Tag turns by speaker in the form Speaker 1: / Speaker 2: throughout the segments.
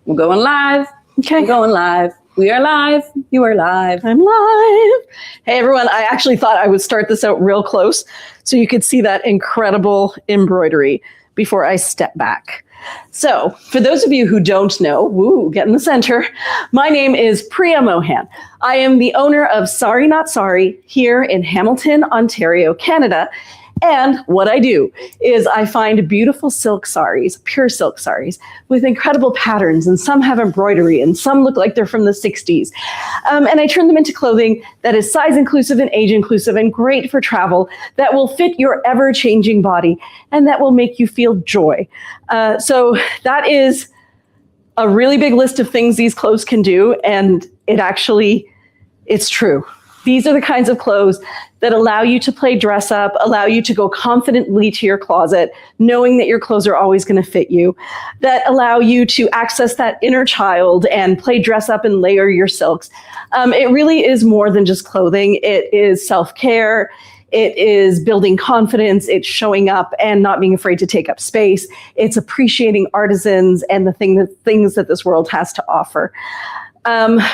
Speaker 1: We're going live.
Speaker 2: Okay.
Speaker 1: We're going live. We are live. You are live.
Speaker 2: I'm live. Hey, everyone. I actually thought I would start this out real close so you could see that incredible embroidery before I step back. So for those of you who don't know, get in the center, my name is Priya Mohan. I am the owner of Sorry Not Sorry here in Hamilton, Ontario, Canada. And what I do is I find beautiful silk saris, pure silk saris, with incredible patterns, and some have embroidery, and some look like they're from the 60s. And I turn them into clothing that is size inclusive and age inclusive and great for travel, that will fit your ever-changing body, and that will make you feel joy. So that is a really big list of things these clothes can do, and it's true. These are the kinds of clothes that allow you to play dress up, allow you to go confidently to your closet, knowing that your clothes are always going to fit you, that allow you to access that inner child and play dress up and layer your silks. It really is more than just clothing. It is self-care. It is building confidence. It's showing up and not being afraid to take up space. It's appreciating artisans and the things that this world has to offer.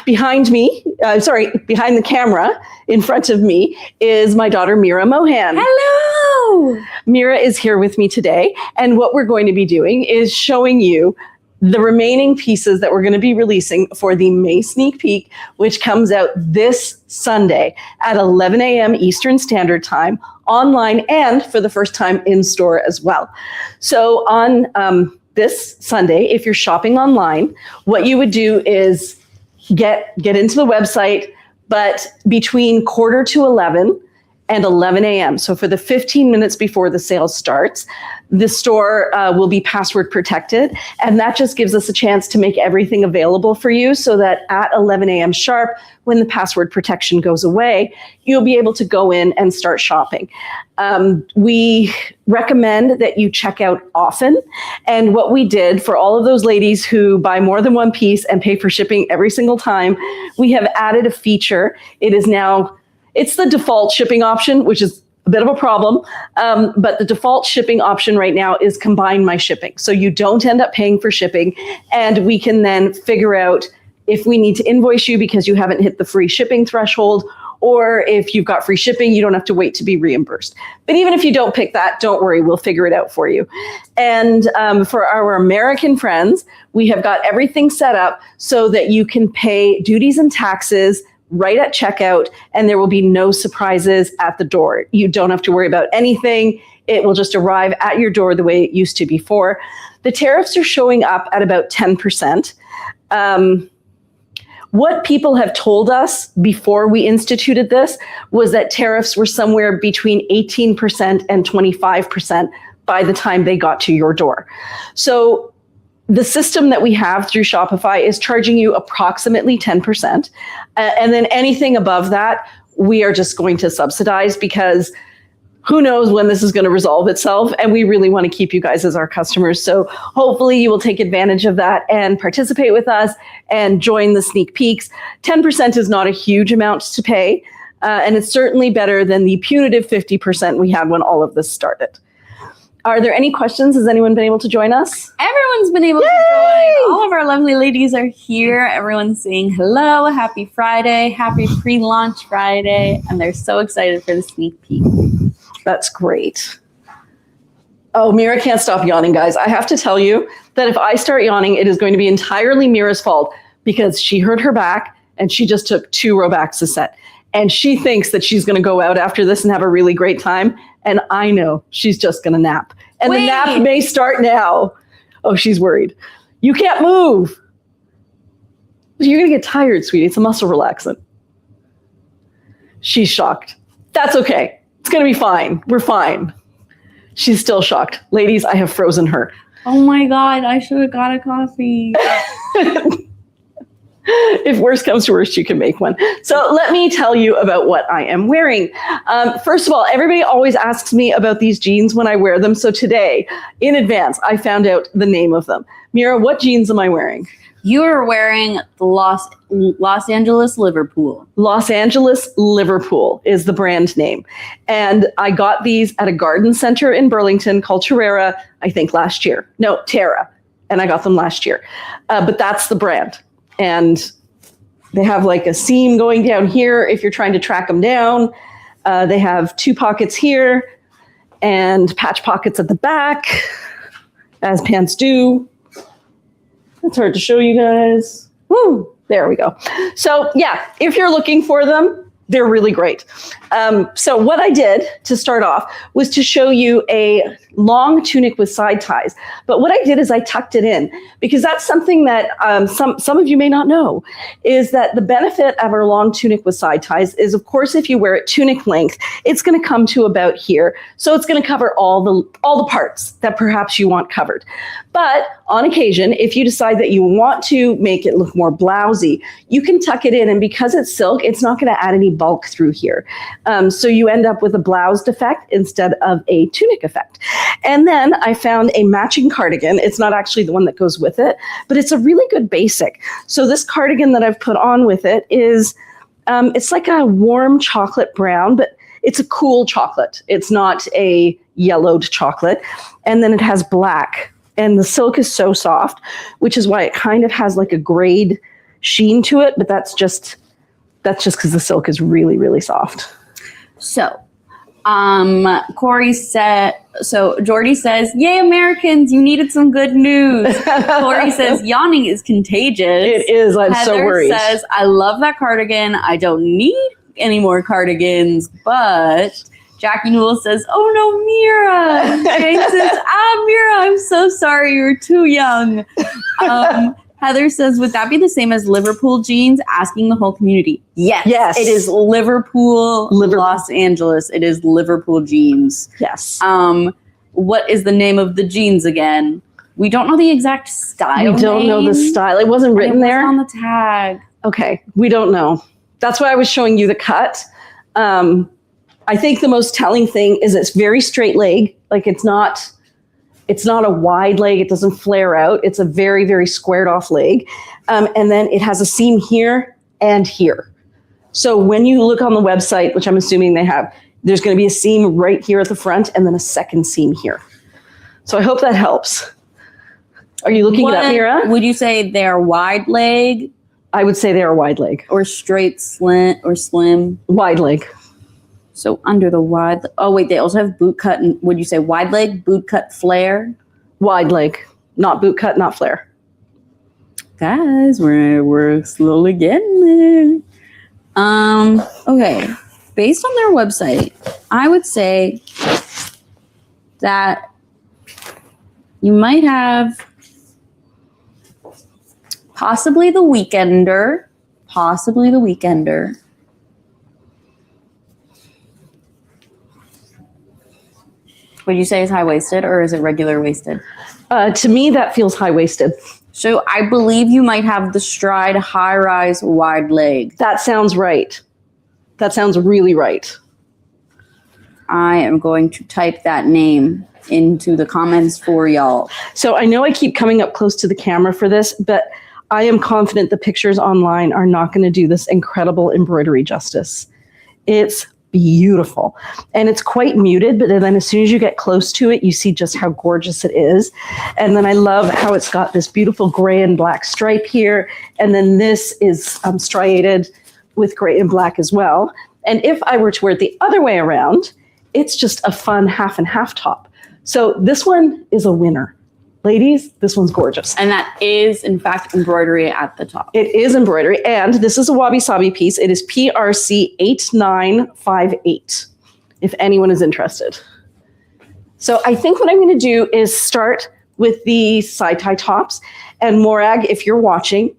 Speaker 2: Behind the camera in front of me is my daughter, Mira Mohan.
Speaker 1: Hello!
Speaker 2: Mira is here with me today. And what we're going to be doing is showing you the remaining pieces that we're going to be releasing for the May sneak peek, which comes out this Sunday at 11 a.m. Eastern Standard Time, online and for the first time in store as well. So on this Sunday, if you're shopping online, what you would do is get into the website, but between 10:45 and 11 a.m. So for the 15 minutes before the sale starts, the store will be password protected. And that just gives us a chance to make everything available for you so that at 11 a.m. sharp, when the password protection goes away, you'll be able to go in and start shopping. We recommend that you check out often. And what we did for all of those ladies who buy more than one piece and pay for shipping every single time, we have added a feature. It's the default shipping option, which is a bit of a problem. But the default shipping option right now is combine my shipping. So you don't end up paying for shipping. And we can then figure out if we need to invoice you because you haven't hit the free shipping threshold, or if you've got free shipping, you don't have to wait to be reimbursed. But even if you don't pick that, don't worry, we'll figure it out for you. And for our American friends, we have got everything set up so that you can pay duties and taxes right at checkout, and there will be no surprises at the door. You don't have to worry about anything. It will just arrive at your door the way it used to before. The tariffs are showing up at about 10%. What people have told us before we instituted this was that tariffs were somewhere between 18% and 25% by the time they got to your door. So the system that we have through Shopify is charging you approximately 10%. And then anything above that, we are just going to subsidize because who knows when this is going to resolve itself. And we really want to keep you guys as our customers. So hopefully you will take advantage of that and participate with us and join the sneak peeks. 10% is not a huge amount to pay. And it's certainly better than the punitive 50% we had when all of this started. Are there any questions? Has anyone been able to join us?
Speaker 1: Everyone's been able to join. All of our lovely ladies are here. Everyone's saying hello, happy Friday, happy pre-launch Friday, and they're so excited for the sneak peek.
Speaker 2: That's great. Oh, Mira can't stop yawning, guys. I have to tell you that if I start yawning, it is going to be entirely Mira's fault because she hurt her back and she just took 2 Robax a set. And she thinks that she's going to go out after this and have a really great time. And I know she's just going to nap. And the nap may start now. Oh, she's worried. You can't move. You're going to get tired, sweetie. It's a muscle relaxant. She's shocked. That's okay. It's going to be fine. We're fine. She's still shocked. Ladies, I have frozen her.
Speaker 1: Oh my God, I should have got a coffee.
Speaker 2: If worse comes to worst, you can make one. So let me tell you about what I am wearing. First of all, everybody always asks me about these jeans when I wear them. So today, in advance, I found out the name of them. Mira, what jeans am I wearing?
Speaker 1: You are wearing the Los Angeles Liverpool.
Speaker 2: Los Angeles Liverpool is the brand name. And I got these at a garden center in Burlington called Terra, I think last year. No, Terra. and I got them last year. But that's the brand. And they have like a seam going down here if you're trying to track them down. They have 2 pockets here and patch pockets at the back, as pants do. It's hard to show you guys. Woo, there we go. So yeah, if you're looking for them, they're really great. So what I did to start off was to show you a long tunic with side ties. But what I did is I tucked it in, because that's something that some of you may not know, is that the benefit of our long tunic with side ties is, of course, if you wear it tunic length, it's going to come to about here. So it's going to cover all the parts that perhaps you want covered. But on occasion, if you decide that you want to make it look more blousy, you can tuck it in. And because it's silk, it's not going to add any bulk through here. So you end up with a bloused effect instead of a tunic effect. And then I found a matching cardigan. It's not actually the one that goes with it, but it's a really good basic. So this cardigan that I've put on with it is, it's like a warm chocolate brown, but it's a cool chocolate. It's not a yellowed chocolate. And then it has black. And the silk is so soft, which is why it kind of has like a grayed sheen to it. But that's just because the silk is really, really soft.
Speaker 1: So, Jordy says, "Yay, Americans, you needed some good news." Corey says, "Yawning is contagious."
Speaker 2: It is. I'm so worried.
Speaker 1: Heather says, "I love that cardigan. I don't need any more cardigans, but..." Jackie Newell says, "Oh no, Mira." Jane says, Mira, I'm so sorry, you're too young. Heather says, "Would that be the same as Liverpool jeans?" Asking the whole community. Yes. It is Liverpool, Los Angeles. It is Liverpool jeans.
Speaker 2: Yes.
Speaker 1: What is the name of the jeans again? We don't know the exact style.
Speaker 2: We don't know the style. It wasn't written there
Speaker 1: on the tag.
Speaker 2: Okay. We don't know. That's why I was showing you the cut. I think the most telling thing is it's very straight leg. Like it's not a wide leg. It doesn't flare out. It's a very, very squared off leg. And then it has a seam here and here. So when you look on the website, which I'm assuming they have, there's going to be a seam right here at the front and then a second seam here. So I hope that helps. Are you looking it up, Mira?
Speaker 1: Would you say they're wide leg?
Speaker 2: I would say they are wide leg.
Speaker 1: Or straight slant or slim?
Speaker 2: Wide leg.
Speaker 1: So under the wide, oh wait, they also have boot cut. And would you say wide leg, boot cut, flare?
Speaker 2: Wide leg, not boot cut, not flare.
Speaker 1: Guys, we're slowly getting there. Okay, based on their website, I would say that you might have possibly the Weekender. Would you say is high-waisted or is it regular waisted?
Speaker 2: To me, that feels high-waisted.
Speaker 1: So I believe you might have the Stride high-rise wide leg.
Speaker 2: That sounds right. That sounds really right.
Speaker 1: I am going to type that name into the comments for y'all.
Speaker 2: So I know I keep coming up close to the camera for this, but I am confident the pictures online are not going to do this incredible embroidery justice. It's beautiful. And it's quite muted, but then as soon as you get close to it, you see just how gorgeous it is. And then I love how it's got this beautiful gray and black stripe here. And then this is striated with gray and black as well. And if I were to wear it the other way around, it's just a fun half and half top. So this one is a winner. Ladies, this one's gorgeous.
Speaker 1: And that is, in fact, embroidery at the top.
Speaker 2: It is embroidery. And this is a wabi-sabi piece. It is PRC 8958, if anyone is interested. So I think what I'm going to do is start with the side tie tops. And Morag, if you're watching,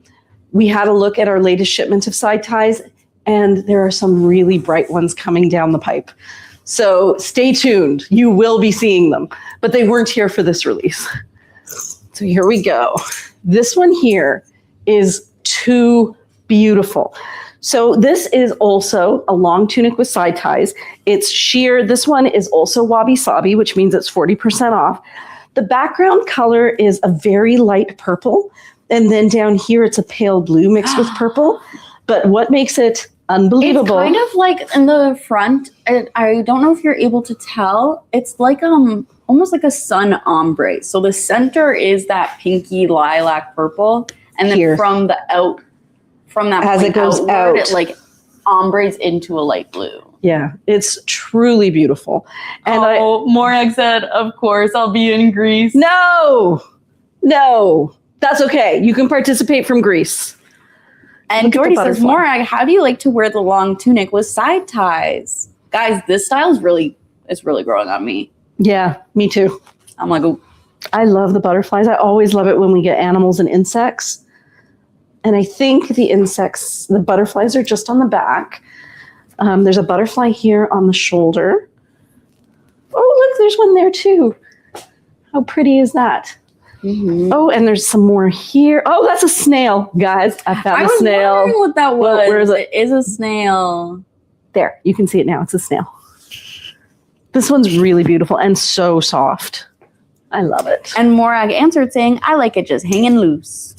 Speaker 2: we had a look at our latest shipment of side ties, and there are some really bright ones coming down the pipe. So stay tuned. You will be seeing them, but they weren't here for this release. So here we go. This one here is too beautiful. So this is also a long tunic with side ties. It's sheer. This one is also wabi-sabi, which means it's 40% off. The background color is a very light purple. And then down here, it's a pale blue mixed with purple. But what makes it Unbelievable.
Speaker 1: It's kind of like in the front. I don't know if you're able to tell. It's like almost like a sun ombre. So the center is that pinky lilac purple, and then
Speaker 2: Here.
Speaker 1: from that
Speaker 2: As it goes
Speaker 1: outward,
Speaker 2: out.
Speaker 1: it like ombres into a light blue.
Speaker 2: Yeah, it's truly beautiful. And
Speaker 1: Morag said, "Of course, I'll be in Greece."
Speaker 2: no, that's okay. You can participate from Greece.
Speaker 1: And
Speaker 2: Look at the
Speaker 1: Doherty says,
Speaker 2: butterfly.
Speaker 1: "Morag, how do you like to wear the long tunic with side ties?" Guys, this style is really growing on me.
Speaker 2: Yeah, me too.
Speaker 1: I'm like, oh,
Speaker 2: I love the butterflies. I always love it when we get animals and insects. And I think the butterflies are just on the back. There's a butterfly here on the shoulder. Oh, look, there's one there too. How pretty is that?
Speaker 1: mm-hmm.
Speaker 2: Oh, and there's some more here. Oh, that's a snail, guys. I found
Speaker 1: I
Speaker 2: a
Speaker 1: was
Speaker 2: snail.
Speaker 1: wondering what that was.
Speaker 2: Well, where is it?
Speaker 1: It is a snail.
Speaker 2: There, you can see it now. It's a snail. This one's really beautiful and so soft. I love it.
Speaker 1: And Morag answered saying, "I like it just hanging loose."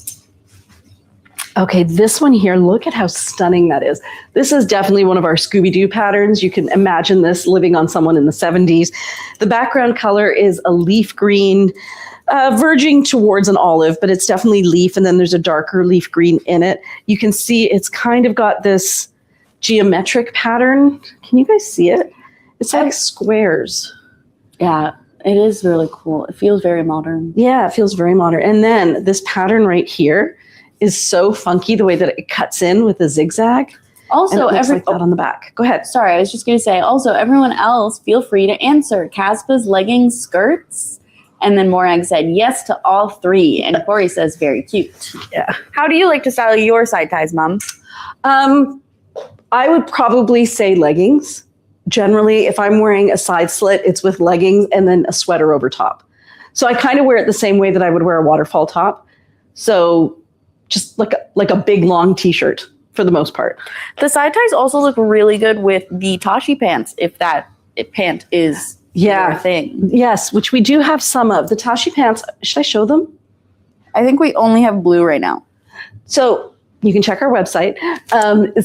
Speaker 2: Okay, this one here, look at how stunning that is. This is definitely one of our Scooby-Doo patterns. You can imagine this living on someone in the 70s. The background color is a leaf green, verging towards an olive, but it's definitely leaf, and then there's a darker leaf green in it. You can see it's kind of got this geometric pattern. Can you guys see it? It's like squares.
Speaker 1: Yeah, it is really cool. It feels very modern.
Speaker 2: Yeah, it feels very modern. And then this pattern right here is so funky, the way that it cuts in with the zigzag.
Speaker 1: Also,
Speaker 2: and it looks like that on the back. Go ahead.
Speaker 1: Sorry, I was just going to say, also, everyone else, feel free to answer. Caspa's leggings, skirts. And then Morag said yes to all three. And Corey says, very cute.
Speaker 2: Yeah.
Speaker 1: How do you like to style your side ties, Mom?
Speaker 2: I would probably say leggings. Generally, if I'm wearing a side slit, it's with leggings and then a sweater over top. So I kind of wear it the same way that I would wear a waterfall top. So just like a big long t-shirt for the most part.
Speaker 1: The side ties also look really good with the Tashi pants, if pant is your thing.
Speaker 2: Yes, which we do have some of. The Tashi pants, should I show them?
Speaker 1: I think we only have blue right now.
Speaker 2: So you can check our website.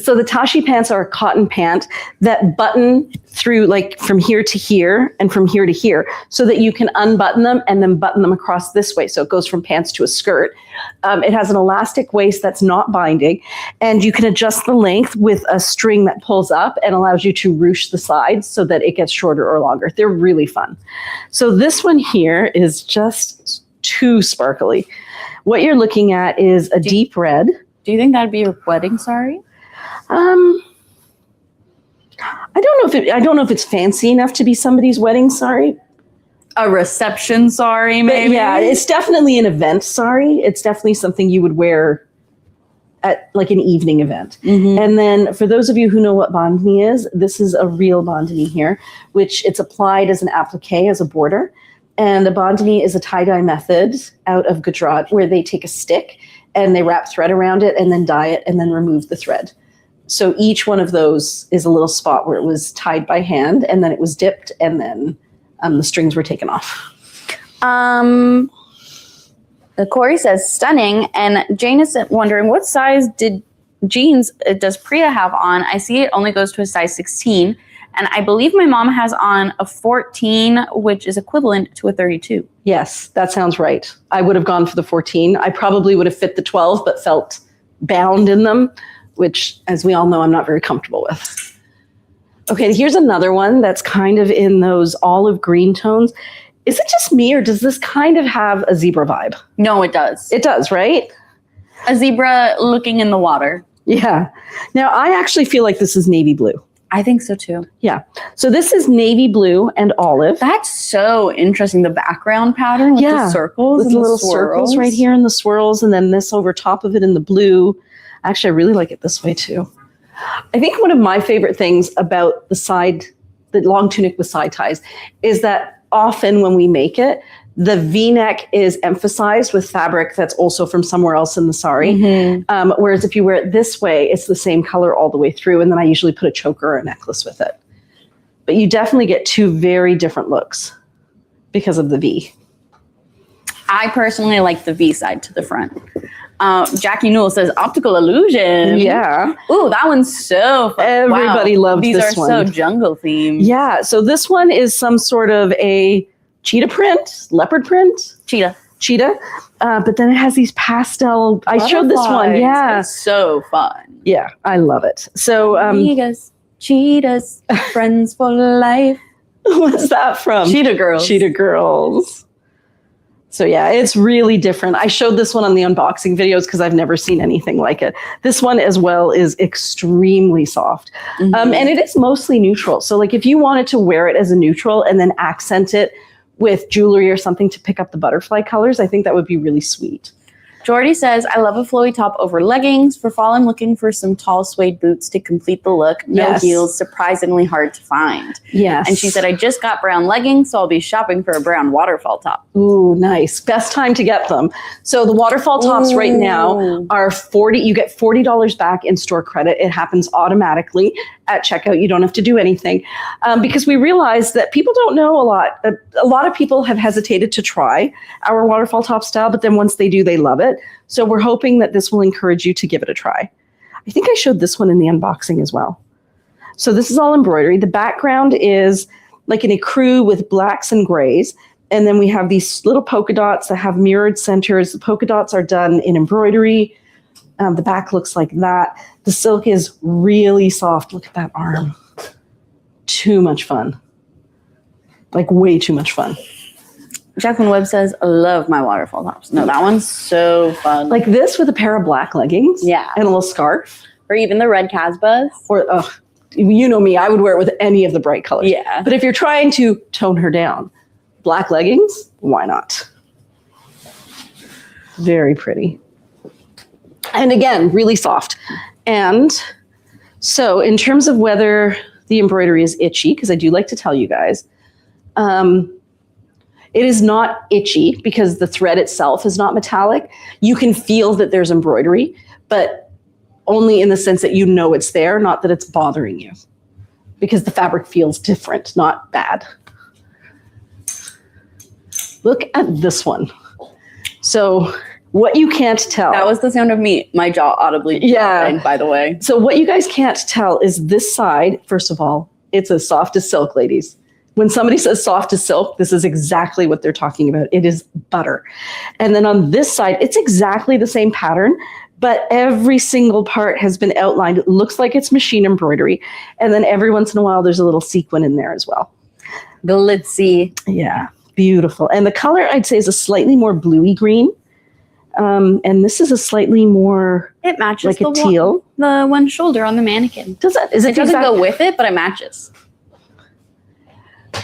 Speaker 2: So the Tashi pants are a cotton pant that button through like from here to here and from here to here so that you can unbutton them and then button them across this way. So it goes from pants to a skirt. It has an elastic waist that's not binding, and you can adjust the length with a string that pulls up and allows you to ruche the sides so that it gets shorter or longer. They're really fun. So this one here is just too sparkly. What you're looking at is a deep red.
Speaker 1: Do you think that'd be your wedding sari?
Speaker 2: I don't know if it's fancy enough to be somebody's wedding sari.
Speaker 1: A reception sari,
Speaker 2: But
Speaker 1: maybe?
Speaker 2: yeah, it's definitely an event sari. It's definitely something you would wear at like an evening event.
Speaker 1: Mm-hmm.
Speaker 2: And then for those of you who know what bandhani is, this is a real bandhani here, which it's applied as an applique, as a border. And a bandhani is a tie-dye method out of Gujarat where they take a stick and they wrap thread around it and then dye it and then remove the thread. So each one of those is a little spot where it was tied by hand and then it was dipped and then the strings were taken off.
Speaker 1: Corey says stunning, and Jane is wondering what size jeans does Priya have on? I see it only goes to a size 16, and I believe my mom has on a 14, which is equivalent to a 32.
Speaker 2: Yes, that sounds right. I would have gone for the 14. I probably would have fit the 12, but felt bound in them, which, as we all know, I'm not very comfortable with. Okay, here's another one that's kind of in those olive green tones. Is it just me, or does this kind of have a zebra vibe?
Speaker 1: No, it does.
Speaker 2: It does, right?
Speaker 1: A zebra looking in the water.
Speaker 2: Yeah. Now, I actually feel like this is navy blue.
Speaker 1: I think so too.
Speaker 2: Yeah. So this is navy blue and olive.
Speaker 1: That's so interesting. The background pattern with the circles.
Speaker 2: With
Speaker 1: and
Speaker 2: the little
Speaker 1: swirls.
Speaker 2: circles right here and the swirls, and then this over top of it in the blue. Actually, I really like it this way too. I think one of my favorite things about the long tunic with side ties is that often when we make it, the V-neck is emphasized with fabric that's also from somewhere else in the sari. Mm-hmm. Whereas if you wear it this way, it's the same color all the way through. And then I usually put a choker or a necklace with it. But you definitely get two very different looks because of the V.
Speaker 1: I personally like the V side to the front. Jackie Newell says optical illusion.
Speaker 2: Yeah.
Speaker 1: Ooh, that one's so fun.
Speaker 2: Everybody loves
Speaker 1: These
Speaker 2: this one.
Speaker 1: These are so jungle themed.
Speaker 2: Yeah. So this one is some sort of a cheetah print, leopard print.
Speaker 1: Cheetah.
Speaker 2: But then it has these pastel. I showed this one. Yeah.
Speaker 1: It's so fun.
Speaker 2: Yeah. I love it. So,
Speaker 1: Amigas, cheetahs, friends for life.
Speaker 2: what's that from?
Speaker 1: Cheetah Girls.
Speaker 2: Cheetah Girls. So yeah, it's really different. I showed this one on the unboxing videos because I've never seen anything like it. This one as well is extremely soft. And it is mostly neutral. So like if you wanted to wear it as a neutral and then accent it with jewelry or something to pick up the butterfly colors, I think that would be really sweet.
Speaker 1: Jordy says, I love a flowy top over leggings. For fall, I'm looking for some tall suede boots to complete the look. No heels, surprisingly hard to find.
Speaker 2: Yes.
Speaker 1: And she said, I just got brown leggings, so I'll be shopping for a brown waterfall top.
Speaker 2: Ooh, nice. Best time to get them. So the waterfall tops right now are $40. You get $40 back in store credit. It happens automatically at checkout. You don't have to do anything because we realized that people don't know a lot. A lot of people have hesitated to try our waterfall top style, but then once they do, they love it. So we're hoping that this will encourage you to give it a try. I think I showed this one in the unboxing as well. So this is all embroidery. The background is like an ecru with blacks and grays. And then we have these little polka dots that have mirrored centers. The polka dots are done in embroidery. The back looks like that. The silk is really soft. Look at that arm. Too much fun. Like way too much fun.
Speaker 1: Jacqueline Webb says, I love my waterfall tops. No, that one's so fun.
Speaker 2: Like this with a pair of black leggings.
Speaker 1: Yeah.
Speaker 2: And a little scarf.
Speaker 1: Or even the red Casbahs.
Speaker 2: Or, you know me, I would wear it with any of the bright colors.
Speaker 1: Yeah.
Speaker 2: But if you're trying to tone her down, black leggings, why not? Very pretty. And again, really soft. And so in terms of whether the embroidery is itchy, because I do like to tell you guys, it is not itchy because the thread itself is not metallic. You can feel that there's embroidery, but only in the sense that you know it's there, not that it's bothering you. Because the fabric feels different, not bad. Look at this one. So what you can't tell.
Speaker 1: That was the sound of my jaw audibly dropping, by the way.
Speaker 2: So what you guys can't tell is this side, first of all, it's as soft as silk, ladies. When somebody says soft as silk, this is exactly what they're talking about. It is butter. And then on this side, it's exactly the same pattern, but every single part has been outlined. It looks like it's machine embroidery. And then every once in a while, there's a little sequin in there as well.
Speaker 1: Glitzy.
Speaker 2: Yeah, beautiful. And the color, I'd say, is a slightly more bluey green. And this is a slightly more,
Speaker 1: it matches
Speaker 2: like a teal.
Speaker 1: The one shoulder on the mannequin.
Speaker 2: Does it? It
Speaker 1: doesn't go with it, but it matches.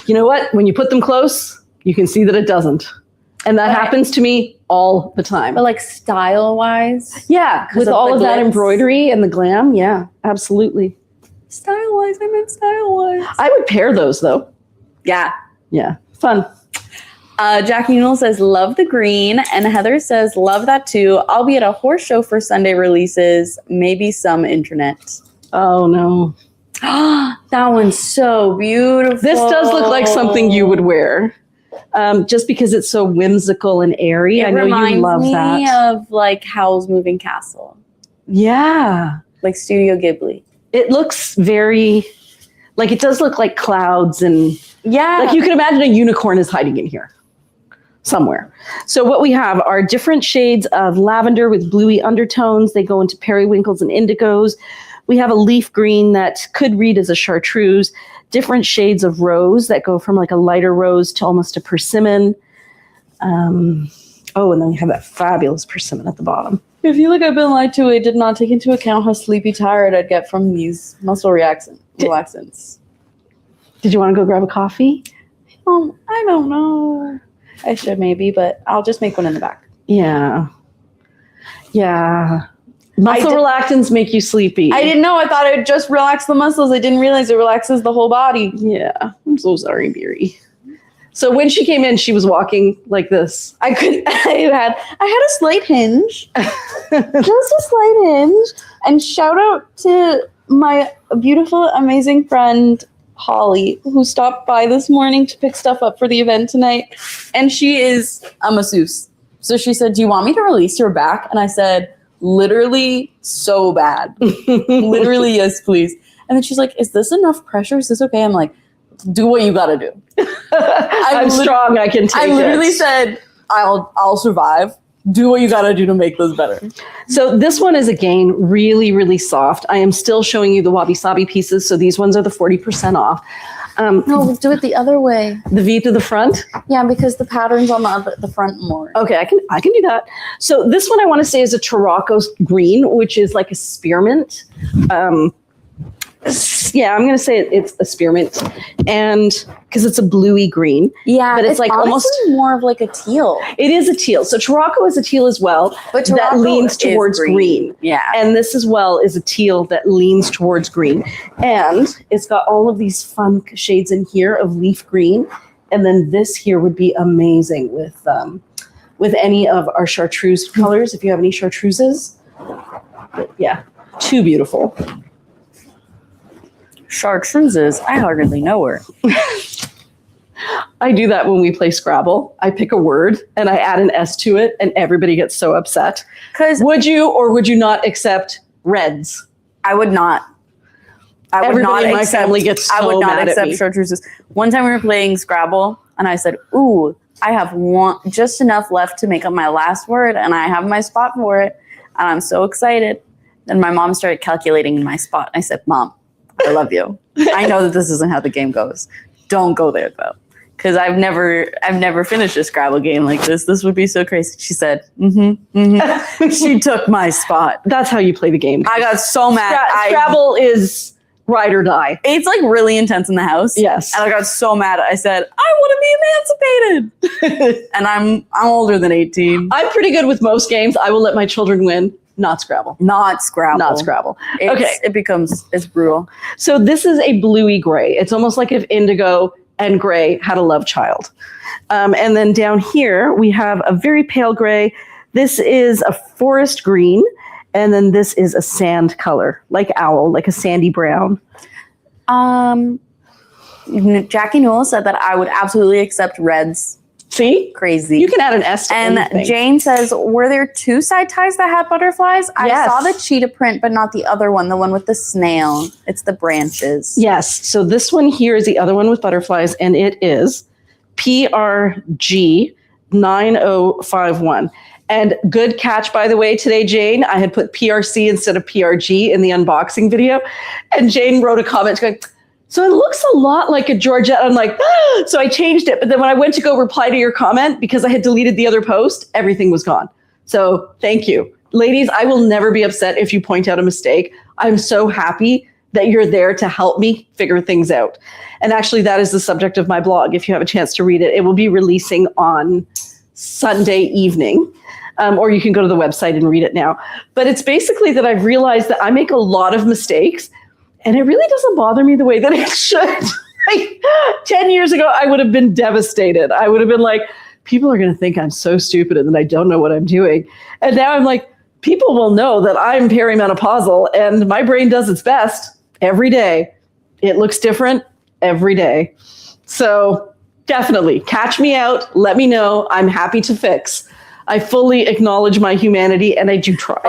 Speaker 2: You know what? When you put them close, you can see that it doesn't. And that happens to me all the time.
Speaker 1: But like style-wise?
Speaker 2: Yeah, with all of that embroidery and the glam. Yeah, absolutely.
Speaker 1: Style-wise, I meant style-wise.
Speaker 2: I would pair those, though.
Speaker 1: Yeah.
Speaker 2: Yeah, fun.
Speaker 1: Jackie Newell says, love the green. And Heather says, love that too. I'll be at a horse show for Sunday releases. Maybe some internet.
Speaker 2: Oh, no.
Speaker 1: That one's so beautiful.
Speaker 2: This does look like something you would wear. Just because it's so whimsical and airy. I know you love that. It reminds me
Speaker 1: of like Howl's Moving Castle.
Speaker 2: Yeah.
Speaker 1: Like Studio Ghibli.
Speaker 2: It looks very, like it does look like clouds and like you can imagine a unicorn is hiding in here somewhere. So what we have are different shades of lavender with bluey undertones. They go into periwinkles and indigos. We have a leaf green that could read as a chartreuse, different shades of rose that go from like a lighter rose to almost a persimmon. And then we have that fabulous persimmon at the bottom.
Speaker 1: I feel like I've been lied to. I did not take into account how sleepy tired I'd get from these muscle relaxants. Did you want to go grab a coffee? I don't know. I should maybe, but I'll just make one in the back.
Speaker 2: Yeah. Yeah. Muscle relaxants make you sleepy.
Speaker 1: I didn't know. I thought it would just relax the muscles. I didn't realize it relaxes the whole body.
Speaker 2: Yeah. I'm so sorry, Beery. So when she came in, she was walking like this.
Speaker 1: I had a slight hinge. Just a slight hinge. And shout out to my beautiful, amazing friend, Holly, who stopped by this morning to pick stuff up for the event tonight. And she is a masseuse. So she said, do you want me to release your back? And I said, literally so bad. Literally, yes, please. And then she's like, is this enough pressure? Is this okay? I'm like, do what you gotta do.
Speaker 2: I'm strong, I can take it.
Speaker 1: I literally said, I'll survive. Do what you gotta do to make this better.
Speaker 2: So this one is, again, really, really soft. I am still showing you the wabi-sabi pieces, so these ones are the 40% off.
Speaker 1: No, do it the other way.
Speaker 2: The V to the front?
Speaker 1: Yeah, because the pattern's on the front more.
Speaker 2: Okay, I can do that. So this one I want to say is a Tarocco green, which is like a spearmint. Yeah, I'm going to say it's a spearmint, and because it's a bluey green.
Speaker 1: Yeah,
Speaker 2: but it's like almost
Speaker 1: more of like a teal.
Speaker 2: It is a teal. So Tarocco is a teal as well,
Speaker 1: but
Speaker 2: that leans towards green.
Speaker 1: Yeah,
Speaker 2: and this as well is a teal that leans towards green, and it's got all of these fun shades in here of leaf green, and then this here would be amazing with any of our chartreuse colors if you have any chartreuses. But yeah, too beautiful.
Speaker 1: Chartreuses, I hardly know her.
Speaker 2: I do that when we play Scrabble. I pick a word and I add an S to it, and everybody gets so upset. Would you or would you not accept reds?
Speaker 1: I would not.
Speaker 2: Everybody in my family gets so
Speaker 1: I would not
Speaker 2: mad
Speaker 1: accept
Speaker 2: at me.
Speaker 1: chartreuses. One time we were playing Scrabble, and I said, "Ooh, I have just enough left to make up my last word, and I have my spot for it, and I'm so excited." Then my mom started calculating my spot. I said, "Mom, I love you. I know that this isn't how the game goes. Don't go there though, because I've never finished a Scrabble game like this. This would be so crazy." She said, She took my spot.
Speaker 2: That's how you play the game.
Speaker 1: I got so mad.
Speaker 2: Scrabble is ride or die.
Speaker 1: It's like really intense in the house.
Speaker 2: Yes.
Speaker 1: And I got so mad. I said, I want to be emancipated. And I'm older than 18.
Speaker 2: I'm pretty good with most games. I will let my children win. Not Scrabble.
Speaker 1: Not Scrabble. It's brutal.
Speaker 2: So this is a bluey gray. It's almost like if indigo and gray had a love child. And then down here, we have a very pale gray. This is a forest green. And then this is a sand color, like owl, like a sandy brown.
Speaker 1: Jackie Newell said that I would absolutely accept reds.
Speaker 2: See?
Speaker 1: Crazy.
Speaker 2: You can add an S to anything.
Speaker 1: And Jane says, were there two side ties that had butterflies? I saw the cheetah print, but not the other one, the one with the snail. It's the branches.
Speaker 2: Yes. So this one here is the other one with butterflies, and it is PRG 9051. And good catch, by the way, today, Jane. I had put PRC instead of PRG in the unboxing video. And Jane wrote a comment going, so it looks a lot like a Georgette. I'm like, so I changed it. But then when I went to go reply to your comment, because I had deleted the other post, everything was gone. So thank you. Ladies, I will never be upset if you point out a mistake. I'm so happy that you're there to help me figure things out. And actually, that is the subject of my blog. If you have a chance to read it, it will be releasing on Sunday evening. Or you can go to the website and read it now. But it's basically that I've realized that I make a lot of mistakes, and it really doesn't bother me the way that it should. Like 10 years ago, I would have been devastated. I would have been like, people are going to think I'm so stupid and that I don't know what I'm doing. And now I'm like, people will know that I'm perimenopausal and my brain does its best every day. It looks different every day. So definitely catch me out. Let me know. I'm happy to fix. I fully acknowledge my humanity, and I do try.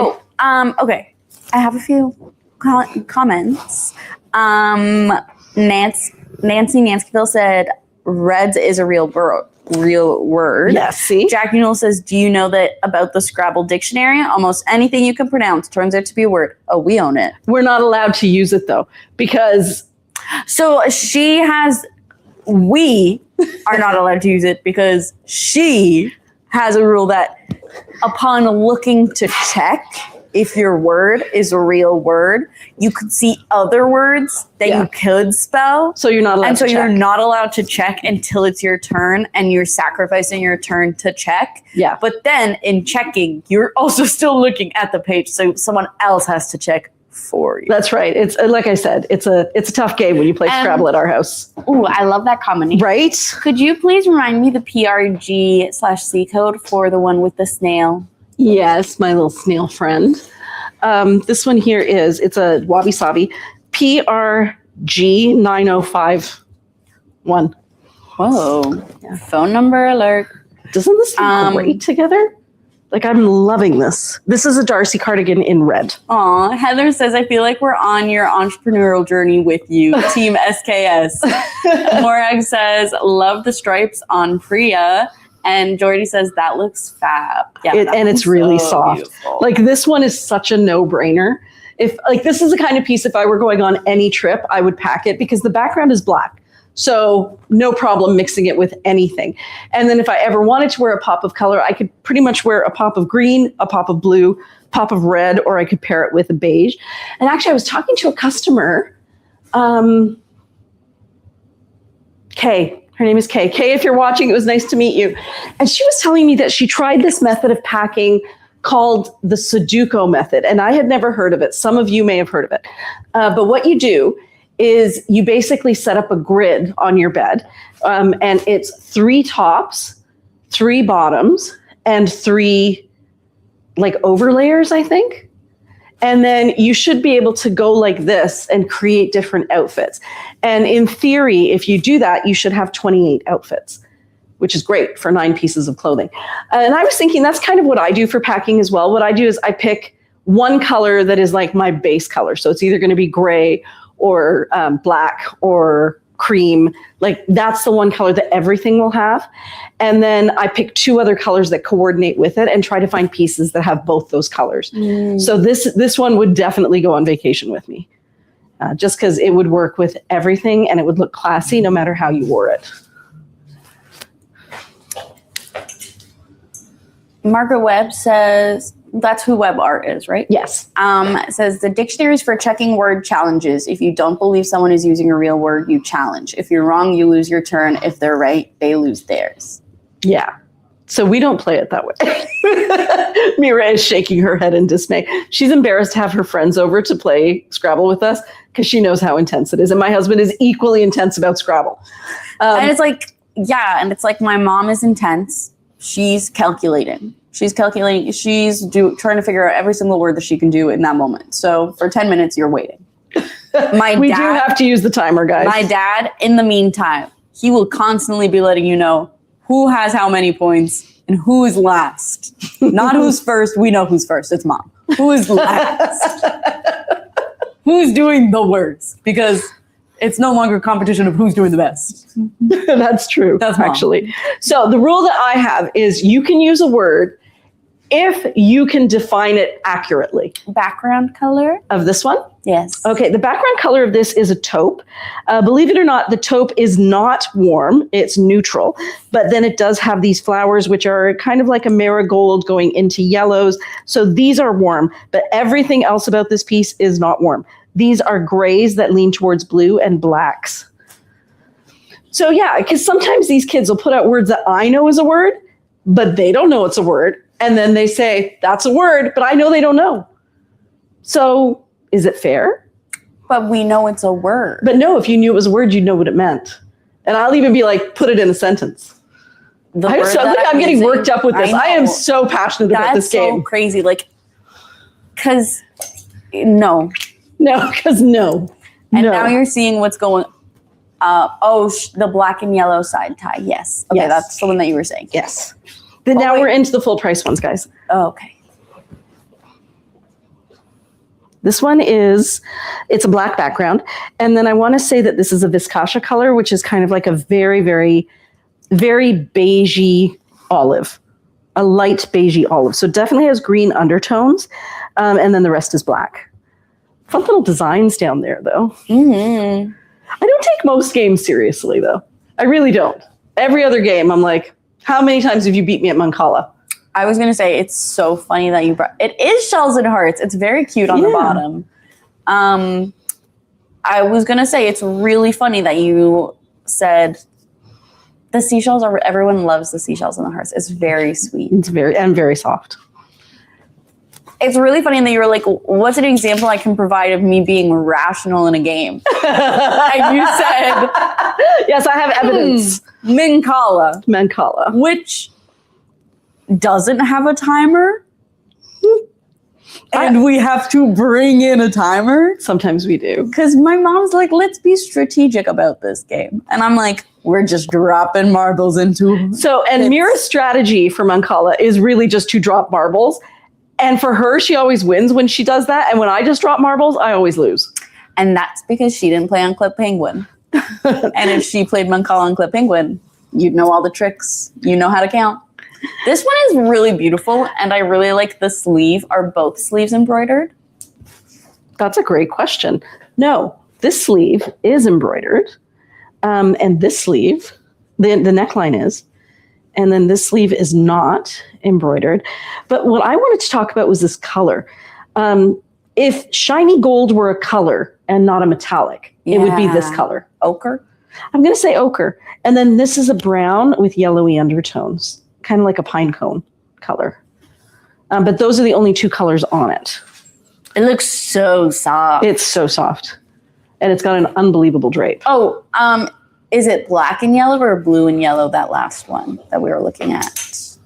Speaker 1: Okay. I have a few comments. Nancy Nanskyville said, reds is a real word.
Speaker 2: Yes, see?
Speaker 1: Jackie Newell says, do you know that about the Scrabble dictionary? Almost anything you can pronounce turns out to be a word. Oh, we own it.
Speaker 2: We're not allowed to use it, though, because...
Speaker 1: So we are not allowed to use it because she... has a rule that upon looking to check if your word is a real word, you could see other words that you could spell.
Speaker 2: So you're not allowed to check.
Speaker 1: And so you're not allowed to check until it's your turn, and you're sacrificing your turn to check.
Speaker 2: Yeah.
Speaker 1: But then in checking, you're also still looking at the page, so someone else has to check for you.
Speaker 2: That's right. It's like I said, it's a tough game when you play Scrabble at our house.
Speaker 1: Ooh, I love that comment.
Speaker 2: Right?
Speaker 1: Could you please remind me the PRG/C code for the one with the snail?
Speaker 2: Yes, my little snail friend. This one here it's a wabi-sabi PRG 9051.
Speaker 1: Whoa. Yeah. Phone number alert.
Speaker 2: Doesn't this look great together? Like, I'm loving this. This is a Darcy cardigan in red.
Speaker 1: Aw, Heather says, I feel like we're on your entrepreneurial journey with you, Team SKS. Morag says, love the stripes on Priya. And Jordy says, that looks fab. Yeah,
Speaker 2: and it's really soft.
Speaker 1: Beautiful.
Speaker 2: Like, this one is such a no-brainer. If like this is the kind of piece, if I were going on any trip, I would pack it because the background is black. So no problem mixing it with anything. And then if I ever wanted to wear a pop of color, I could pretty much wear a pop of green, a pop of blue, pop of red, or I could pair it with a beige. And actually, I was talking to a customer, Kay. Her name is Kay. Kay, if you're watching, it was nice to meet you. And she was telling me that she tried this method of packing called the Sudoku method. And I had never heard of it. Some of you may have heard of it. But what you do is you basically set up a grid on your bed. And it's 3 tops, 3 bottoms, and 3 like overlayers, I think. And then you should be able to go like this and create different outfits. And in theory, if you do that, you should have 28 outfits, which is great for 9 pieces of clothing. And I was thinking that's kind of what I do for packing as well. What I do is I pick one color that is like my base color. So it's either going to be gray or black or cream. Like that's the one color that everything will have. And then I pick 2 other colors that coordinate with it and try to find pieces that have both those colors. So this one would definitely go on vacation with me, just because it would work with everything and it would look classy no matter how you wore it.
Speaker 1: Margaret Webb says, that's who Web Art is, right?
Speaker 2: Yes.
Speaker 1: Says the dictionaries for checking word challenges. If you don't believe someone is using a real word, you challenge. If you're wrong, you lose your turn. If they're right, they lose theirs.
Speaker 2: Yeah. So we don't play it that way. Mira is shaking her head in dismay. She's embarrassed to have her friends over to play Scrabble with us because she knows how intense it is. And my husband is equally intense about Scrabble.
Speaker 1: And it's like, yeah, and it's like my mom is intense. She's calculating. She's calculating. She's trying to figure out every single word that she can do in that moment. So for 10 minutes, you're waiting.
Speaker 2: We do have to use the timer, guys.
Speaker 1: My dad, in the meantime, he will constantly be letting you know who has how many points and who is last. Not who's first. We know who's first. It's mom. Who is last? Who's doing the worst? Because it's no longer a competition of who's doing the best.
Speaker 2: That's true.
Speaker 1: That's
Speaker 2: actually. So the rule that I have is you can use a word if you can define it accurately.
Speaker 1: Background color?
Speaker 2: Of this one?
Speaker 1: Yes.
Speaker 2: Okay, the background color of this is a taupe. Believe it or not, the taupe is not warm. It's neutral. But then it does have these flowers, which are kind of like a marigold going into yellows. So these are warm. But everything else about this piece is not warm. These are grays that lean towards blue and blacks. So yeah, because sometimes these kids will put out words that I know is a word, but they don't know it's a word. And then they say, that's a word, but I know they don't know. So is it fair?
Speaker 1: But we know it's a word.
Speaker 2: But no, if you knew it was a word, you'd know what it meant. And I'll even be like, put it in a sentence. I'm getting worked up with this. I am so passionate about this game.
Speaker 1: That's so crazy. Like, because no.
Speaker 2: No, because no.
Speaker 1: And now you're seeing what's going the black and yellow side tie. Yes. Okay, that's the one that you were saying.
Speaker 2: Yes. Then now we're into the full price ones, guys.
Speaker 1: Oh, okay.
Speaker 2: This one it's a black background. And then I want to say that this is a Viscasha color, which is kind of like a very, very, very beigey olive. A light beigey olive. So it definitely has green undertones. And then the rest is black. Fun little designs down there, though.
Speaker 1: Mm-hmm.
Speaker 2: I don't take most games seriously, though. I really don't. Every other game, I'm like, how many times have you beat me at Mancala?
Speaker 1: I was going to say, it's so funny that you brought... It is shells and hearts. It's very cute on the bottom. I was going to say, it's really funny that you said the seashells are... Everyone loves the seashells and the hearts. It's very sweet.
Speaker 2: It's very soft.
Speaker 1: It's really funny that you were like, what's an example I can provide of me being rational in a game? And you said...
Speaker 2: Yes, I have evidence.
Speaker 1: Mancala. Which doesn't have a timer. And we have to bring in a timer.
Speaker 2: Sometimes we do.
Speaker 1: Because my mom's like, let's be strategic about this game. And I'm like, We're just dropping marbles into.
Speaker 2: So, and Mira's strategy for Mancala is really just to drop marbles. And for her, she always wins when she does that. And when I just drop marbles, I always lose.
Speaker 1: And that's because she didn't play on Clip Penguin. And if she played Mancala on Clip Penguin, you'd know all the tricks. You know how to count. This one is really beautiful, and I really like the sleeve. Are both sleeves embroidered?
Speaker 2: That's a great question. No, this sleeve is embroidered. And this sleeve, the neckline is. And then this sleeve is not embroidered. But what I wanted to talk about was this color. If shiny gold were a color and not a metallic, it would be this color.
Speaker 1: Ochre?
Speaker 2: I'm going to say ochre. And then this is a brown with yellowy undertones, kind of like a pine cone color. But those are the only two colors on it.
Speaker 1: It looks so soft.
Speaker 2: It's so soft. And it's got an unbelievable drape.
Speaker 1: Oh, is it black and yellow or blue and yellow, that last one that we were looking at?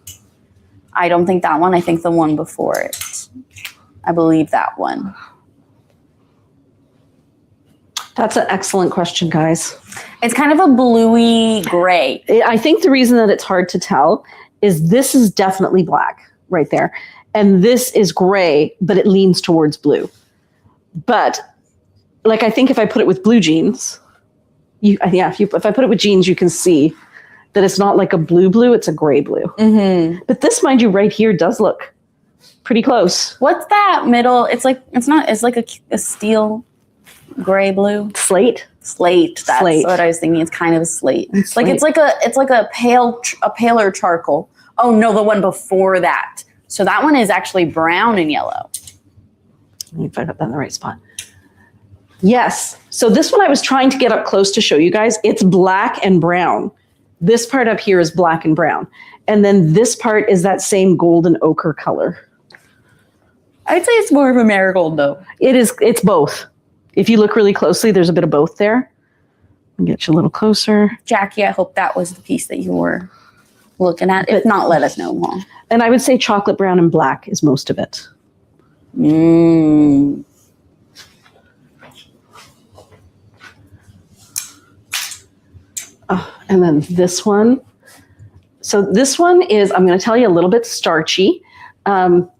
Speaker 1: I don't think that one. I think the one before it. I believe that one.
Speaker 2: That's an excellent question, guys.
Speaker 1: It's kind of a bluey gray.
Speaker 2: I think the reason that it's hard to tell is this is definitely black right there. And this is gray, but it leans towards blue. But like, I think if I put it with blue jeans, if I put it with jeans, you can see that it's not like a blue, it's a gray blue.
Speaker 1: Mm-hmm.
Speaker 2: But this, mind you, right here does look pretty close.
Speaker 1: What's that middle? It's like a steel gray blue.
Speaker 2: Slate.
Speaker 1: That's
Speaker 2: Slate.
Speaker 1: what I was thinking. It's kind of a slate.
Speaker 2: Slate.
Speaker 1: Like it's like a paler charcoal. Oh no, the one before that. So that one is actually brown and yellow.
Speaker 2: Let me find out that in the right spot. Yes. So this one I was trying to get up close to show you guys. It's black and brown. This part up here is black and brown. And then this part is that same golden ochre color.
Speaker 1: I'd say it's more of a marigold though.
Speaker 2: It's both. If you look really closely, there's a bit of both there. I'll get you a little closer.
Speaker 1: Jackie, I hope that was the piece that you were looking at. If not, let us know, Mom.
Speaker 2: And I would say chocolate brown and black is most of it.
Speaker 1: Mmm.
Speaker 2: Oh, and then this one. So this one is, I'm going to tell you, a little bit starchy.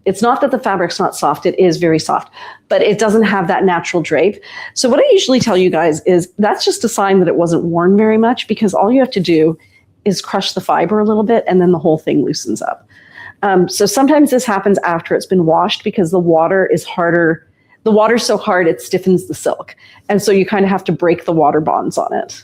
Speaker 2: It's not that the fabric's not soft. It is very soft, but it doesn't have that natural drape. So what I usually tell you guys is that's just a sign that it wasn't worn very much, because all you have to do is crush the fiber a little bit and then the whole thing loosens up. So sometimes this happens after it's been washed because the water is harder. The water's so hard it stiffens the silk. And so you kind of have to break the water bonds on it.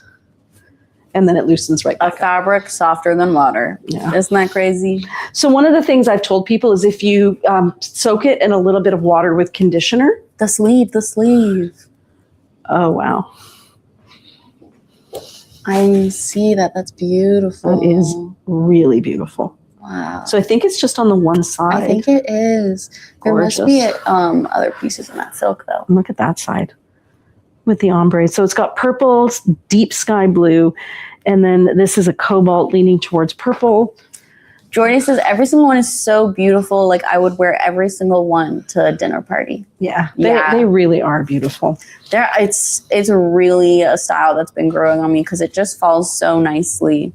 Speaker 2: And then it loosens right back up.
Speaker 1: Fabric softer than water.
Speaker 2: Yeah.
Speaker 1: Isn't that crazy?
Speaker 2: So one of the things I've told people is if you soak it in a little bit of water with conditioner.
Speaker 1: The sleeve.
Speaker 2: Oh, wow.
Speaker 1: I see that. That's beautiful.
Speaker 2: It is really beautiful.
Speaker 1: Wow.
Speaker 2: So I think it's just on the one side.
Speaker 1: I think it is. There
Speaker 2: Gorgeous.
Speaker 1: must be other pieces in that silk though.
Speaker 2: Look at that side with the ombre. So it's got purple, deep sky blue, and then this is a cobalt leaning towards purple.
Speaker 1: Jordy says every single one is so beautiful. Like I would wear every single one to a dinner party.
Speaker 2: Yeah, they really are beautiful.
Speaker 1: It's really a style that's been growing on me because it just falls so nicely.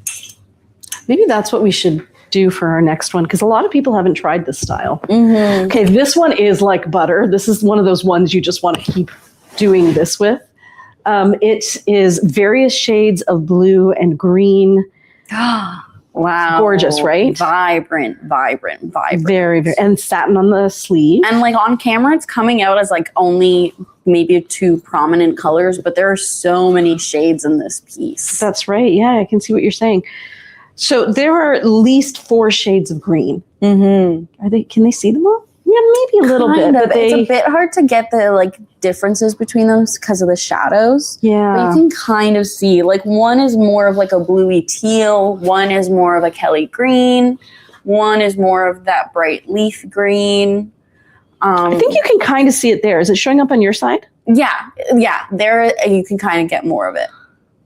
Speaker 2: Maybe that's what we should do for our next one, because a lot of people haven't tried this style.
Speaker 1: Mm-hmm.
Speaker 2: Okay, this one is like butter. This is one of those ones you just want to keep doing this with. It is various shades of blue and green.
Speaker 1: Wow.
Speaker 2: Gorgeous, right?
Speaker 1: Vibrant.
Speaker 2: Very, very. And satin on the sleeve.
Speaker 1: And like on camera, it's coming out as like only maybe two prominent colors, but there are so many shades in this piece.
Speaker 2: That's right. Yeah, I can see what you're saying. So there are at least 4 shades of green.
Speaker 1: Mm-hmm.
Speaker 2: Can they see them all? Yeah, maybe a little bit. But
Speaker 1: It's a bit hard to get the like differences between them because of the shadows.
Speaker 2: Yeah.
Speaker 1: But you can kind of see like one is more of like a bluey teal, one is more of a Kelly green, one is more of that bright leaf green.
Speaker 2: I think you can kind of see it there. Is it showing up on your side?
Speaker 1: Yeah. There you can kind of get more of it.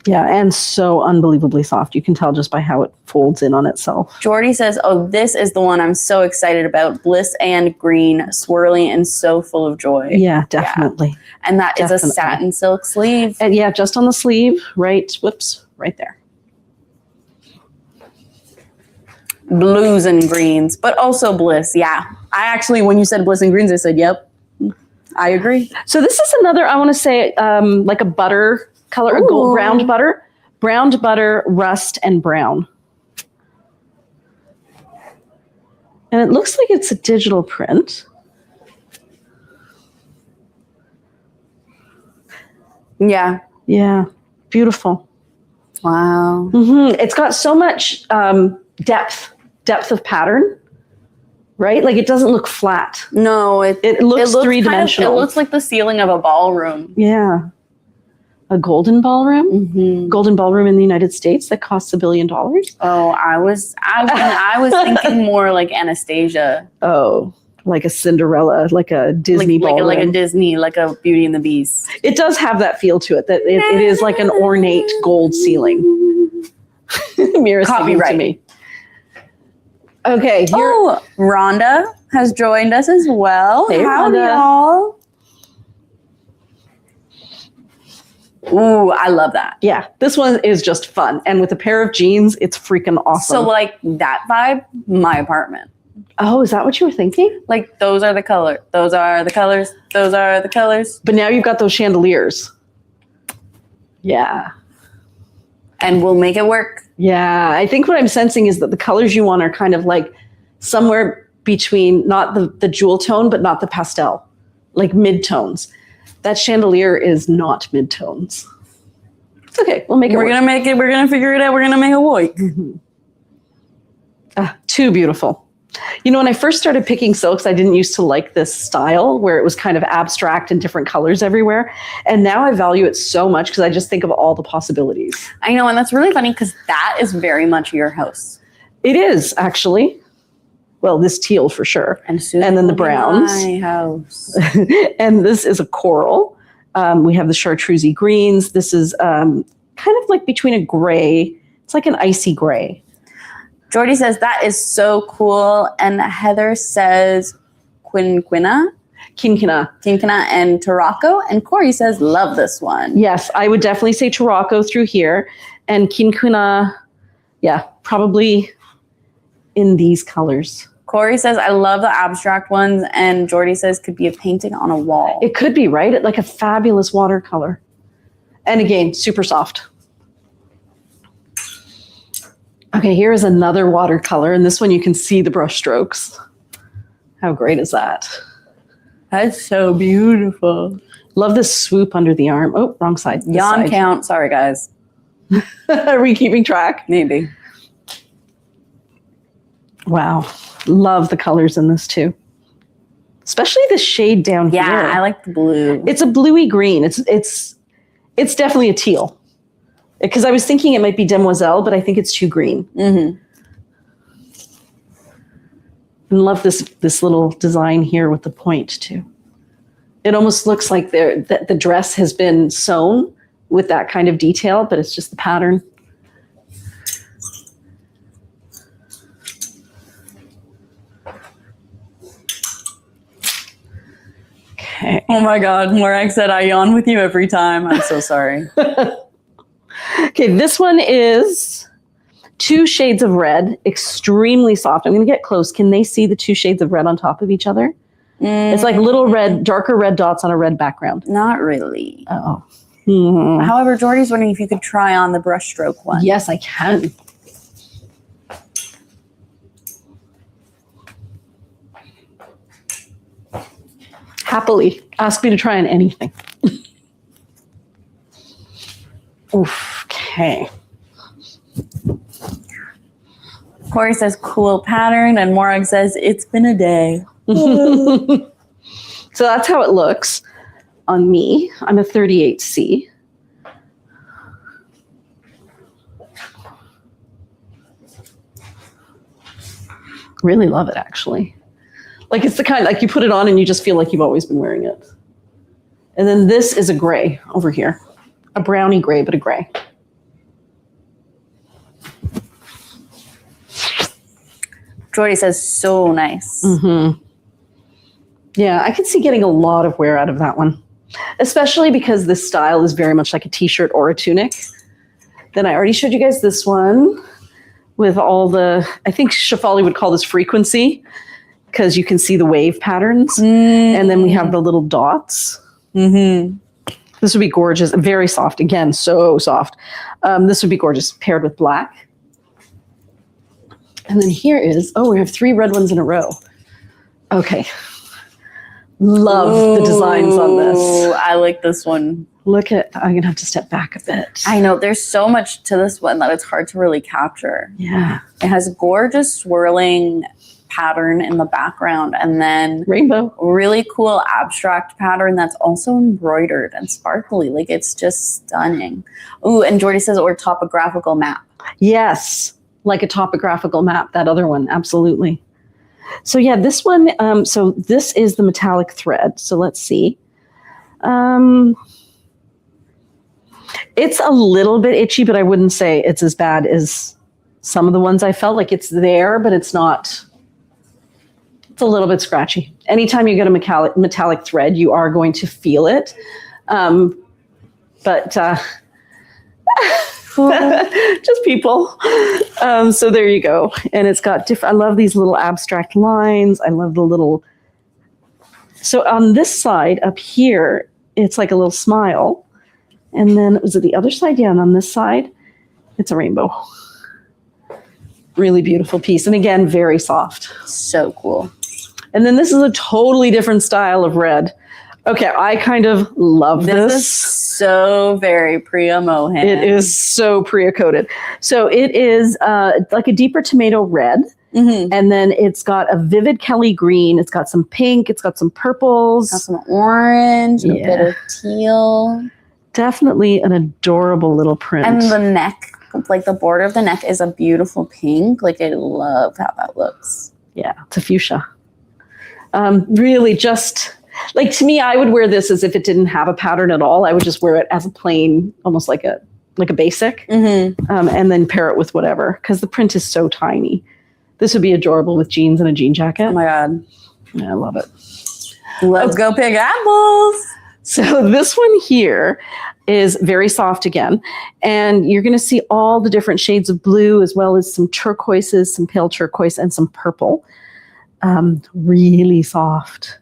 Speaker 2: Yeah, and so unbelievably soft. You can tell just by how it folds in on itself.
Speaker 1: Jordy says, oh, this is the one I'm so excited about. Bliss and green, swirly and so full of joy.
Speaker 2: Yeah, definitely.
Speaker 1: Yeah. And that is a satin silk sleeve.
Speaker 2: And yeah, just on the sleeve, right there.
Speaker 1: blues and greens, but also bliss. Yeah. I actually, when you said bliss and greens, I said, yep, I agree.
Speaker 2: So this is another, I want to say, like a butter color, a gold browned butter, rust, and brown. And it looks like it's a digital print.
Speaker 1: Yeah.
Speaker 2: Yeah. Beautiful.
Speaker 1: Wow.
Speaker 2: It's got so much depth of pattern, right? Like it doesn't look flat.
Speaker 1: No, it
Speaker 2: looks three-dimensional.
Speaker 1: It looks like the ceiling of a ballroom.
Speaker 2: Yeah. A golden ballroom? Golden ballroom in the United States that costs $1 billion.
Speaker 1: Oh, I was thinking more like Anastasia.
Speaker 2: Oh, like a Cinderella, like a Disney ballroom.
Speaker 1: Like a Disney, like a Beauty and the Beast.
Speaker 2: It does have that feel to it, that it is like an ornate gold ceiling. Mira's singing to me. Okay.
Speaker 1: Rhonda has joined us as well.
Speaker 2: Hey,
Speaker 1: howdy,
Speaker 2: Rhonda.
Speaker 1: y'all. Ooh, I love that.
Speaker 2: Yeah, this one is just fun. And with a pair of jeans, it's freaking awesome.
Speaker 1: So like that vibe, my apartment.
Speaker 2: Oh, is that what you were thinking?
Speaker 1: Like those are the color. Those are the colors. Those are the colors.
Speaker 2: But now you've got those chandeliers. Yeah.
Speaker 1: And we'll make it work.
Speaker 2: Yeah, I think what I'm sensing is that the colors you want are kind of like somewhere between not the jewel tone, but not the pastel, like mid-tones. That chandelier is not mid-tones. It's okay. We'll make it work.
Speaker 1: We're going to make it. We're going to figure it out. We're going to make it work.
Speaker 2: Too beautiful. You know, when I first started picking silks, I didn't used to like this style where it was kind of abstract and different colors everywhere. And now I value it so much because I just think of all the possibilities.
Speaker 1: I know. And that's really funny because that is very much your house.
Speaker 2: It is, actually. Well, this teal for sure.
Speaker 1: And
Speaker 2: then the browns.
Speaker 1: My house.
Speaker 2: And this is a coral. We have the chartreusey greens. This is kind of like between a gray. It's like an icy gray.
Speaker 1: Jordy says that is so cool. And Heather says Quinquina and Tarocco. And Corey says, love this one.
Speaker 2: Yes, I would definitely say Tarocco through here. And Quinquina, yeah, probably in these colors.
Speaker 1: Corey says, I love the abstract ones. And Jordy says, could be a painting on a wall.
Speaker 2: It could be, right? Like a fabulous watercolor. And again, super soft. Okay, here is another watercolor. And this one you can see the brush strokes. How great is that?
Speaker 1: That's so beautiful.
Speaker 2: Love this swoop under the arm. Oh, wrong side.
Speaker 1: Yawn count. Sorry, guys.
Speaker 2: Are we keeping track?
Speaker 1: Maybe.
Speaker 2: Wow. Love the colors in this too. Especially the shade down here.
Speaker 1: Yeah, I like the blue.
Speaker 2: It's a bluey green. It's definitely a teal. Because I was thinking it might be Demoiselle, but I think it's too green. And love this little design here with the point too. It almost looks like the dress has been sewn with that kind of detail, but it's just the pattern. Okay.
Speaker 1: Oh my God. Morag said I yawn with you every time. I'm so sorry.
Speaker 2: Okay, this one is 2 shades of red, extremely soft. I'm going to get close. Can they see the 2 shades of red on top of each other? It's like little red, darker red dots on a red background.
Speaker 1: Not really.
Speaker 2: Oh.
Speaker 1: However, Jordy's wondering if you could try on the brushstroke one.
Speaker 2: Yes, I can. Happily. Ask me to try on anything. Okay.
Speaker 1: Corey says cool pattern, and Morag says it's been a day.
Speaker 2: So that's how it looks on me. I'm a 38C. Really love it, actually. Like it's the kind, like you put it on and you just feel like you've always been wearing it. And then this is a gray over here. A brownie gray, but a gray.
Speaker 1: Jordy says so nice.
Speaker 2: Yeah, I could see getting a lot of wear out of that one. Especially because this style is very much like a t-shirt or a tunic. Then I already showed you guys this one. with all the, I think Shefali would call this frequency, because you can see the wave patterns. And then we have the little dots. Mm-hmm. This would be gorgeous. Very soft. Again, so soft. This would be gorgeous paired with black. And then here is, we have 3 red ones in a row. Okay. Love the designs on this.
Speaker 1: I like this one.
Speaker 2: Look at, I'm going to have to step back a bit.
Speaker 1: I know, there's so much to this one that it's hard to really capture.
Speaker 2: Yeah.
Speaker 1: It has a gorgeous swirling pattern in the background, and then
Speaker 2: rainbow.
Speaker 1: Really cool abstract pattern that's also embroidered and sparkly. Like, it's just stunning. Ooh, and Jordy says, or topographical map.
Speaker 2: Yes, like a topographical map, that other one, absolutely. So yeah, this one, so this is the metallic thread. So let's see. It's a little bit itchy, but I wouldn't say it's as bad as some of the ones I felt. Like, it's there, but it's not, it's a little bit scratchy. Anytime you get a metallic thread, you are going to feel it. But just people. So there you go. And it's got different, I love these little abstract lines. I love the little, so on this side up here, it's like a little smile. And then, was it the other side? Yeah, and on this side, it's a rainbow. Really beautiful piece. And again, very soft.
Speaker 1: So cool.
Speaker 2: And then this is a totally different style of red. Okay, I kind of love this.
Speaker 1: This is so very Priya Mohan.
Speaker 2: It is so Priya coated. So it is like a deeper tomato red. Mm-hmm. And then it's got a vivid Kelly green. It's got some pink. It's got some purples.
Speaker 1: Got some orange, a bit of teal.
Speaker 2: Definitely an adorable little print.
Speaker 1: And the neck, like the border of the neck is a beautiful pink. Like, I love how that looks.
Speaker 2: Yeah, it's a fuchsia. Really just, like, to me, I would wear this as if it didn't have a pattern at all. I would just wear it as a plain, almost like a basic, and then pair it with whatever, because the print is so tiny. This would be adorable with jeans and a jean jacket.
Speaker 1: Oh my God.
Speaker 2: Yeah, I love it.
Speaker 1: Let's go pick apples.
Speaker 2: So this one here is very soft again, and you're going to see all the different shades of blue, as well as some turquoises, some pale turquoise, and some purple. Really soft.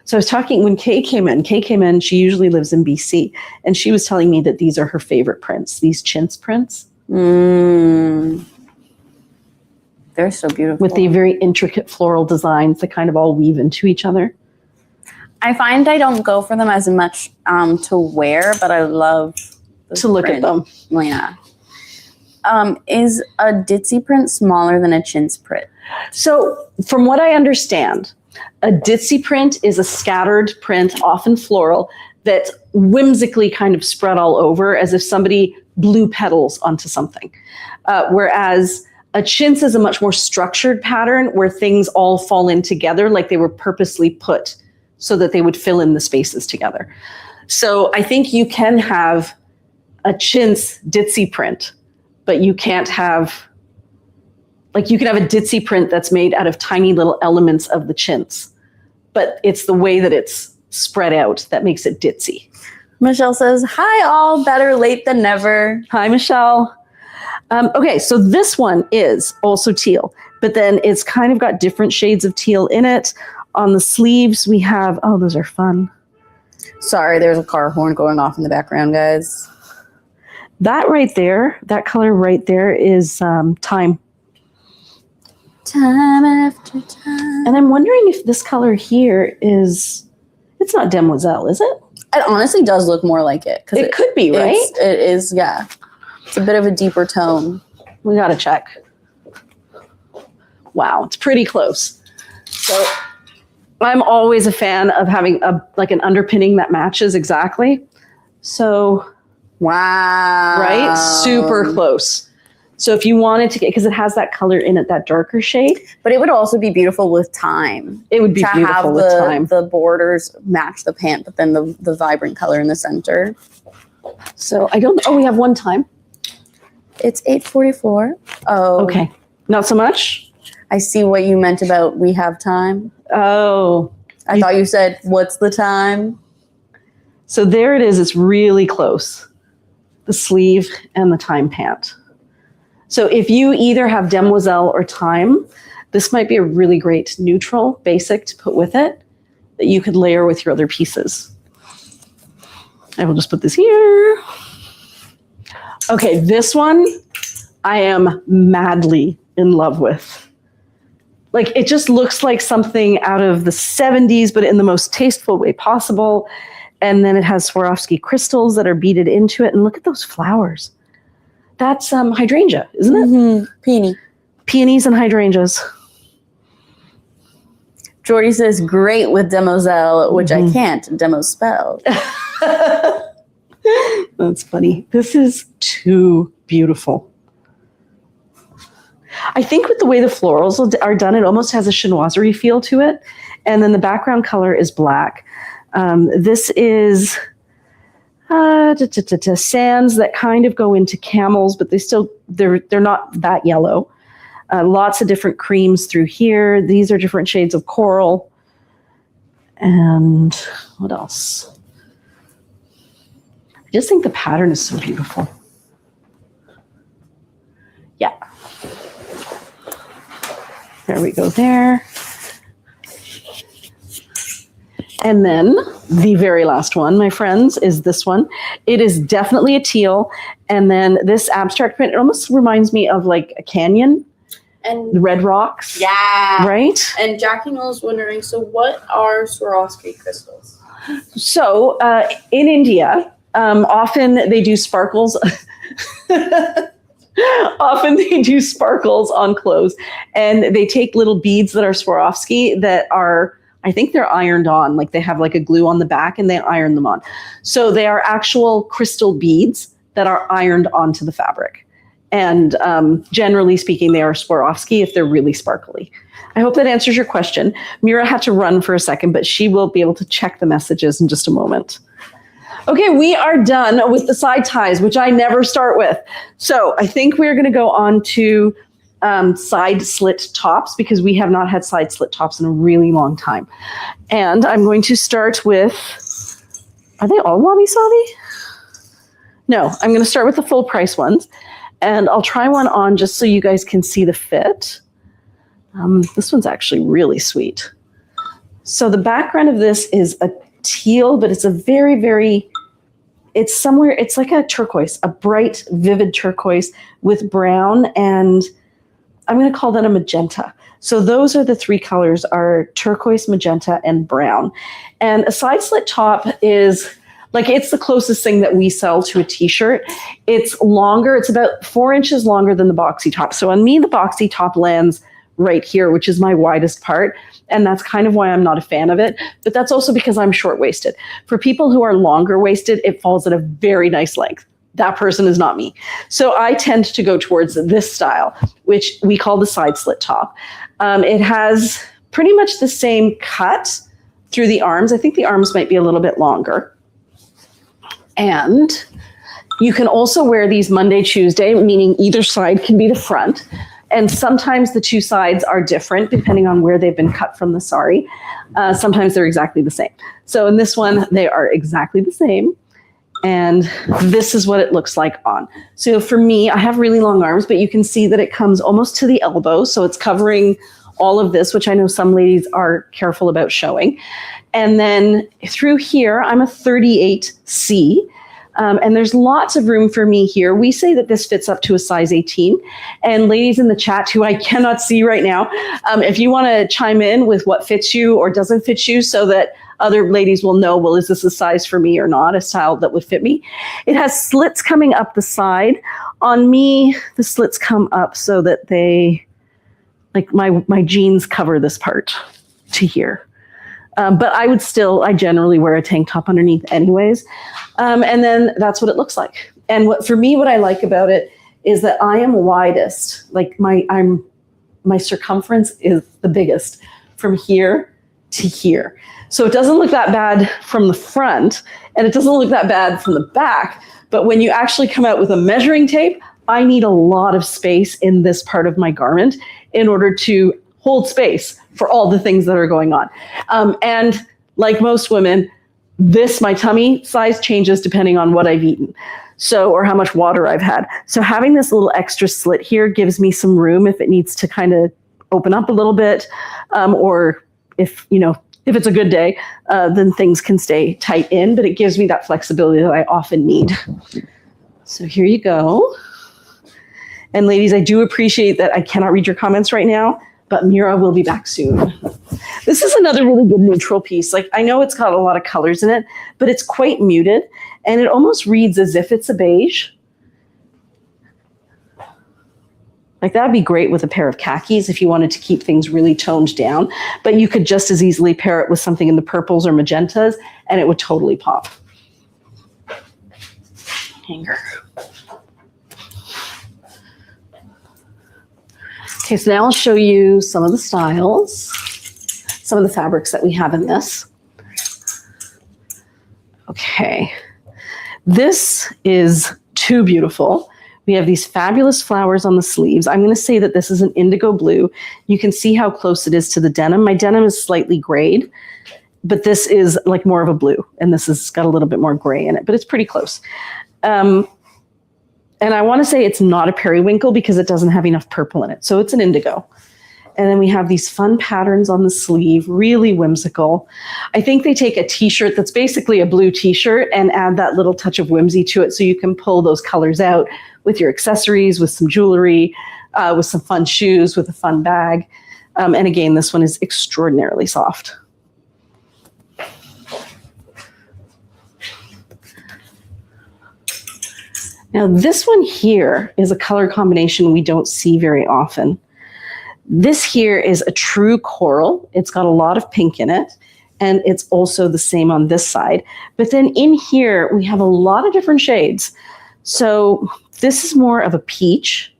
Speaker 2: So I was talking when Kay came in, she usually lives in BC, and she was telling me that these are her favorite prints, these chintz prints.
Speaker 1: They're so beautiful.
Speaker 2: With the very intricate floral designs that kind of all weave into each other.
Speaker 1: I find I don't go for them as much to wear, but I love
Speaker 2: to look at them.
Speaker 1: Yeah. Is a ditzy print smaller than a chintz print?
Speaker 2: So from what I understand, a ditzy print is a scattered print, often floral, that's whimsically kind of spread all over as if somebody blew petals onto something. Whereas a chintz is a much more structured pattern where things all fall in together, like they were purposely put so that they would fill in the spaces together. So I think you can have a chintz ditzy print, but you can't have, like, you can have a ditzy print that's made out of tiny little elements of the chintz, but it's the way that it's spread out that makes it ditzy.
Speaker 1: Michelle says, hi all, better late than never.
Speaker 2: Hi, Michelle. Okay, so this one is also teal, but then it's kind of got different shades of teal in it. On the sleeves, we have, oh, those are fun.
Speaker 1: Sorry, there's a car horn going off in the background, guys.
Speaker 2: That right there, that color right there is time. Time
Speaker 1: after time.
Speaker 2: And I'm wondering if this color here is, it's not Demoiselle, is it?
Speaker 1: It honestly does look more like it.
Speaker 2: It could be, right?
Speaker 1: It is, yeah. It's a bit of a deeper tone.
Speaker 2: We got to check. Wow, it's pretty close. So I'm always a fan of having an underpinning that matches exactly. So,
Speaker 1: wow.
Speaker 2: Right? Super close. So if you wanted to get, because it has that color in it, that darker shade.
Speaker 1: But it would also be beautiful with time.
Speaker 2: It would be beautiful with time.
Speaker 1: The borders match the pant, but then the vibrant color in the center.
Speaker 2: So I don't, we have one time.
Speaker 1: It's 8:44. Oh.
Speaker 2: Okay. Not so much?
Speaker 1: I see what you meant about we have time.
Speaker 2: Oh.
Speaker 1: I thought you said, what's the time?
Speaker 2: So there it is. It's really close. The sleeve and the time pant. So if you either have Demoiselle or Time, this might be a really great neutral basic to put with it that you could layer with your other pieces. I will just put this here. Okay, this one I am madly in love with. Like, it just looks like something out of the 70s, but in the most tasteful way possible. And then it has Swarovski crystals that are beaded into it. And look at those flowers. That's hydrangea, isn't it?
Speaker 1: Mm-hmm. Peony.
Speaker 2: Peonies and hydrangeas.
Speaker 1: Jordy says, great with Demoiselle, which I can't demo spell.
Speaker 2: That's funny. This is too beautiful. I think with the way the florals are done, it almost has a chinoiserie feel to it. And then the background color is black. This is sands that kind of go into camels, but they're not that yellow. Lots of different creams through here. These are different shades of coral. And what else? I just think the pattern is so beautiful. Yeah. There we go there. And then the very last one, my friends, is this one. It is definitely a teal. And then this abstract print, it almost reminds me of like a canyon.
Speaker 3: And
Speaker 2: The red rocks.
Speaker 1: Yeah.
Speaker 2: Right?
Speaker 3: And Jackie Noel's wondering, so what are Swarovski crystals?
Speaker 2: So in India, often they do sparkles. Often they do sparkles on clothes. And they take little beads that are Swarovski that are, I think they're ironed on. Like they have like a glue on the back and they iron them on. So they are actual crystal beads that are ironed onto the fabric. And generally speaking, they are Swarovski if they're really sparkly. I hope that answers your question. Mira had to run for a second, but she will be able to check the messages in just a moment. Okay, we are done with the side ties, which I never start with. So I think we're going to go on to side slit tops because we have not had side slit tops in a really long time. And I'm going to start with, are they all wabi-sabi? No, I'm going to start with the full price ones. And I'll try one on just so you guys can see the fit. This one's actually really sweet. So the background of this is a teal, but it's a very, very, it's like a turquoise, a bright, vivid turquoise with brown, and I'm going to call that a magenta. So those are the three colors, are turquoise, magenta, and brown. And a side slit top is, like, it's the closest thing that we sell to a t-shirt. It's longer. It's about 4 inches longer than the boxy top. So on me, the boxy top lands right here, which is my widest part. And that's kind of why I'm not a fan of it. But that's also because I'm short-waisted. For people who are longer-waisted, it falls at a very nice length. That person is not me. So I tend to go towards this style, which we call the side slit top. It has pretty much the same cut through the arms. I think the arms might be a little bit longer. And you can also wear these Monday, Tuesday, meaning either side can be the front. And sometimes the two sides are different depending on where they've been cut from the sari. Sometimes they're exactly the same. So in this one, they are exactly the same. And this is what it looks like on. So for me, I have really long arms, but you can see that it comes almost to the elbow. So it's covering all of this, which I know some ladies are careful about showing. And then through here, I'm a 38C. And there's lots of room for me here. We say that this fits up to a size 18. And ladies in the chat, who I cannot see right now, if you want to chime in with what fits you or doesn't fit you so that other ladies will know, well, is this a size for me or not, a style that would fit me? It has slits coming up the side. On me, the slits come up so that they, like my jeans cover this part to here. But I generally wear a tank top underneath anyways. And then that's what it looks like. And what I like about it is that I am widest. Like my circumference is the biggest from here to here. So it doesn't look that bad from the front and it doesn't look that bad from the back. But when you actually come out with a measuring tape, I need a lot of space in this part of my garment in order to hold space for all the things that are going on. And like most women, my tummy size changes depending on what I've eaten. So, or how much water I've had. So having this little extra slit here gives me some room if it needs to kind of open up a little bit, or if it's a good day, then things can stay tight in, but it gives me that flexibility that I often need. So here you go. And ladies, I do appreciate that I cannot read your comments right now, but Mira will be back soon. This is another really good neutral piece. Like, I know it's got a lot of colors in it, but it's quite muted, and it almost reads as if it's a beige. Like, that would be great with a pair of khakis if you wanted to keep things really toned down, but you could just as easily pair it with something in the purples or magentas, and it would totally pop. Hanger. Okay, so now I'll show you some of the styles, some of the fabrics that we have in this. Okay, this is too beautiful. We have these fabulous flowers on the sleeves. I'm going to say that this is an indigo blue. You can see how close it is to the denim. My denim is slightly grayed, but this is like more of a blue, and this has got a little bit more gray in it, but it's pretty close. And I want to say it's not a periwinkle because it doesn't have enough purple in it. So it's an indigo. And then we have these fun patterns on the sleeve, really whimsical. I think they take a t-shirt that's basically a blue t-shirt and add that little touch of whimsy to it so you can pull those colors out with your accessories, with some jewelry, with some fun shoes, with a fun bag. And again, this one is extraordinarily soft. Now, this one here is a color combination we don't see very often. This here is a true coral. It's got a lot of pink in it, and it's also the same on this side. But then in here, we have a lot of different shades. So this is more of a peach,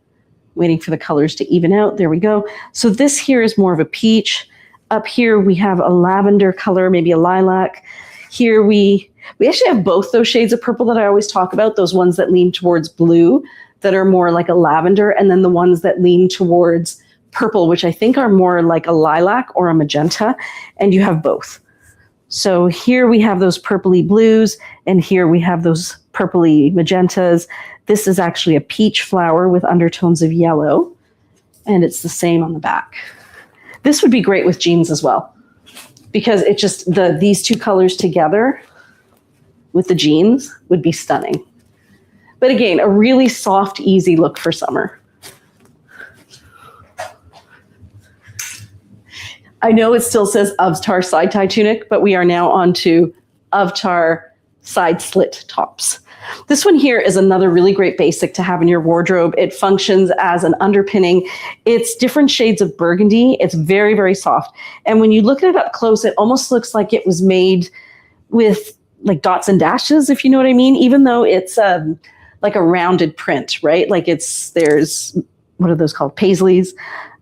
Speaker 2: waiting for the colors to even out. There we go. So this here is more of a peach. Up here, we have a lavender color, maybe a lilac. Here we actually have both those shades of purple that I always talk about, those ones that lean towards blue that are more like a lavender, and then the ones that lean towards purple, which I think are more like a lilac or a magenta, and you have both. So here we have those purpley blues, and here we have those purpley magentas. This is actually a peach flower with undertones of yellow, and it's the same on the back. This would be great with jeans as well, because it just, these two colors together with the jeans would be stunning. But again, a really soft, easy look for summer. I know it still says Avtar side tie tunic, but we are now on to Avtar side slit tops. This one here is another really great basic to have in your wardrobe. It functions as an underpinning. It's different shades of burgundy. It's very, very soft. And when you look at it up close, it almost looks like it was made with like dots and dashes, if you know what I mean, even though it's like a rounded print, right? Like there's, what are those called? Paisleys.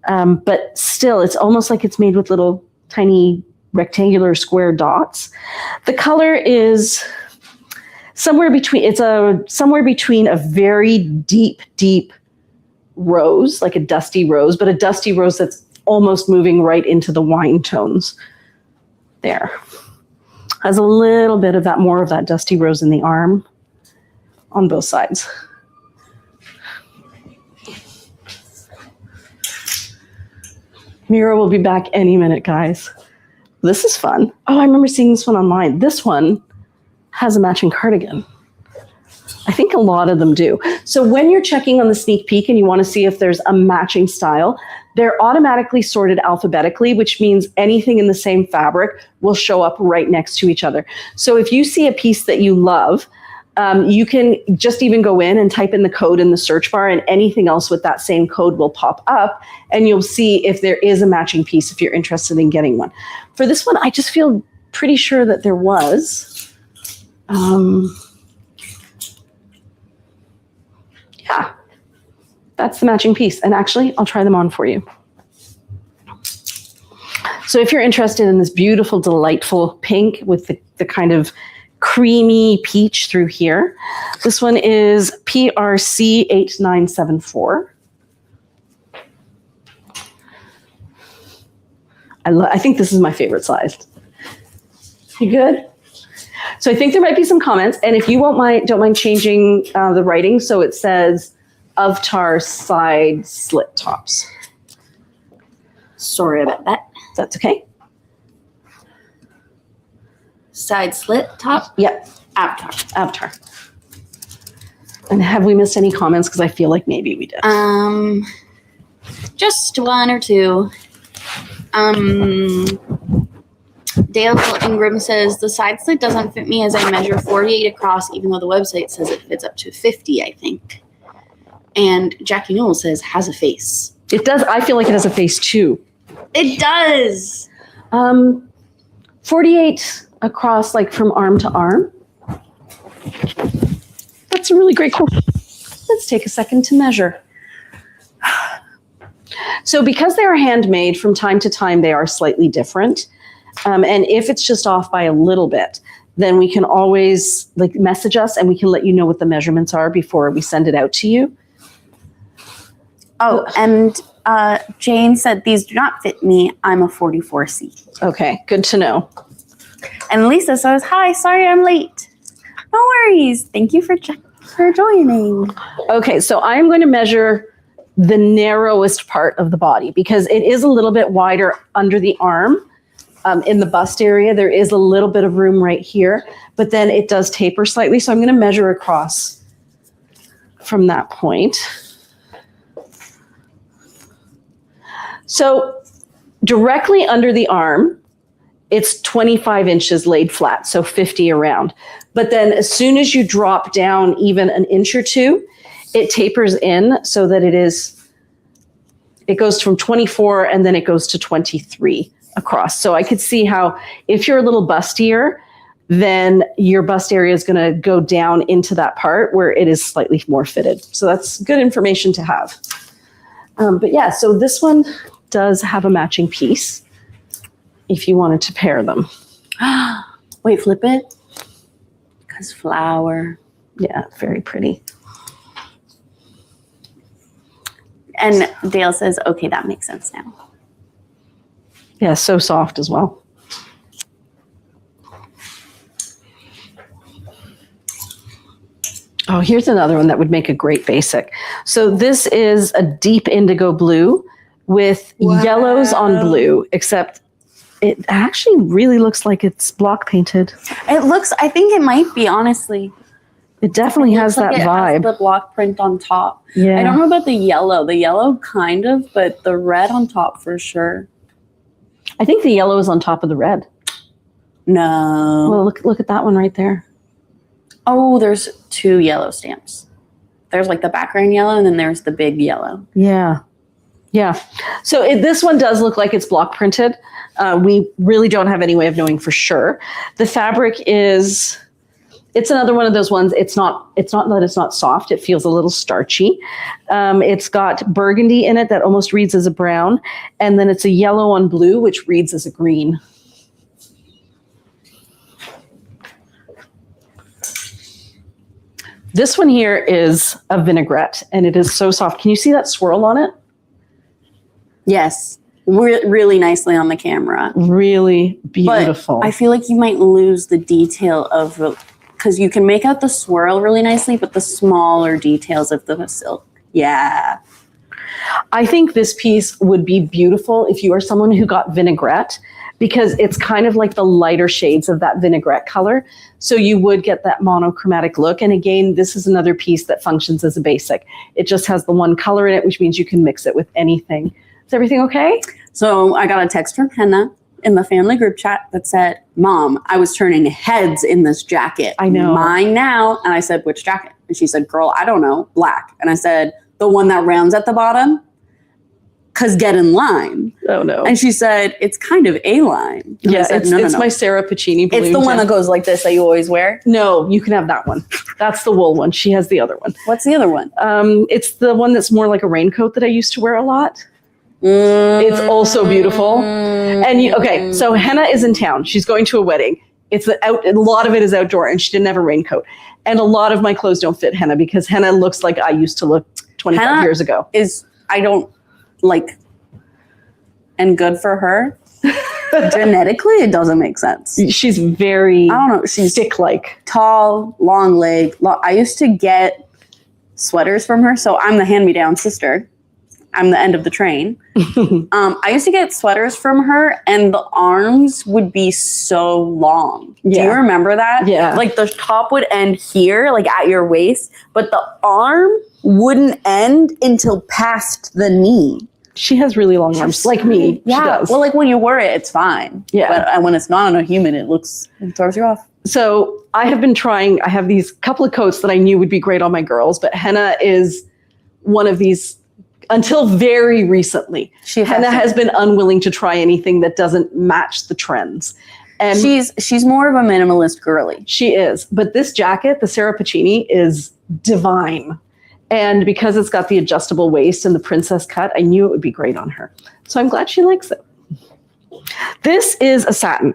Speaker 2: But still, it's almost like it's made with little tiny rectangular square dots. The color is somewhere between a very deep, deep rose, like a dusty rose, but a dusty rose that's almost moving right into the wine tones. There. Has a little bit of that, more of that dusty rose in the arm on both sides. Mira will be back any minute, guys. This is fun. Oh, I remember seeing this one online. This one has a matching cardigan. I think a lot of them do. So when you're checking on the sneak peek and you want to see if there's a matching style, they're automatically sorted alphabetically, which means anything in the same fabric will show up right next to each other. So if you see a piece that you love, you can just even go in and type in the code in the search bar, and anything else with that same code will pop up, and you'll see if there is a matching piece if you're interested in getting one. For this one, I just feel pretty sure that there was. Yeah, that's the matching piece. And actually, I'll try them on for you. So if you're interested in this beautiful, delightful pink with the kind of creamy peach through here, this one is PRC 8974. I think this is my favorite size. You good? So I think there might be some comments. And if you don't mind changing the writing. So it says Avatar side slit tops.
Speaker 1: Sorry about that.
Speaker 2: That's okay.
Speaker 1: Side slit top.
Speaker 2: Yep. Avatar. And have we missed any comments? Because I feel like maybe we did.
Speaker 1: Just one or two. Dale Ingram says the side slit doesn't fit me as I measure 48 across, even though the website says it fits up to 50, I think. And Jackie Newell says has a face.
Speaker 2: It does. I feel like it has a face too.
Speaker 1: It does.
Speaker 2: 48 across, like from arm to arm. That's a really great question. Let's take a second to measure. So because they are handmade, from time to time, they are slightly different. And if it's just off by a little bit, then we can always message us and we can let you know what the measurements are before we send it out to you.
Speaker 1: Oh, and Jane said these do not fit me. I'm a 44C.
Speaker 2: Okay, good to know.
Speaker 1: And Lisa says, hi, sorry I'm late. No worries. Thank you for joining.
Speaker 2: Okay, so I'm going to measure the narrowest part of the body because it is a little bit wider under the arm. In the bust area, there is a little bit of room right here, but then it does taper slightly. So I'm going to measure across from that point. So directly under the arm, it's 25 inches laid flat, so 50 around. But then as soon as you drop down even an inch or two, it tapers in so that it goes from 24 and then it goes to 23 across. So I could see how if you're a little bustier, then your bust area is going to go down into that part where it is slightly more fitted. So that's good information to have. But yeah, so this one does have a matching piece if you wanted to pair them.
Speaker 1: Wait, flip it. Because flower.
Speaker 2: Yeah, very pretty.
Speaker 1: And Dale says, okay, that makes sense now.
Speaker 2: Yeah, so soft as well. Oh, here's another one that would make a great basic. So this is a deep indigo blue with yellows on blue, except it actually really looks like it's block painted.
Speaker 1: It looks, I think it might be, honestly.
Speaker 2: It definitely has that vibe.
Speaker 1: Has the block print on top.
Speaker 2: Yeah.
Speaker 1: I don't know about the yellow. The yellow kind of, but the red on top for sure.
Speaker 2: I think the yellow is on top of the red.
Speaker 1: No.
Speaker 2: Well, look at that one right there.
Speaker 1: Oh, there's two yellow stamps. There's like the background yellow and then there's the big yellow.
Speaker 2: Yeah. Yeah. So this one does look like it's block printed. We really don't have any way of knowing for sure. The fabric it's another one of those ones. It's not that it's not soft. It feels a little starchy. It's got burgundy in it that almost reads as a brown. And then it's a yellow on blue, which reads as a green. This one here is a vinaigrette, and it is so soft. Can you see that swirl on it?
Speaker 1: Yes. Really nicely on the camera.
Speaker 2: Really beautiful.
Speaker 1: But I feel like you might lose the detail of because you can make out the swirl really nicely, but the smaller details of the silk. Yeah.
Speaker 2: I think this piece would be beautiful if you are someone who got vinaigrette, because it's kind of like the lighter shades of that vinaigrette color. So you would get that monochromatic look. And again, this is another piece that functions as a basic. It just has the one color in it, which means you can mix it with anything. Is everything okay?
Speaker 1: So I got a text from Henna in the family group chat that said, Mom, I was turning heads in this jacket.
Speaker 2: I know.
Speaker 1: Mine now. And I said, which jacket? And she said, girl, I don't know, black. And I said, the one that rounds at the bottom? Because get in line.
Speaker 2: Oh, no.
Speaker 1: And she said, it's kind of A-line.
Speaker 2: Yeah, it's my Sarah Puccini balloon.
Speaker 1: It's the one that goes like this that you always wear?
Speaker 2: No, you can have that one. That's the wool one. She has the other one.
Speaker 1: What's the other one?
Speaker 2: It's the one that's more like a raincoat that I used to wear a lot. It's also beautiful. And okay, so Henna is in town. She's going to a wedding. A lot of it is outdoor, and she didn't have a raincoat. And a lot of my clothes don't fit Henna because Henna looks like I used to look 25
Speaker 1: Henna
Speaker 2: years ago.
Speaker 1: I don't like, and good for her. Genetically, it doesn't make sense.
Speaker 2: She's very,
Speaker 1: I don't know. She's
Speaker 2: stick-like.
Speaker 1: tall, long leg. I used to get sweaters from her. So I'm the hand-me-down sister. I'm the end of the train. I used to get sweaters from her, and the arms would be so long.
Speaker 2: Yeah.
Speaker 1: Do you remember that?
Speaker 2: Yeah.
Speaker 1: Like the top would end here, like at your waist, but the arm wouldn't end until past the knee.
Speaker 2: She has really long arms, like me.
Speaker 1: Yeah.
Speaker 2: She does.
Speaker 1: Well, like when you wear it, it's fine.
Speaker 2: Yeah.
Speaker 1: But when it's not on a human, it throws you off.
Speaker 2: So I have been trying, I have these couple of coats that I knew would be great on my girls, but henna is one of these. Until very recently, Henna has been unwilling to try anything that doesn't match the trends. And
Speaker 1: she's more of a minimalist girly.
Speaker 2: She is. But this jacket, the Sarah Pacini, is divine. And because it's got the adjustable waist and the princess cut, I knew it would be great on her. So I'm glad she likes it. This is a satin.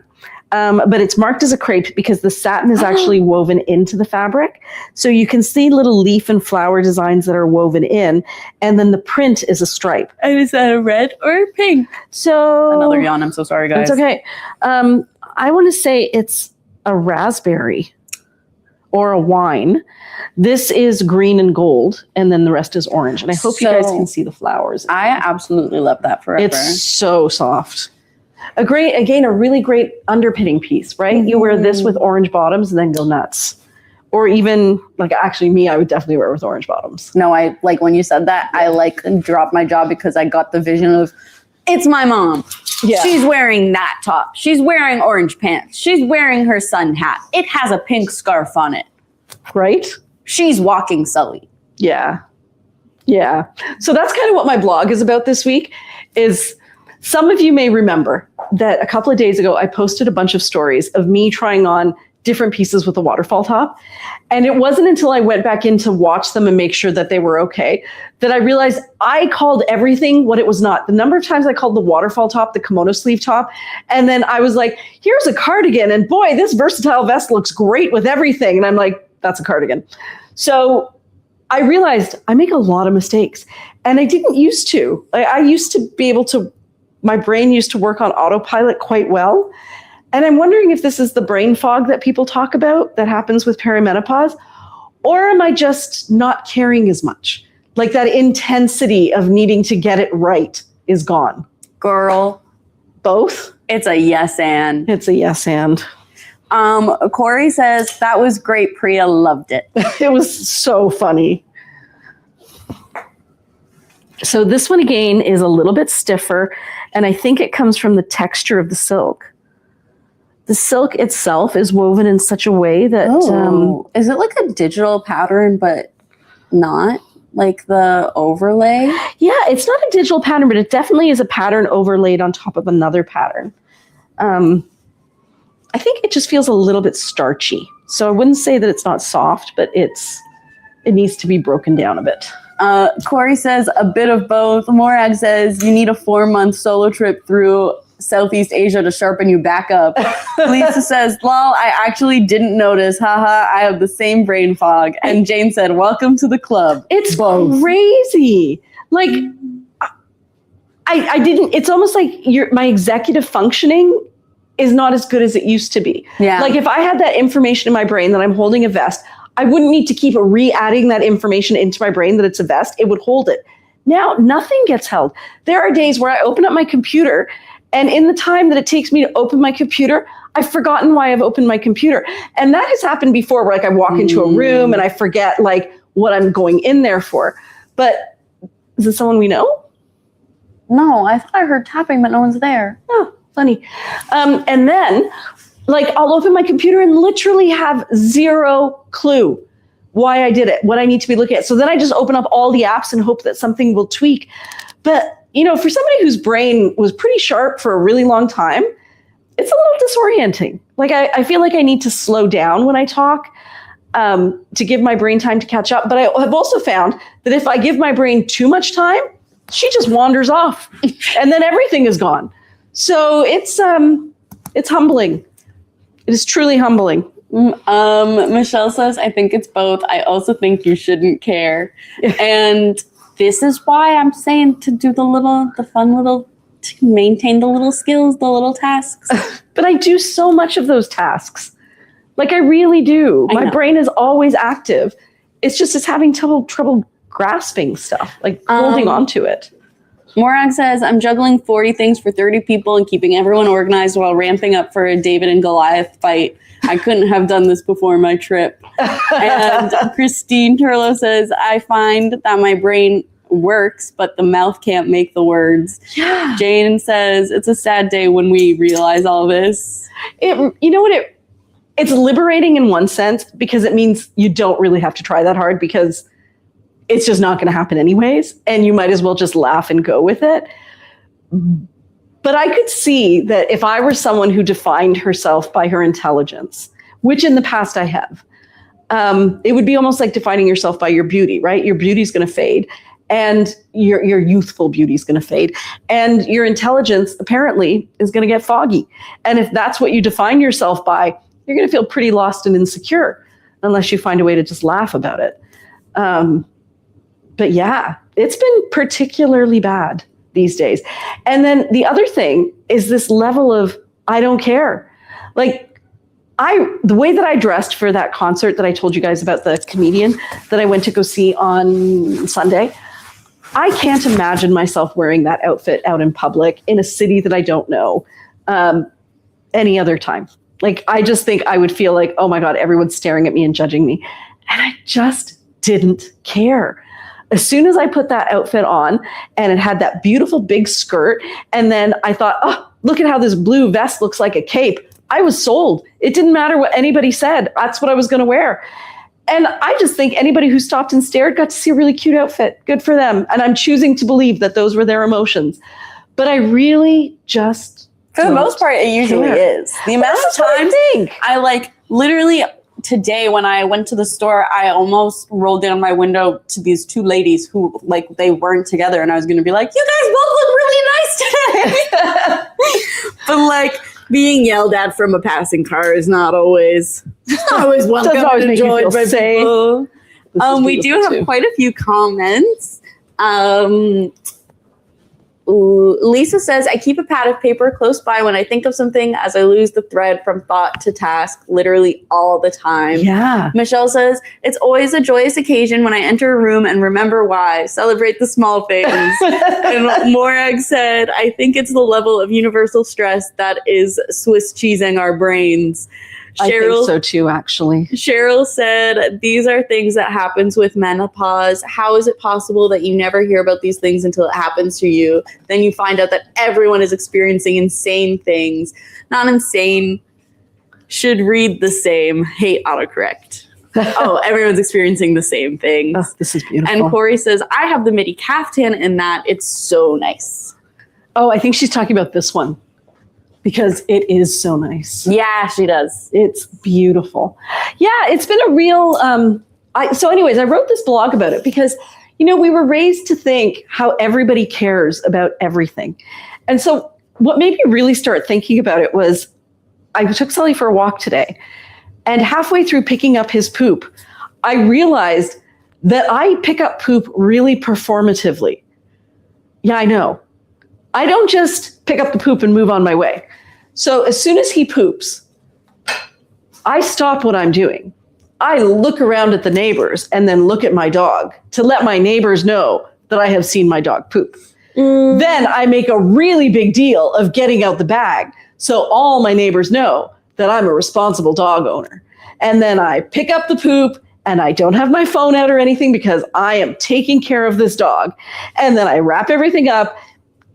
Speaker 2: But it's marked as a crepe because the satin is actually woven into the fabric. So you can see little leaf and flower designs that are woven in, and then the print is a stripe.
Speaker 1: And is that a red or a pink?
Speaker 2: So
Speaker 1: another yawn. I'm so sorry, guys.
Speaker 2: It's okay. I want to say it's a raspberry or a wine. This is green and gold, and then the rest is orange. And I hope you guys can see the flowers.
Speaker 1: I absolutely love that forever.
Speaker 2: It's so soft. A really great underpinning piece, right? Mm-hmm. You wear this with orange bottoms and then go nuts. Or even, actually me, I would definitely wear it with orange bottoms.
Speaker 1: No, I like when you said that, I dropped my jaw because I got the vision of, it's my mom. Yeah. She's wearing that top. She's wearing orange pants. She's wearing her sun hat. It has a pink scarf on it.
Speaker 2: Right?
Speaker 1: She's walking Sully.
Speaker 2: Yeah. Yeah. So that's kind of what my blog is about this week is... Some of you may remember that a couple of days ago, I posted a bunch of stories of me trying on different pieces with a waterfall top. And it wasn't until I went back in to watch them and make sure that they were okay that I realized I called everything what it was not. The number of times I called the waterfall top the kimono sleeve top. And then I was like, here's a cardigan. And boy, this versatile vest looks great with everything. And I'm like, that's a cardigan. So I realized I make a lot of mistakes. And I didn't used to. I used to be able to. My brain used to work on autopilot quite well. And I'm wondering if this is the brain fog that people talk about that happens with perimenopause, or am I just not caring as much? Like that intensity of needing to get it right is gone.
Speaker 1: Girl.
Speaker 2: Both?
Speaker 1: It's a yes and.
Speaker 2: It's a yes and.
Speaker 1: Corey says, that was great, Priya, loved it.
Speaker 2: It was so funny. So this one again is a little bit stiffer, and I think it comes from the texture of the silk. The silk itself is woven in such a way that...
Speaker 1: is it like a digital pattern, but not? Like the overlay?
Speaker 2: Yeah, it's not a digital pattern, but it definitely is a pattern overlaid on top of another pattern. I think it just feels a little bit starchy. So I wouldn't say that it's not soft, but it needs to be broken down a bit.
Speaker 1: Corey says a bit of both. Morag says you need a 4-month solo trip through Southeast Asia to sharpen you back up. Lisa says, lol, I actually didn't notice. Haha, I have the same brain fog. And Jane said, welcome to the club.
Speaker 2: It's
Speaker 1: both.
Speaker 2: Crazy. Like, I didn't, it's almost like my executive functioning is not as good as it used to be.
Speaker 1: Yeah.
Speaker 2: Like if I had that information in my brain that I'm holding a vest, I wouldn't need to keep re-adding that information into my brain that it's a vest. It would hold it. Now, nothing gets held. There are days where I open up my computer, and in the time that it takes me to open my computer, I've forgotten why I've opened my computer. And that has happened before, where I walk into a room and I forget what I'm going in there for. But is it someone we know?
Speaker 1: No, I thought I heard tapping, but no one's there.
Speaker 2: Oh, funny. And then... I'll open my computer and literally have zero clue why I did it, what I need to be looking at. So then I just open up all the apps and hope that something will tweak. But, for somebody whose brain was pretty sharp for a really long time, it's a little disorienting. I feel like I need to slow down when I talk to give my brain time to catch up. But I have also found that if I give my brain too much time, she just wanders off and then everything is gone. So it's humbling. It is truly humbling.
Speaker 1: Michelle says, I think it's both. I also think you shouldn't care. And this is why I'm saying to do the fun little to maintain the little skills, the little tasks.
Speaker 2: But I do so much of those tasks. Like I really do. My brain is always active. It's just it's having trouble grasping stuff, like holding on to it.
Speaker 1: Morag says, I'm juggling 40 things for 30 people and keeping everyone organized while ramping up for a David and Goliath fight. I couldn't have done this before my trip. And Christine Turlo says, I find that my brain works, but the mouth can't make the words.
Speaker 2: Yeah.
Speaker 1: Jane says, it's a sad day when we realize all this.
Speaker 2: It's liberating in one sense because it means you don't really have to try that hard because it's just not going to happen anyways. And you might as well just laugh and go with it. But I could see that if I were someone who defined herself by her intelligence, which in the past I have, it would be almost like defining yourself by your beauty, right? Your beauty is going to fade and your youthful beauty is going to fade. And your intelligence apparently is going to get foggy. And if that's what you define yourself by, you're going to feel pretty lost and insecure unless you find a way to just laugh about it. But yeah, it's been particularly bad these days. And then the other thing is this level of, I don't care. Like the way that I dressed for that concert that I told you guys about, the comedian that I went to go see on Sunday, I can't imagine myself wearing that outfit out in public in a city that I don't know any other time. Like, I just think I would feel like, oh my God, everyone's staring at me and judging me. And I just didn't care. As soon as I put that outfit on and it had that beautiful big skirt, and then I thought, oh, look at how this blue vest looks like a cape. I was sold. It didn't matter what anybody said. That's what I was going to wear. And I just think anybody who stopped and stared got to see a really cute outfit. Good for them. And I'm choosing to believe that those were their emotions. But I really just
Speaker 1: For the most part, it usually is. The amount of times I like literally today when I went to the store, I almost rolled down my window to these two ladies who like they weren't together, and I was going to be like, "You guys both look really nice today." But like being yelled at from a passing car is not always welcome.
Speaker 2: Doesn't always make you feel
Speaker 1: by
Speaker 2: safe.
Speaker 1: people. We do have quite a few comments. Lisa says, I keep a pad of paper close by when I think of something, as I lose the thread from thought to task literally all the time.
Speaker 2: Yeah.
Speaker 1: Michelle says, it's always a joyous occasion when I enter a room and remember why. Celebrate the small things. And Morag said, I think it's the level of universal stress that is Swiss cheesing our brains.
Speaker 2: I think so too, actually.
Speaker 1: Cheryl said, these are things that happens with menopause. How is it possible that you never hear about these things until it happens to you? Then you find out that everyone is experiencing insane things. Not insane. Should read the same. Hate autocorrect. Oh, everyone's experiencing the same things.
Speaker 2: Oh, this is beautiful.
Speaker 1: And Corey says, I have the midi caftan in that. It's so nice.
Speaker 2: Oh, I think she's talking about this one. Because it is so nice.
Speaker 1: Yeah, she does.
Speaker 2: It's beautiful. Yeah, it's been a real... So anyways, I wrote this blog about it because, we were raised to think how everybody cares about everything. And so what made me really start thinking about it was I took Sully for a walk today. And halfway through picking up his poop, I realized that I pick up poop really performatively. Yeah, I know. I don't just pick up the poop and move on my way. So as soon as he poops, I stop what I'm doing. I look around at the neighbors and then look at my dog to let my neighbors know that I have seen my dog poop. Then I make a really big deal of getting out the bag so all my neighbors know that I'm a responsible dog owner. And then I pick up the poop and I don't have my phone out or anything because I am taking care of this dog. And then I wrap everything up,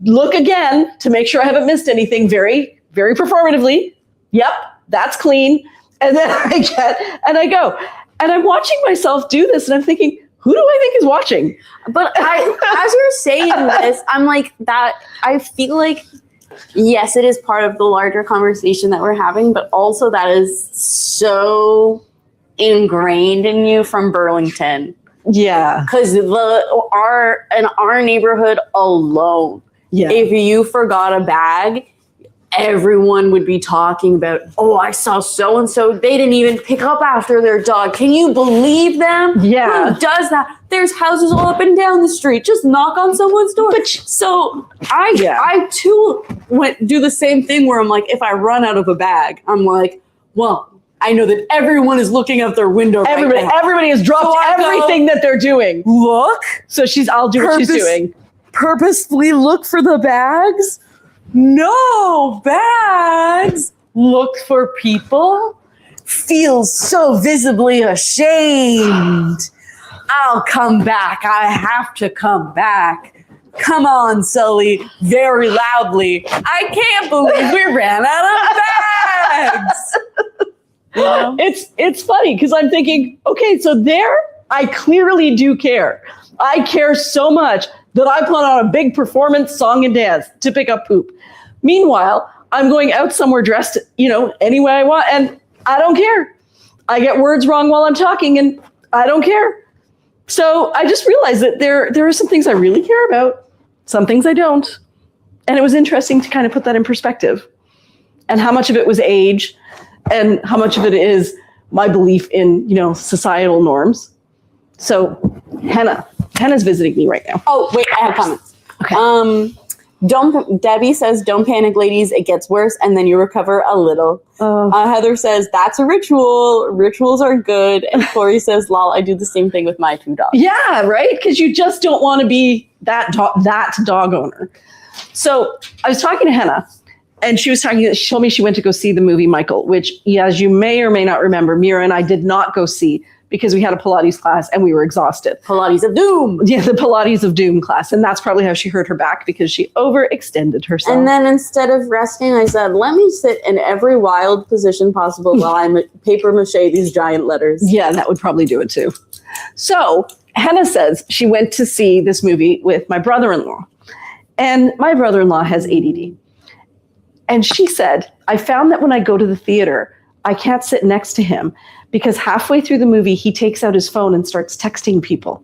Speaker 2: look again to make sure I haven't missed anything very, very performatively. Yep, that's clean. And then I go. And I'm watching myself do this and I'm thinking, who do I think is watching?
Speaker 1: But as you're saying this, I'm like that. I feel like, yes, it is part of the larger conversation that we're having, but also that is so ingrained in you from Burlington.
Speaker 2: Yeah.
Speaker 1: Because in our neighborhood alone, if you forgot a bag, everyone would be talking about, oh, I saw so-and-so. They didn't even pick up after their dog. Can you believe them?
Speaker 2: Yeah.
Speaker 1: Who does that? There's houses all up and down the street. Just knock on someone's door. So I too do the same thing where I'm like, if I run out of a bag, I'm like, well, I know that everyone is looking out their window right now.
Speaker 2: Everybody has dropped everything that they're doing.
Speaker 1: Look.
Speaker 2: So I'll do what she's doing.
Speaker 1: Purposefully look for the bags? No bags. Look for people. Feel so visibly ashamed. I'll come back. I have to come back. Come on, Sully, very loudly. I can't believe we ran out of bags. You know?
Speaker 2: It's funny because I'm thinking, okay, so I clearly do care. I care so much that I put on a big performance song and dance to pick up poop. Meanwhile, I'm going out somewhere dressed, any way I want, and I don't care. I get words wrong while I'm talking, and I don't care. So I just realized that there are some things I really care about, some things I don't. And it was interesting to kind of put that in perspective. And how much of it was age, and how much of it is my belief in, societal norms. So Hannah's visiting me right now.
Speaker 1: Oh, wait, I have comments.
Speaker 2: Okay.
Speaker 1: Debbie says, don't panic, ladies. It gets worse, and then you recover a little. Heather says, that's a ritual. Rituals are good. And Corey says, lol, I do the same thing with my 2 dogs.
Speaker 2: Yeah, right? Because you just don't want to be that dog owner. So I was talking to Hannah, and she told me she went to go see the movie Michael, which, as you may or may not remember, Mira and I did not go see because we had a Pilates class and we were exhausted.
Speaker 1: Pilates of Doom.
Speaker 2: Yeah, the Pilates of Doom class. And that's probably how she hurt her back, because she overextended herself.
Speaker 1: And then instead of resting, I said, let me sit in every wild position possible while I paper mache these giant letters.
Speaker 2: Yeah, that would probably do it too. So Hannah says she went to see this movie with my brother-in-law. And my brother-in-law has ADD. And she said, I found that when I go to the theater, I can't sit next to him because halfway through the movie, he takes out his phone and starts texting people.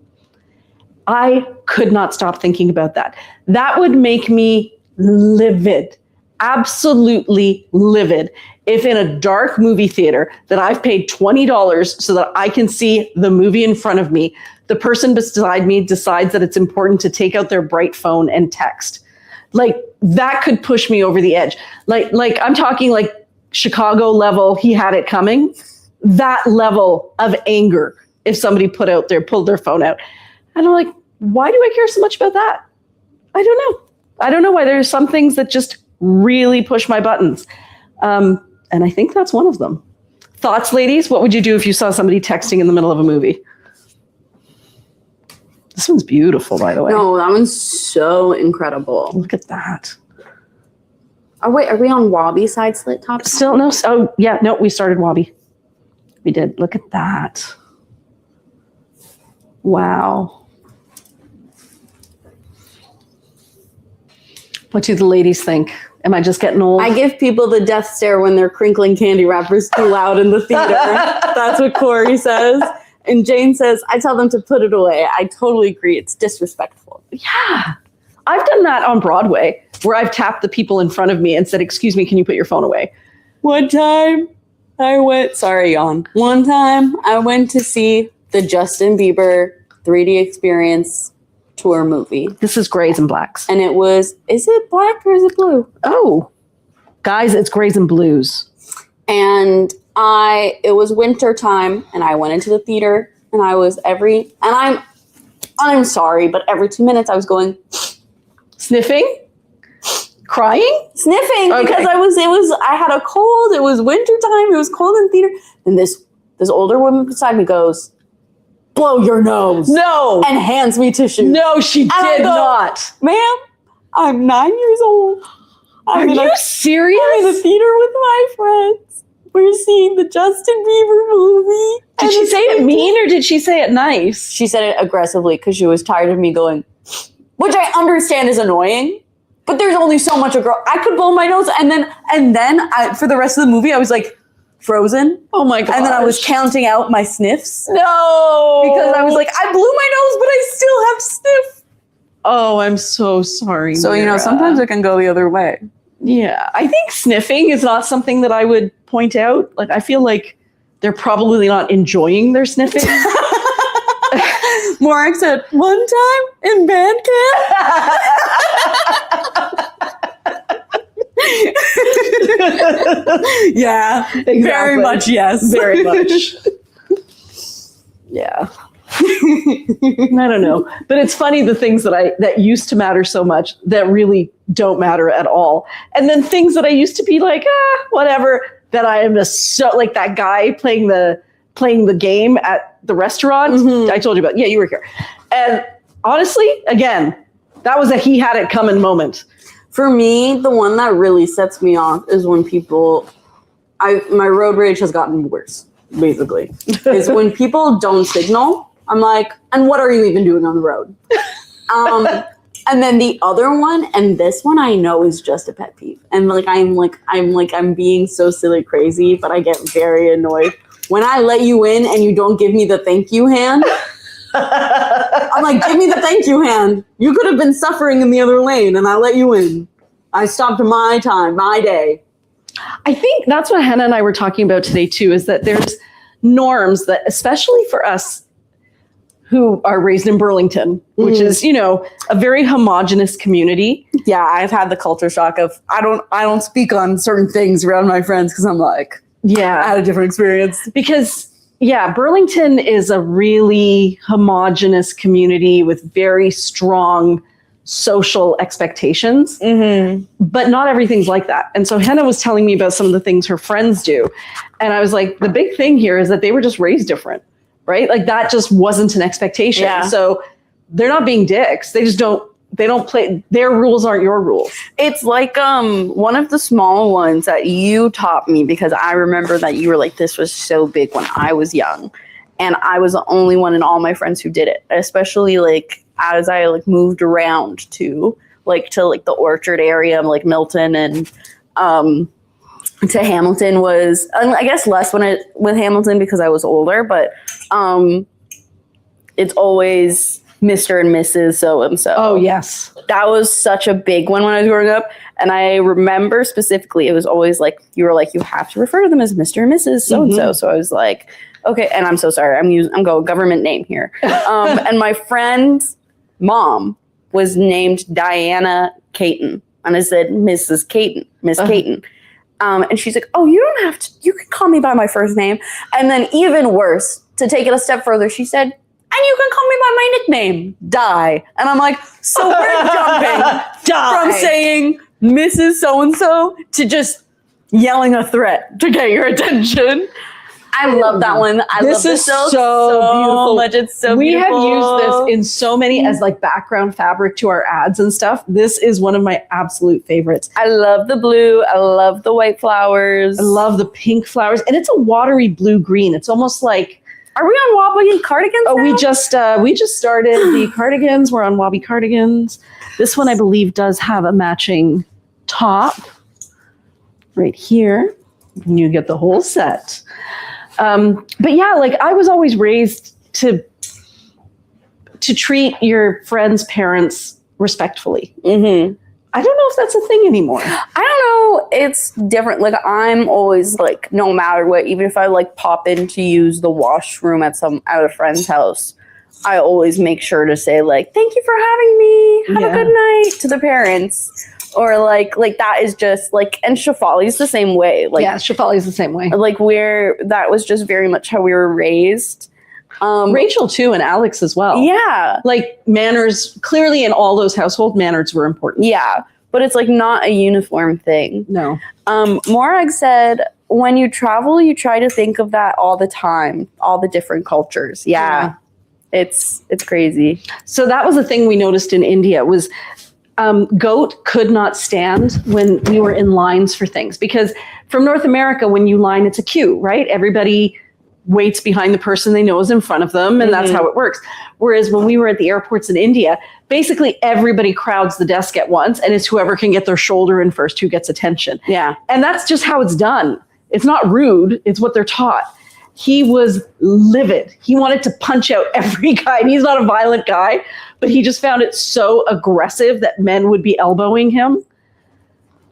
Speaker 2: I could not stop thinking about that. That would make me livid, absolutely livid, if in a dark movie theater that I've paid $20 so that I can see the movie in front of me, the person beside me decides that it's important to take out their bright phone and text. Like, that could push me over the edge. Like I'm talking like Chicago level, he had it coming. That level of anger if somebody pulled their phone out. And I'm like, why do I care so much about that? I don't know. I don't know why. There's some things that just really push my buttons. And I think that's one of them. Thoughts, ladies? What would you do if you saw somebody texting in the middle of a movie? This one's beautiful, by the way.
Speaker 1: No, that one's so incredible.
Speaker 2: Look at that.
Speaker 1: Oh, wait, are we on Wabi side Slit Tops?
Speaker 2: Still no. Oh, yeah. No, we started Wabi. We did. Look at that. Wow. What do the ladies think? Am I just getting old?
Speaker 1: I give people the death stare when they're crinkling candy wrappers too loud in the theater. That's what Corey says. And Jane says, I tell them to put it away. I totally agree. It's disrespectful.
Speaker 2: Yeah. I've done that on Broadway where I've tapped the people in front of me and said, excuse me, can you put your phone away?
Speaker 1: One time I went to see the Justin Bieber 3D Experience tour movie.
Speaker 2: This is Grays and Blacks.
Speaker 1: And it was, is it black or is it blue?
Speaker 2: Oh, guys, it's Grays and Blues.
Speaker 1: And it was winter time and I went into the theater and I'm sorry, but every 2 minutes I was going,
Speaker 2: sniffing? Crying?
Speaker 1: Sniffing,
Speaker 2: okay.
Speaker 1: Because I had a cold, it was winter time, it was cold in the theater, and this older woman beside me goes, blow your nose.
Speaker 2: No.
Speaker 1: And hands me tissue.
Speaker 2: No, she did not.
Speaker 1: Ma'am, I'm 9 years old.
Speaker 2: Are you serious?
Speaker 1: I'm in the theater with my friends. We're seeing the Justin Bieber movie.
Speaker 2: Did she say it mean or did she say it nice?
Speaker 1: She said it aggressively because she was tired of me going, which I understand is annoying, but there's only so much a girl. I could blow my nose and then for the rest of the movie, I was like frozen.
Speaker 2: Oh my God.
Speaker 1: And then I was counting out my sniffs.
Speaker 2: No.
Speaker 1: Because I was like, I blew my nose, but I still have sniff.
Speaker 2: Oh, I'm so sorry.
Speaker 1: So,
Speaker 2: Mira.
Speaker 1: sometimes it can go the other way.
Speaker 2: Yeah, I think sniffing is not something that I would point out. Like, I feel like they're probably not enjoying their sniffing.
Speaker 1: Mark said, one time in band camp. Yeah,
Speaker 2: Exactly.
Speaker 1: very much yes.
Speaker 2: Very much. Yeah. I don't know. But it's funny the things that used to matter so much that really don't matter at all. And then things that I used to be like, whatever, that I am just so like that guy playing the game at the restaurant.
Speaker 1: Mm-hmm.
Speaker 2: I told you about. Yeah, you were here. And honestly, again, that was a he had it coming moment.
Speaker 1: For me, the one that really sets me off is when people, my road rage has gotten worse, basically. Is when people don't signal. I'm like, and what are you even doing on the road? And then the other one, and this one I know is just a pet peeve. And I'm being so silly crazy, but I get very annoyed. When I let you in and you don't give me the thank you hand, I'm like, give me the thank you hand. You could have been suffering in the other lane and I let you in. I stopped my time, my day.
Speaker 2: I think that's what Hannah and I were talking about today too, is that there's norms that, especially for us who are raised in Burlington, which is, a very homogenous community.
Speaker 1: Yeah, I've had the culture shock of I don't speak on certain things around my friends because I'm like, I had a different experience.
Speaker 2: Because Burlington is a really homogenous community with very strong social expectations, but not everything's like that. And so Hannah was telling me about some of the things her friends do. And I was like, the big thing here is that they were just raised different, right? Like that just wasn't an expectation.
Speaker 1: Yeah.
Speaker 2: So they're not being dicks. They don't play, their rules aren't your rules.
Speaker 1: It's like one of the small ones that you taught me, because I remember that you were like, this was so big when I was young. And I was the only one in all my friends who did it, especially like as I like moved around to the Orchard area, like Milton and to Hamilton was, I guess less with Hamilton because I was older, but it's always Mr. and Mrs. so-and-so.
Speaker 2: Oh, yes.
Speaker 1: That was such a big one when I was growing up. And I remember specifically, it was always like, you were like, you have to refer to them as Mr. and Mrs. so-and-so. So I was like, okay. And I'm so sorry. I'm going government name here. And my friend's mom was named Diana Caton. And I said, Mrs. Caton, Miss Caton. And she's like, oh, you don't have to, you can call me by my first name. And then even worse, to take it a step further, she said, and you can call me by my nickname, Di. And I'm like, so we're jumping from saying Mrs. So-and-so to just yelling a threat to get your attention. I love that one.
Speaker 2: This is so beautiful.
Speaker 1: Much. It's so
Speaker 2: we
Speaker 1: beautiful.
Speaker 2: We have used this in so many as like background fabric to our ads and stuff. This is one of my absolute favorites.
Speaker 1: I love the blue. I love the white flowers.
Speaker 2: I love the pink flowers. And it's a watery blue-green. It's almost like,
Speaker 1: are we on Wobbly Cardigans now?
Speaker 2: We just started the Cardigans. We're on Wobby Cardigans. This one, I believe, does have a matching top right here. And you get the whole set. But yeah, like I was always raised to treat your friends' parents respectfully. I don't know if that's a thing anymore.
Speaker 1: I don't know. It's different. Like I'm always like, no matter what, even if I like pop in to use the washroom at a friend's house, I always make sure to say like, thank you for having me. Have a good night to the parents. Or like that is just like, and Shafali's the same way. Like
Speaker 2: Shafali's the same way.
Speaker 1: Like that was just very much how we were raised.
Speaker 2: Rachel too, and Alex as well.
Speaker 1: Yeah.
Speaker 2: Like manners, clearly in all those household manners were important.
Speaker 1: Yeah. But it's like not a uniform thing.
Speaker 2: No.
Speaker 1: Morag said, when you travel, you try to think of that all the time, all the different cultures. Yeah. It's crazy.
Speaker 2: So that was the thing we noticed in India was goat could not stand when we were in lines for things, because from North America, when you line, it's a queue, right? Everybody waits behind the person they know is in front of them, and that's how it works. Whereas when we were at the airports in India, basically everybody crowds the desk at once, and it's whoever can get their shoulder in first who gets attention.
Speaker 1: Yeah.
Speaker 2: And that's just how it's done. It's not rude. It's what they're taught. He was livid. He wanted to punch out every guy. And he's not a violent guy, but he just found it so aggressive that men would be elbowing him.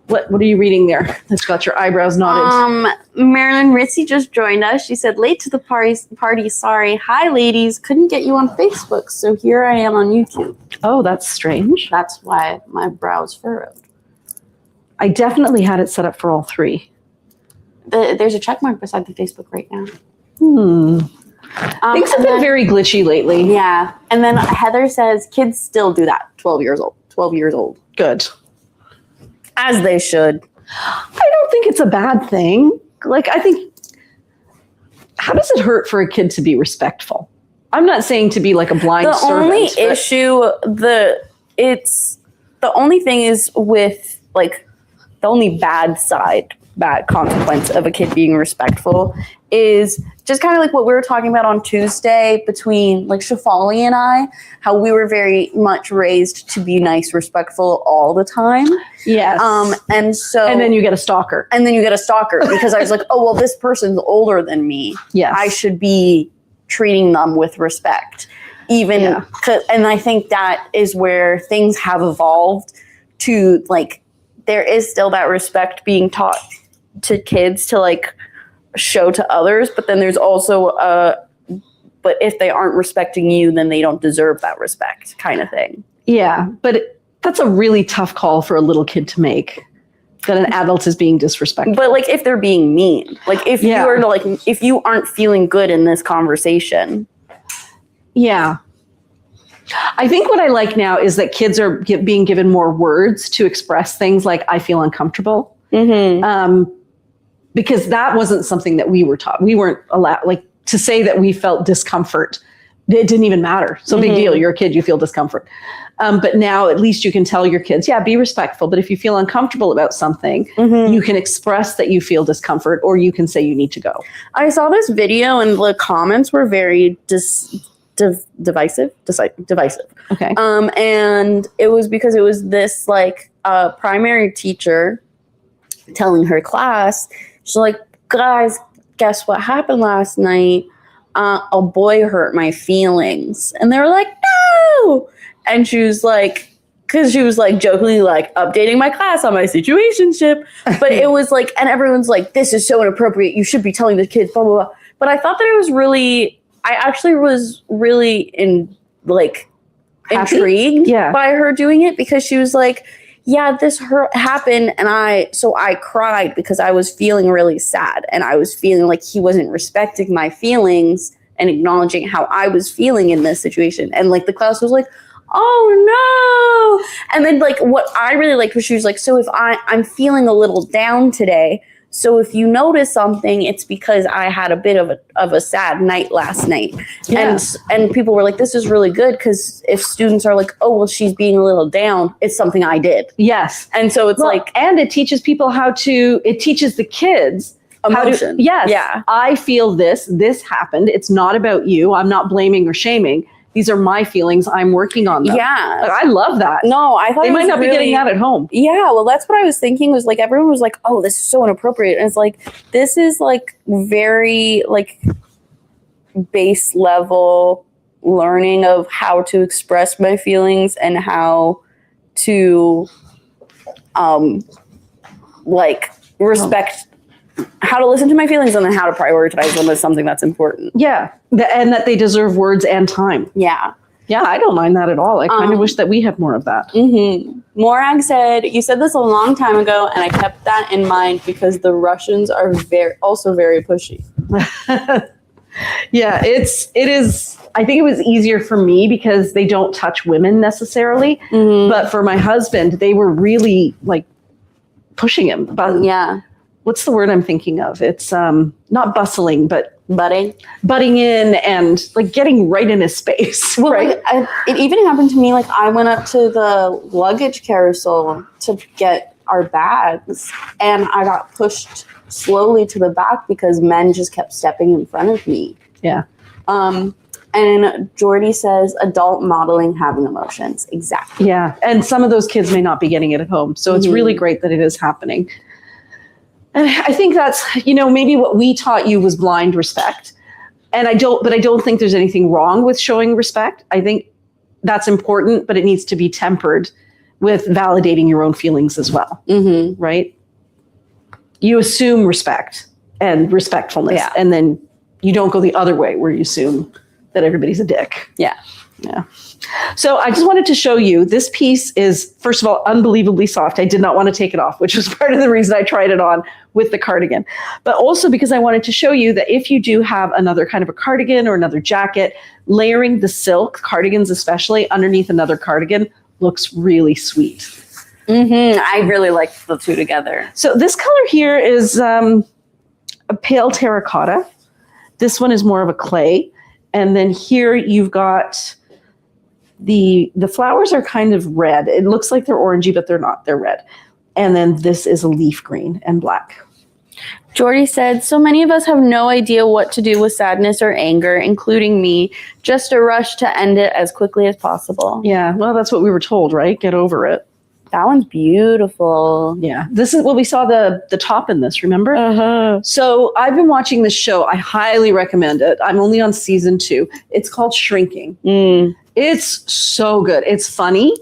Speaker 2: What are you reading there? That's got your eyebrows knotted.
Speaker 1: Marilyn Ritzy just joined us. She said, late to the party, sorry. Hi, ladies. Couldn't get you on Facebook, so here I am on YouTube.
Speaker 2: Oh, that's strange.
Speaker 1: That's why my brow's furrowed.
Speaker 2: I definitely had it set up for all three.
Speaker 1: There's a check mark beside the Facebook right now.
Speaker 2: Things have been very glitchy lately.
Speaker 1: Yeah. And then Heather says, kids still do that. 12 years old.
Speaker 2: Good.
Speaker 1: As they should.
Speaker 2: I don't think it's a bad thing. Like, I think, how does it hurt for a kid to be respectful? I'm not saying to be like a blind servant.
Speaker 1: Only issue, the only thing is with, like, the only bad consequence of a kid being respectful is just kind of like what we were talking about on Tuesday between like Shafali and I, how we were very much raised to be nice, respectful all the time.
Speaker 2: Yes.
Speaker 1: And
Speaker 2: then you get a stalker.
Speaker 1: Because I was like, oh, well, this person's older than me.
Speaker 2: Yes.
Speaker 1: I should be treating them with respect. And I think that is where things have evolved to, like, there is still that respect being taught to kids to, like, show to others, but then there's also but if they aren't respecting you, then they don't deserve that respect kind of thing. Yeah,
Speaker 2: but that's a really tough call for a little kid to make, that an adult is being disrespectful.
Speaker 1: But like if they're being mean, like if you are like, if you aren't feeling good in this conversation.
Speaker 2: Yeah. I think what I like now is that kids are being given more words to express things like, I feel uncomfortable. Because that wasn't something that we were taught. We weren't allowed, like, to say that we felt discomfort. It didn't even matter. So big deal. You're a kid, you feel discomfort. But now at least you can tell your kids, be respectful. But if you feel uncomfortable about something, you can express that you feel discomfort, or you can say you need to go.
Speaker 1: I saw this video and the comments were very divisive.
Speaker 2: Okay.
Speaker 1: And it was because it was this like primary teacher telling her class, she's like, guys, guess what happened last night? A boy hurt my feelings. And they were like, no. And she was like, because she was like jokingly like updating my class on my situationship. But it was like, and everyone's like, this is so inappropriate. You should be telling the kids, blah, blah, blah. But I thought that it was really, I actually was really intrigued by her doing it, because she was like, this happened, and I cried because I was feeling really sad, and I was feeling like he wasn't respecting my feelings and acknowledging how I was feeling in this situation. And like the class was like, oh no. And then like what I really liked was she was like, so if I'm feeling a little down today, so if you notice something, it's because I had a bit of a sad night last night. Yes. And people were like, this is really good, because if students are like, oh, well, she's being a little down, it's something I did.
Speaker 2: Yes.
Speaker 1: And so it's
Speaker 2: and it teaches people it teaches the kids
Speaker 1: emotion.
Speaker 2: I feel this happened. It's not about you. I'm not blaming or shaming. These are my feelings. I'm working on them.
Speaker 1: Yeah.
Speaker 2: Like, I love that.
Speaker 1: No, I thought
Speaker 2: they might not be getting that at home.
Speaker 1: Yeah, well, that's what I was thinking, was like, everyone was like, oh, this is so inappropriate. And it's like, this is like very like base level learning of how to express my feelings and how to respect how to listen to my feelings, and then how to prioritize them as something that's important.
Speaker 2: Yeah. And that they deserve words and time.
Speaker 1: Yeah.
Speaker 2: Yeah, I don't mind that at all. I kind of wish that we had more of that.
Speaker 1: Morag said, you said this a long time ago, and I kept that in mind because the Russians are also very pushy.
Speaker 2: Yeah, it is. I think it was easier for me because they don't touch women necessarily. But for my husband, they were really like pushing him. What's the word I'm thinking of? It's not bustling, but butting in and like getting right in his space.
Speaker 1: Well,
Speaker 2: right?
Speaker 1: It even happened to me. Like I went up to the luggage carousel to get our bags, and I got pushed slowly to the back because men just kept stepping in front of me.
Speaker 2: Yeah.
Speaker 1: And Jordy says, adult modeling having emotions. Exactly.
Speaker 2: Yeah. And some of those kids may not be getting it at home. So it's really great that it is happening. And I think that's, maybe what we taught you was blind respect. And I don't think there's anything wrong with showing respect. I think that's important, but it needs to be tempered with validating your own feelings as well,
Speaker 1: Mm-hmm.
Speaker 2: right? You assume respect and respectfulness,
Speaker 1: Yeah.
Speaker 2: and then you don't go the other way where you assume that everybody's a dick.
Speaker 1: Yeah.
Speaker 2: Yeah. So I just wanted to show you, this piece is, first of all, unbelievably soft. I did not want to take it off, which was part of the reason I tried it on with the cardigan. But also because I wanted to show you that if you do have another kind of a cardigan or another jacket, layering the silk, cardigans especially, underneath another cardigan looks really sweet.
Speaker 1: Mm-hmm. I really like the two together.
Speaker 2: So this color here is a pale terracotta. This one is more of a clay. And then here you've got the flowers are kind of red. It looks like they're orangey, but they're not. They're red. And then this is a leaf green and black.
Speaker 1: Jordy said, so many of us have no idea what to do with sadness or anger, including me. Just a rush to end it as quickly as possible.
Speaker 2: Yeah, well, that's what we were told, right? Get over it.
Speaker 1: That one's beautiful.
Speaker 2: Yeah, this is, well, we saw the top in this, remember?
Speaker 1: Uh-huh.
Speaker 2: So I've been watching this show. I highly recommend it. I'm only on season 2. It's called Shrinking. It's so good. It's funny,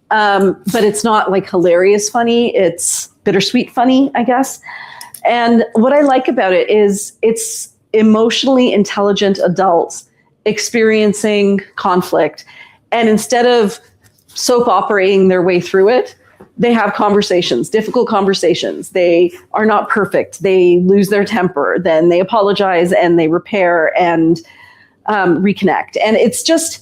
Speaker 2: but it's not like hilarious funny. It's bittersweet funny, I guess. And what I like about it is it's emotionally intelligent adults experiencing conflict. And instead of soap operating their way through it, they have conversations, difficult conversations. They are not perfect. They lose their temper. Then they apologize and they repair and reconnect. And it's just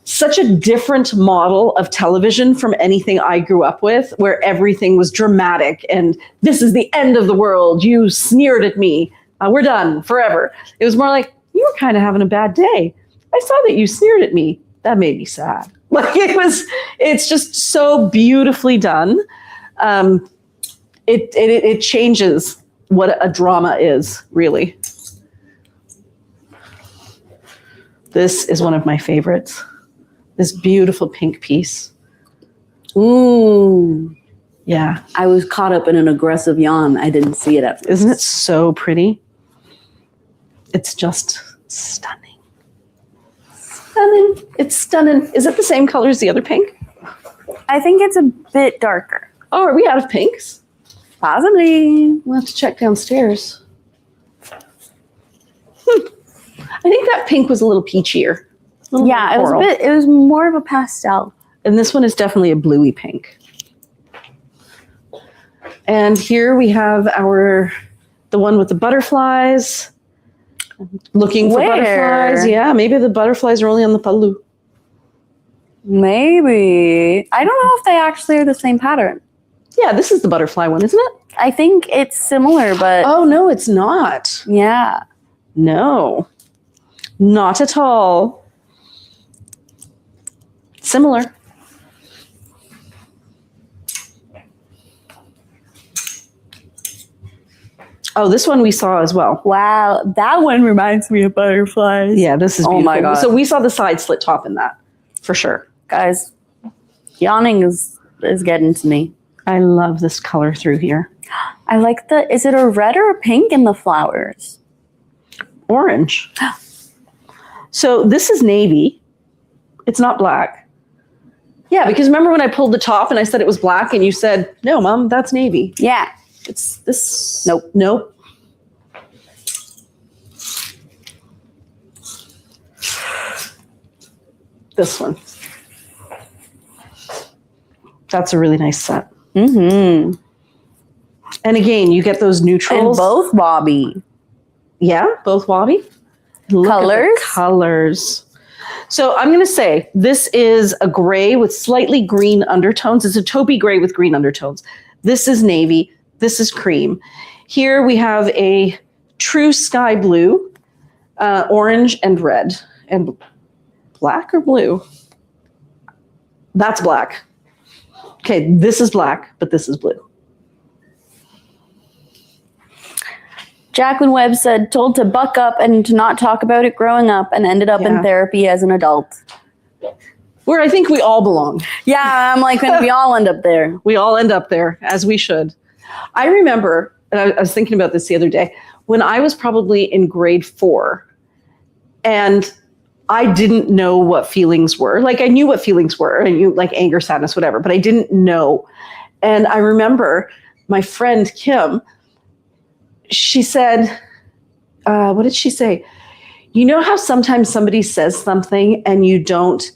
Speaker 2: such a different model of television from anything I grew up with, where everything was dramatic and this is the end of the world. You sneered at me. We're done forever. It was more like, you were kind of having a bad day. I saw that you sneered at me. That made me sad. Like it's just so beautifully done. It changes what a drama is, really. This is one of my favorites. This beautiful pink piece.
Speaker 1: Ooh.
Speaker 2: Yeah.
Speaker 1: I was caught up in an aggressive yawn. I didn't see it at first.
Speaker 2: Isn't it so pretty? It's just stunning. Stunning. It's stunning. Is it the same color as the other pink?
Speaker 1: I think it's a bit darker.
Speaker 2: Oh, are we out of pinks?
Speaker 1: Possibly.
Speaker 2: We'll have to check downstairs. I think that pink was a little peachier.
Speaker 1: Yeah, it was more of a pastel.
Speaker 2: And this one is definitely a bluey pink. And here we have the one with the butterflies. Looking for butterflies. Yeah, maybe the butterflies are only on the palu.
Speaker 1: Maybe. I don't know if they actually are the same pattern.
Speaker 2: Yeah, this is the butterfly one, isn't it?
Speaker 1: I think it's similar, but...
Speaker 2: Oh, no, it's not.
Speaker 1: Yeah.
Speaker 2: No. Not at all. Similar. Oh, this one we saw as well.
Speaker 1: Wow, that one reminds me of butterflies.
Speaker 2: Yeah, this is beautiful.
Speaker 1: Oh my God.
Speaker 2: So we saw the side slit top in that, for sure.
Speaker 1: Guys, yawning is getting to me.
Speaker 2: I love this color through here.
Speaker 1: I like is it a red or a pink in the flowers?
Speaker 2: Orange. So this is navy. It's not black. Yeah, because remember when I pulled the top and I said it was black and you said, no, Mom, that's navy.
Speaker 1: Yeah.
Speaker 2: It's this.
Speaker 1: Nope.
Speaker 2: This one. That's a really nice set.
Speaker 1: Mm-hmm.
Speaker 2: And again, you get those neutrals.
Speaker 1: And both Bobby.
Speaker 2: Yeah, both Wobby. Look at the colors. So I'm going to say this is a gray with slightly green undertones. It's a taupey gray with green undertones. This is navy. This is cream. Here we have a true sky blue, orange and red. And black or blue? That's black. Okay, this is black, but this is blue.
Speaker 1: Jacqueline Webb said, told to buck up and to not talk about it growing up, and ended up in therapy as an adult.
Speaker 2: Where I think we all belong.
Speaker 1: Yeah, I'm like, we all end up there.
Speaker 2: We all end up there, as we should. I remember, and I was thinking about this the other day, when I was probably in grade 4, and I didn't know what feelings were. Like I knew what feelings were, and you like anger, sadness, whatever, but I didn't know. And I remember my friend Kim, she said, what did she say? You know how sometimes somebody says something and you don't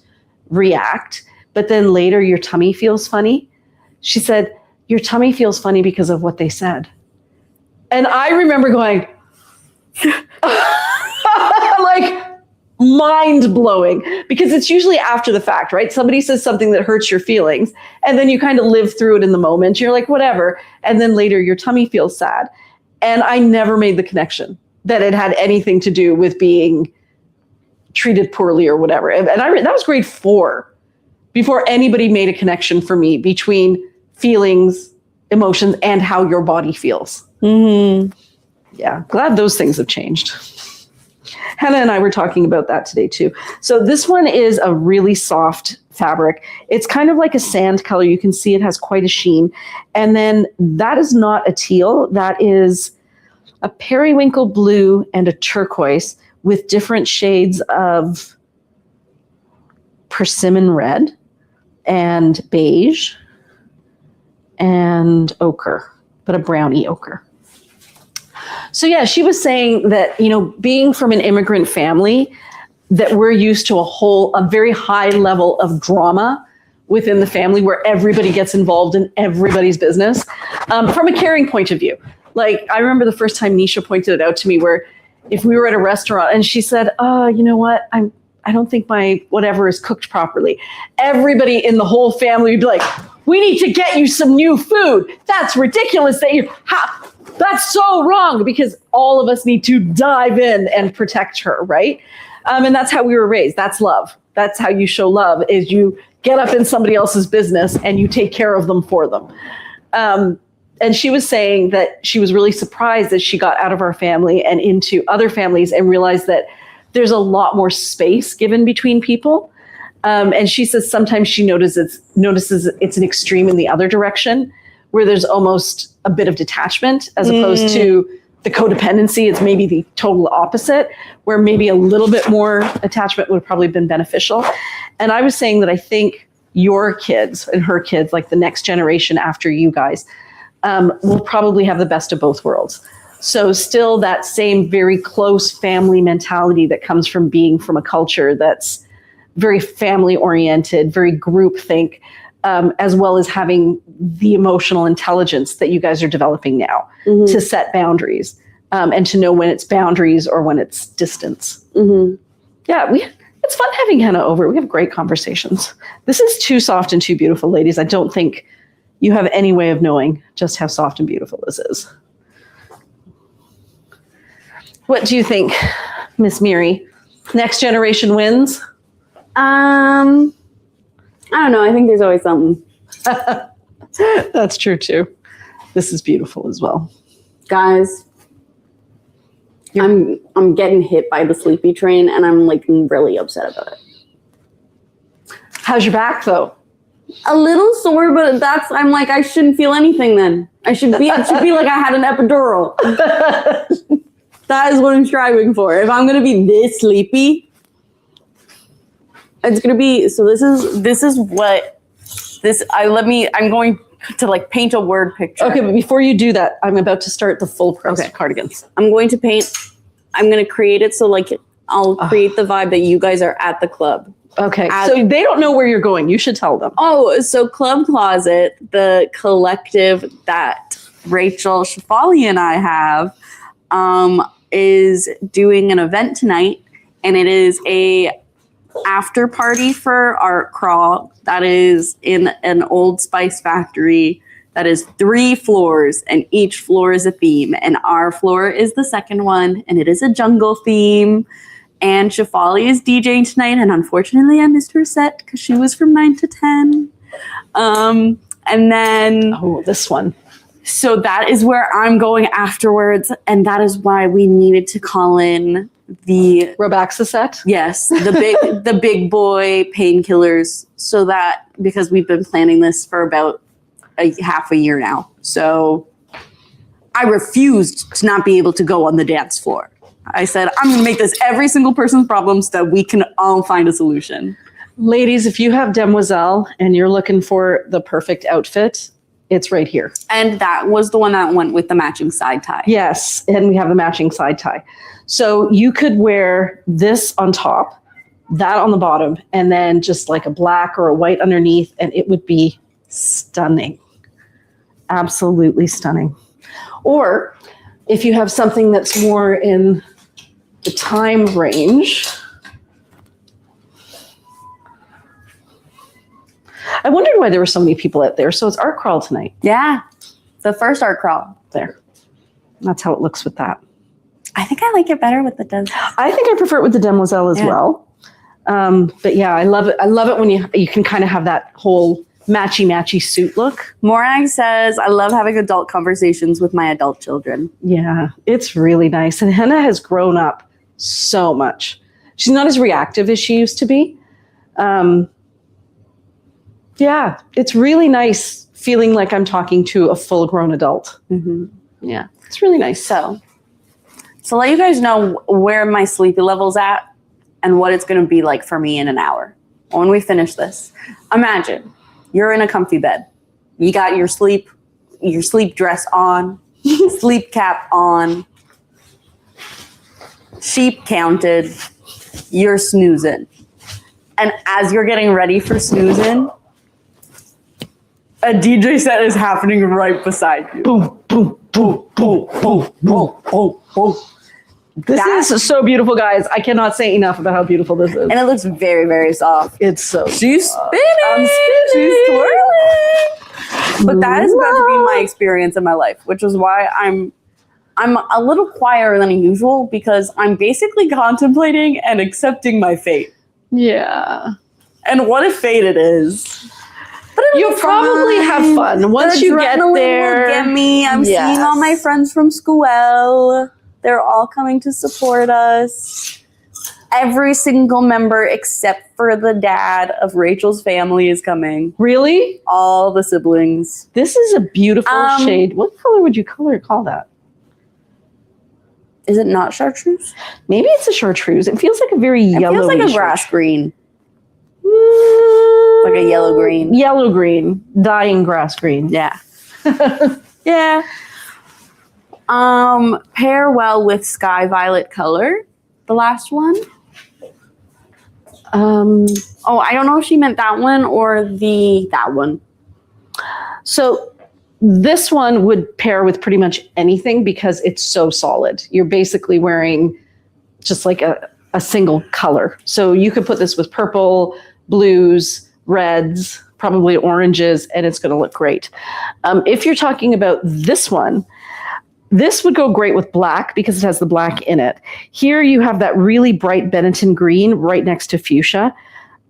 Speaker 2: react, but then later your tummy feels funny? She said, your tummy feels funny because of what they said. And I remember going, like, mind blowing, because it's usually after the fact, right? Somebody says something that hurts your feelings, and then you kind of live through it in the moment. You're like, whatever. And then later your tummy feels sad. And I never made the connection that it had anything to do with being treated poorly or whatever. And that was grade 4 before anybody made a connection for me between feelings, emotions, and how your body feels. Mm-hmm. Yeah, glad those things have changed. Hannah and I were talking about that today too. So this one is a really soft fabric. It's kind of like a sand color. You can see it has quite a sheen. And then that is not a teal. That is a periwinkle blue and a turquoise with different shades of persimmon red and beige and ochre, but a brownie ochre. So yeah, she was saying that, you know, being from an immigrant family, that we're used to a very high level of drama within the family where everybody gets involved in everybody's business, from a caring point of view. Like, I remember the first time Nisha pointed it out to me, where if we were at a restaurant and she said, oh, you know what, I don't think my whatever is cooked properly. Everybody in the whole family would be like, we need to get you some new food. That's ridiculous that that's so wrong, because all of us need to dive in and protect her, right? And that's how we were raised. That's love. That's how you show love, is you get up in somebody else's business and you take care of them for them. And she was saying that she was really surprised as she got out of our family and into other families and realized that there's a lot more space given between people. And she says sometimes she notices it's an extreme in the other direction, where there's almost a bit of detachment as opposed to the codependency. It's maybe the total opposite, where maybe a little bit more attachment would have probably been beneficial. And I was saying that I think your kids and her kids, like the next generation after you guys, will probably have the best of both worlds. So still that same very close family mentality that comes from being from a culture that's very family oriented, very groupthink, as well as having the emotional intelligence that you guys are developing now to set boundaries, and to know when it's boundaries or when it's distance. Yeah, it's fun having Hannah over. We have great conversations. This is too soft and too beautiful, ladies. I don't think you have any way of knowing just how soft and beautiful this is. What do you think, Miss Miri? Next generation wins?
Speaker 1: I don't know. I think there's always something.
Speaker 2: That's true too. This is beautiful as well.
Speaker 1: Guys, I'm getting hit by the sleepy train, and I'm like really upset about it.
Speaker 2: How's your back though?
Speaker 1: A little sore, but I'm like, I shouldn't feel anything then. It should be like I had an epidural. That is what I'm striving for. If I'm gonna be this sleepy, it's gonna be. So I'm going to like paint a word picture.
Speaker 2: Okay, but before you do that, I'm about to start the full press cardigans.
Speaker 1: I'm going to create it so like I'll create the vibe that you guys are at the club.
Speaker 2: Okay, so they don't know where you're going. You should tell them.
Speaker 1: Oh, so Club Closet, the collective that Rachel Shafali and I have, is doing an event tonight, and it is a after party for Art Crawl that is in an Old Spice factory that is 3 floors, and each floor is a theme, and our floor is the second one, and it is a jungle theme. And Shafali is DJing tonight, and unfortunately I missed her set because she was from 9 to 10. And then
Speaker 2: this one.
Speaker 1: So that is where I'm going afterwards, and that is why we needed to call in the
Speaker 2: Robaxa set.
Speaker 1: Yes, the big boy painkillers, so that because we've been planning this for about half a year now. So I refused to not be able to go on the dance floor. I said, I'm going to make this every single person's problem so that we can all find a solution.
Speaker 2: Ladies, if you have Demoiselle and you're looking for the perfect outfit, it's right here.
Speaker 1: And that was the one that went with the matching side tie.
Speaker 2: Yes, and we have the matching side tie. So you could wear this on top, that on the bottom, and then just like a black or a white underneath, and it would be stunning. Absolutely stunning. Or if you have something that's more in the time range, I wondered why there were so many people out there. So it's art crawl tonight.
Speaker 1: Yeah. The first art crawl.
Speaker 2: There. That's how it looks with that.
Speaker 1: I think I like it better with the Des.
Speaker 2: I think I prefer it with the Demoiselle as well. But yeah, I love it. I love it when you can kind of have that whole matchy suit look.
Speaker 1: Morag says, I love having adult conversations with my adult children.
Speaker 2: Yeah, it's really nice. And Henna has grown up so much. She's not as reactive as she used to be. Yeah, it's really nice feeling like I'm talking to a full-grown adult.
Speaker 1: Mm-hmm.
Speaker 2: Yeah, it's really nice.
Speaker 1: So let you guys know where my sleepy level's at and what it's going to be like for me in an hour when we finish this. Imagine you're in a comfy bed. You got your sleep dress on, sleep cap on, sheep counted, you're snoozing. And as you're getting ready for snoozing, a DJ set is happening right beside you.
Speaker 2: Boom, boom, boom, boom, boom, boom, boom, boom. This is so beautiful, guys. I cannot say enough about how beautiful this is.
Speaker 1: And it looks very, very soft.
Speaker 2: It's so
Speaker 1: She's
Speaker 2: soft.
Speaker 1: spinning.
Speaker 2: I'm spinning.
Speaker 1: She's twirling. But that is about to be my experience in my life, which is why I'm a little quieter than usual, because I'm basically contemplating and accepting my fate.
Speaker 2: Yeah.
Speaker 1: And what a fate it is. But
Speaker 2: You'll probably have fun once you get there.
Speaker 1: Will get me. I'm seeing all my friends from school. They're all coming to support us. Every single member except for the dad of Rachel's family is coming.
Speaker 2: Really?
Speaker 1: All the siblings.
Speaker 2: This is a beautiful shade. What color would you call that?
Speaker 1: Is it not chartreuse?
Speaker 2: Maybe it's a chartreuse. It feels like a very yellow.
Speaker 1: It feels like a grass green. Like a yellow green.
Speaker 2: Yellow green. Dying grass green.
Speaker 1: Yeah. Yeah. Pair well with sky violet color. The last one. I don't know if she meant that one or that one.
Speaker 2: So this one would pair with pretty much anything because it's so solid. You're basically wearing just like a single color. So you could put this with purple, blues, reds, probably oranges, and it's going to look great. If you're talking about this one, this would go great with black because it has the black in it. Here you have that really bright Benetton green right next to fuchsia.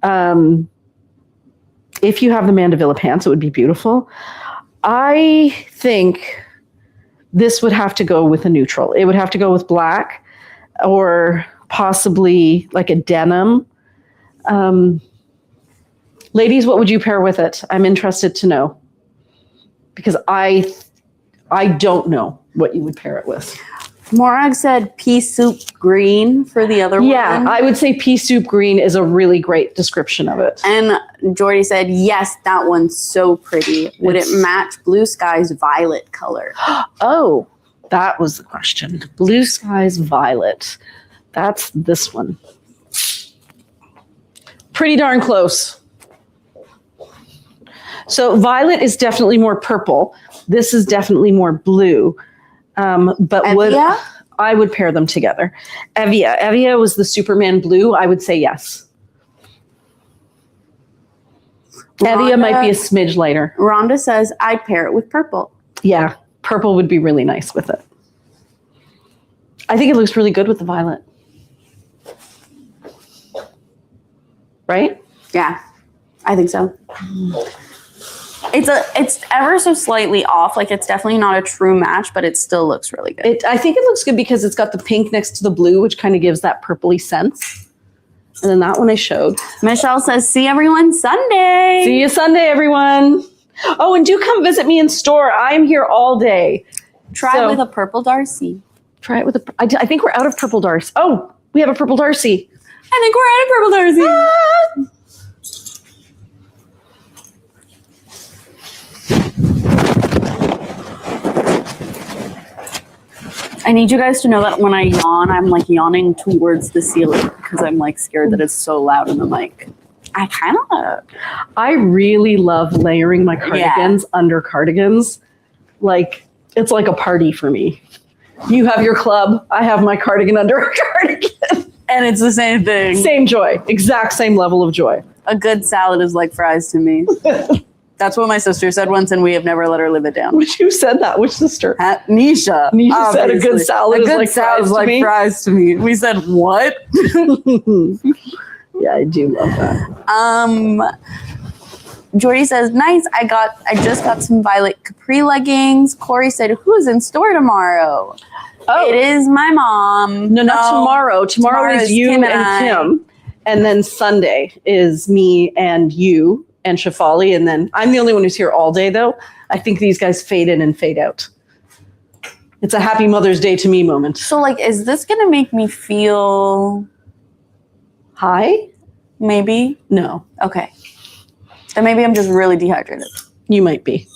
Speaker 2: If you have the Mandevilla pants, it would be beautiful. I think this would have to go with a neutral. It would have to go with black or possibly like a denim. Ladies, what would you pair with it? I'm interested to know because I don't know what you would pair it with.
Speaker 1: Morag said pea soup green for the other one.
Speaker 2: Yeah, I would say pea soup green is a really great description of it.
Speaker 1: And Jordy said, yes, that one's so pretty. Would it match Blue Sky's violet color?
Speaker 2: Oh, that was the question. Blue Sky's violet. That's this one. Pretty darn close. So violet is definitely more purple. This is definitely more blue. But
Speaker 1: Evia?
Speaker 2: I would pair them together. Evia was the Superman blue. I would say yes. Evia might be a smidge lighter.
Speaker 1: Rhonda says, I'd pair it with purple.
Speaker 2: Yeah, purple would be really nice with it. I think it looks really good with the violet. Right?
Speaker 1: Yeah, I think so. It's ever so slightly off. Like it's definitely not a true match, but it still looks really good.
Speaker 2: I think it looks good because it's got the pink next to the blue, which kind of gives that purpley sense. And then that one I showed.
Speaker 1: Michelle says, see everyone Sunday.
Speaker 2: See you Sunday, everyone. Oh, and do come visit me in store. I'm here all day.
Speaker 1: Try with a purple Darcy.
Speaker 2: Try it with a. I think we're out of purple Darcy. Oh, we have a purple Darcy.
Speaker 1: I think we're out of purple Darcy. I need you guys to know that when I yawn, I'm like yawning towards the ceiling because I'm like scared that it's so loud in the mic. I
Speaker 2: really love layering my cardigans under cardigans. Like, it's like a party for me. You have your club, I have my cardigan under a cardigan.
Speaker 1: And it's the same thing.
Speaker 2: Same joy. Exact same level of joy.
Speaker 1: A good salad is like fries to me. That's what my sister said once, and we have never let her live it down.
Speaker 2: Who said that? Which sister?
Speaker 1: Nisha.
Speaker 2: Nisha said a good salad is like
Speaker 1: fries to me. We said, what?
Speaker 2: Yeah, I do love that.
Speaker 1: Jordy says, nice. I just got some violet capri leggings. Corey said, who's in store tomorrow? Oh, it is my mom.
Speaker 2: No, not tomorrow. Tomorrow is you and Kim. And then Sunday is me and you and Shafali. And then I'm the only one who's here all day, though. I think these guys fade in and fade out. It's a happy Mother's Day to me moment.
Speaker 1: So, like, is this going to make me feel
Speaker 2: high?
Speaker 1: Maybe.
Speaker 2: No.
Speaker 1: Okay. Then maybe I'm just really dehydrated.
Speaker 2: You might be.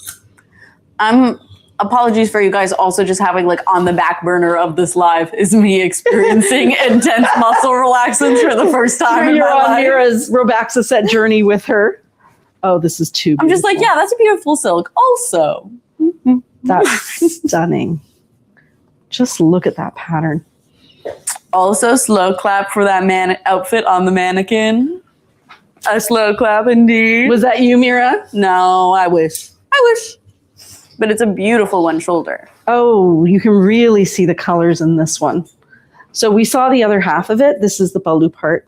Speaker 1: Apologies for you guys also just having, like, on the back burner of this live is me experiencing intense muscle relaxants for the first time in my life. You're on
Speaker 2: Mira's Robaxaset journey with her. Oh, this is too beautiful.
Speaker 1: I'm just like, yeah, that's a beautiful silk. Also.
Speaker 2: That's stunning. Just look at that pattern.
Speaker 1: Also, slow clap for that outfit on the mannequin. A slow clap indeed.
Speaker 2: Was that you, Mira?
Speaker 1: No, I wish. But it's a beautiful one shoulder.
Speaker 2: Oh, you can really see the colors in this one. So we saw the other half of it. This is the balu part.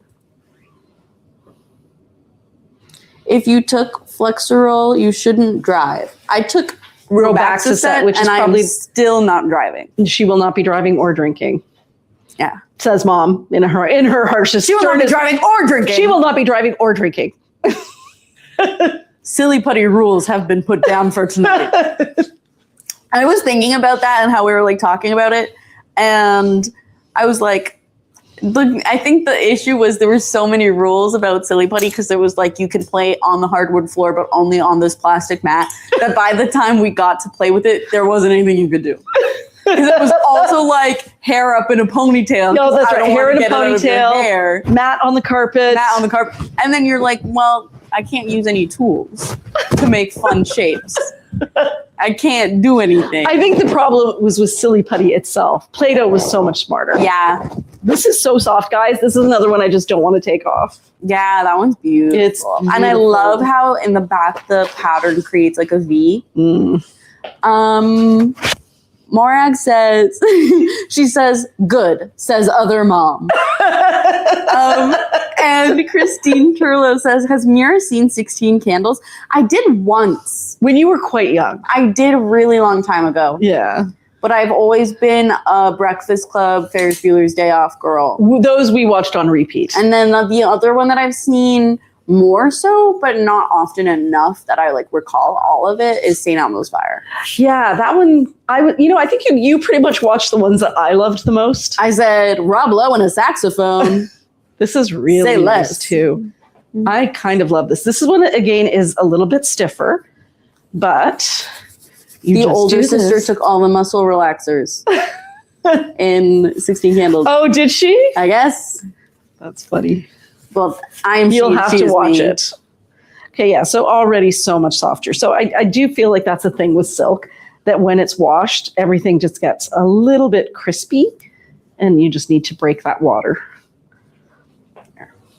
Speaker 1: If you took Flexerol, you shouldn't drive. I took Robaxaset, which is probably I'm still not driving.
Speaker 2: She will not be driving or drinking.
Speaker 1: Yeah.
Speaker 2: Says mom in her harshest.
Speaker 1: She will not be driving or drinking.
Speaker 2: She will not be driving or drinking.
Speaker 1: Silly putty rules have been put down for tonight. I was thinking about that and how we were like talking about it. And I was like, I think the issue was there were so many rules about silly putty because there was like you could play on the hardwood floor but only on this plastic mat that by the time we got to play with it, there wasn't anything you could do. Because it was also like hair up in a ponytail.
Speaker 2: No, that's right. Hair in a ponytail. Mat on the carpet.
Speaker 1: And then you're like, well, I can't use any tools to make fun shapes. I can't do anything.
Speaker 2: I think the problem was with silly putty itself. Play-Doh was so much smarter.
Speaker 1: Yeah.
Speaker 2: This is so soft, guys. This is another one I just don't want to take off.
Speaker 1: Yeah, that one's beautiful.
Speaker 2: It's beautiful.
Speaker 1: And I love how in the back the pattern creates like a V. Morag says, she says, good, says other mom. And Christine Turlo says, has Mira seen 16 Candles? I did once.
Speaker 2: When you were quite young.
Speaker 1: I did a really long time ago.
Speaker 2: Yeah.
Speaker 1: But I've always been a Breakfast Club, Ferris Bueller's Day Off girl.
Speaker 2: Those we watched on repeat.
Speaker 1: And then the other one that I've seen more so, but not often enough that I like recall all of it is St. Elmo's Fire.
Speaker 2: Yeah, that one, I think you pretty much watched the ones that I loved the most.
Speaker 1: I said Rob Lowe and a saxophone.
Speaker 2: This is really nice too. I kind of love this. This is one that, again, is a little bit stiffer, but
Speaker 1: the older sister took all the muscle relaxers in 16 Candles.
Speaker 2: Oh, did she?
Speaker 1: I guess.
Speaker 2: That's funny.
Speaker 1: Well,
Speaker 2: you'll have to watch it. Okay, yeah, so already so much softer. So I do feel like that's a thing with silk, that when it's washed, everything just gets a little bit crispy, and you just need to break that water.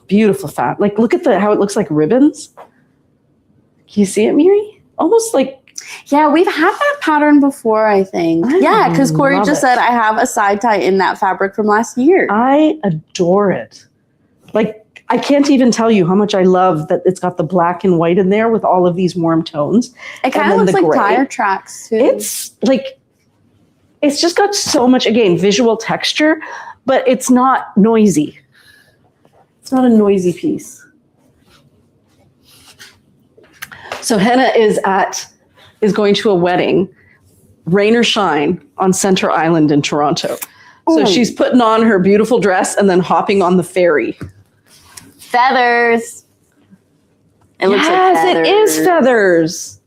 Speaker 2: Beautiful fat. Like, look at how it looks like ribbons. Can you see it, Miri? Almost like...
Speaker 1: Yeah, we've had that pattern before, I think. Yeah, because Corey just said, I have a side tie in that fabric from last year.
Speaker 2: I adore it. Like, I can't even tell you how much I love that it's got the black and white in there with all of these warm tones.
Speaker 1: It kind of looks like tire tracks, too.
Speaker 2: It's like, it's just got so much, again, visual texture, but it's not noisy. It's not a noisy piece. So Henna is going to a wedding, rain or shine, on Center Island in Toronto. So
Speaker 1: Ooh.
Speaker 2: she's putting on her beautiful dress and then hopping on the ferry.
Speaker 1: Feathers. It looks like feathers.
Speaker 2: It is feathers.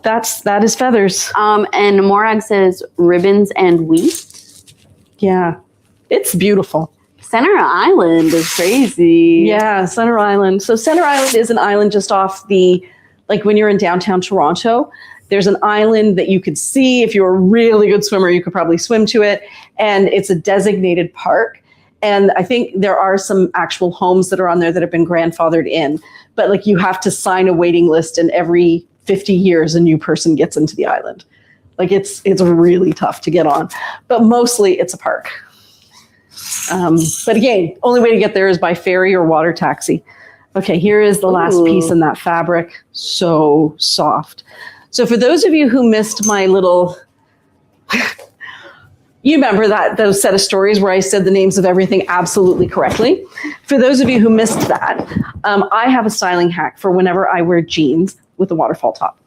Speaker 2: That is feathers.
Speaker 1: And Morag says ribbons and wheat.
Speaker 2: Yeah. It's beautiful.
Speaker 1: Center Island is crazy.
Speaker 2: Yeah, Center Island. So Center Island is an island just off like when you're in downtown Toronto, there's an island that you could see. If you're a really good swimmer, you could probably swim to it. And it's a designated park. And I think there are some actual homes that are on there that have been grandfathered in. But like you have to sign a waiting list, and every 50 years a new person gets into the island. Like it's really tough to get on. But mostly it's a park. But again, only way to get there is by ferry or water taxi. Okay, here is the last piece in that fabric. So soft. So for those of you who missed my little, you remember those set of stories where I said the names of everything absolutely correctly? For those of you who missed that, I have a styling hack for whenever I wear jeans with a waterfall top.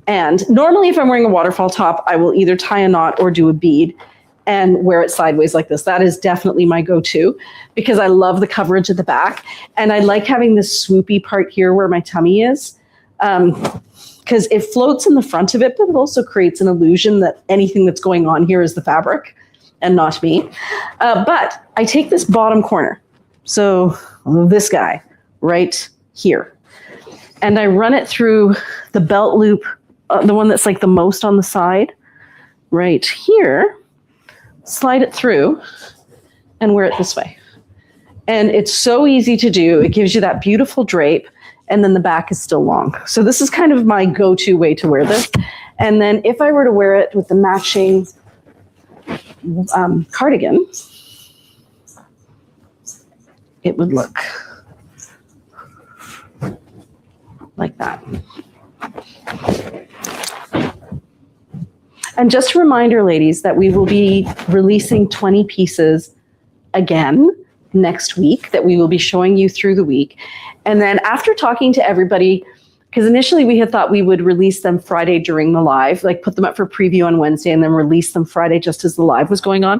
Speaker 2: And normally if I'm wearing a waterfall top, I will either tie a knot or do a bead and wear it sideways like this. That is definitely my go-to because I love the coverage at the back. And I like having this swoopy part here where my tummy is because it floats in the front of it, but it also creates an illusion that anything that's going on here is the fabric and not me. But I take this bottom corner, so this guy right here, and I run it through the belt loop, the one that's like the most on the side, right here, slide it through and wear it this way. And it's so easy to do. It gives you that beautiful drape, and then the back is still long. So this is kind of my go-to way to wear this. And then if I were to wear it with the matching cardigan, it would look like that. And just a reminder, ladies, that we will be releasing 20 pieces again next week that we will be showing you through the week. And then after talking to everybody, because initially we had thought we would release them Friday during the live, like put them up for preview on Wednesday and then release them Friday just as the live was going on.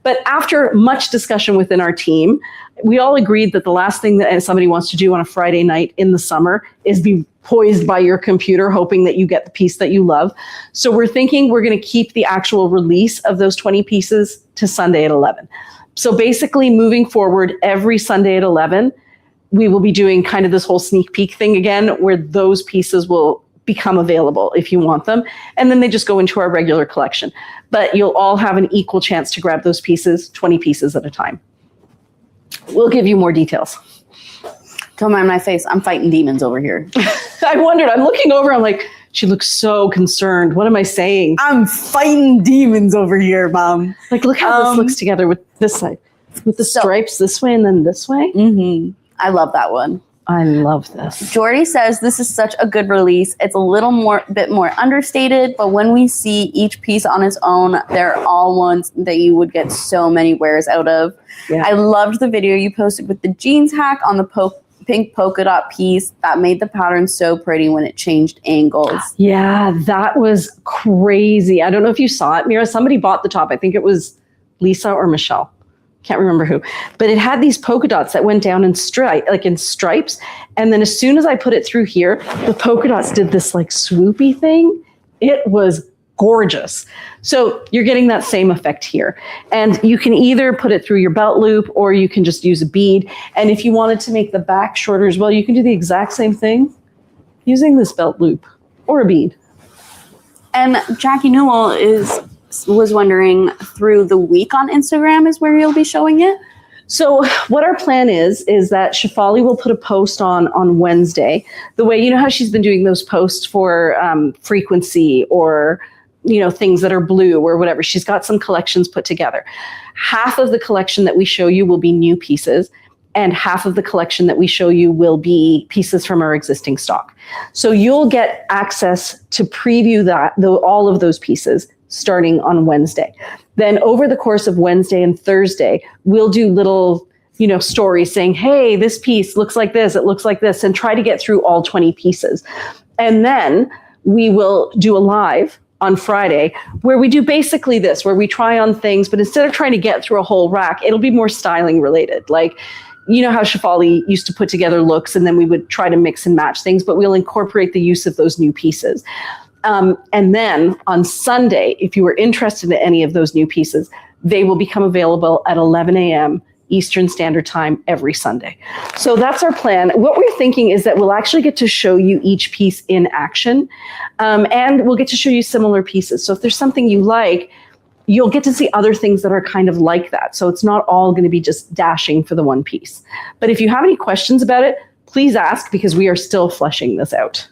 Speaker 2: But after much discussion within our team, we all agreed that the last thing that somebody wants to do on a Friday night in the summer is be poised by your computer hoping that you get the piece that you love. So we're thinking we're going to keep the actual release of those 20 pieces to Sunday at 11. So basically moving forward every Sunday at 11, we will be doing kind of this whole sneak peek thing again where those pieces will become available if you want them. And then they just go into our regular collection. But you'll all have an equal chance to grab those pieces, 20 pieces at a time. We'll give you more details.
Speaker 1: Don't mind my face. I'm fighting demons over here.
Speaker 2: I wondered, I'm looking over, I'm like, she looks so concerned. What am I saying?
Speaker 1: I'm fighting demons over here, Mom.
Speaker 2: Like, look how this looks together with this side. With the stripes this way and then this way.
Speaker 1: Mm-hmm. I love that one.
Speaker 2: I love this.
Speaker 1: Jordy says this is such a good release. It's a bit more understated, but when we see each piece on its own, they're all ones that you would get so many wears out of. Yeah. I loved the video you posted with the jeans hack on the pink polka dot piece. That made the pattern so pretty when it changed angles.
Speaker 2: Yeah, that was crazy. I don't know if you saw it, Mira. Somebody bought the top. I think it was Lisa or Michelle. Can't remember who, but it had these polka dots that went down in stripes. And then as soon as I put it through here, the polka dots did this like swoopy thing. It was gorgeous. So you're getting that same effect here. And you can either put it through your belt loop or you can just use a bead. And if you wanted to make the back shorter as well, you can do the exact same thing using this belt loop or a bead.
Speaker 1: And Jackie Newell was wondering, through the week on Instagram is where you'll be showing it?
Speaker 2: So what our plan is that Shefali will put a post on Wednesday. The way, you know how she's been doing those posts for frequency or, you know, things that are blue or whatever. She's got some collections put together. Half of the collection that we show you will be new pieces, and half of the collection that we show you will be pieces from our existing stock. So you'll get access to preview all of those pieces starting on Wednesday. Then over the course of Wednesday and Thursday, we'll do little, you know, stories saying, hey, this piece looks like this, it looks like this, and try to get through all 20 pieces. And then we will do a live on Friday, where we do basically this, where we try on things, but instead of trying to get through a whole rack, it'll be more styling related. Like, you know how Shefali used to put together looks and then we would try to mix and match things, but we'll incorporate the use of those new pieces. And then on Sunday, if you were interested in any of those new pieces, they will become available at 11 a.m. Eastern Standard Time every Sunday. So that's our plan. What we're thinking is that we'll actually get to show you each piece in action, and we'll get to show you similar pieces. So if there's something you like, you'll get to see other things that are kind of like that. So it's not all going to be just dashing for the one piece. But if you have any questions about it, please ask, because we are still fleshing this out.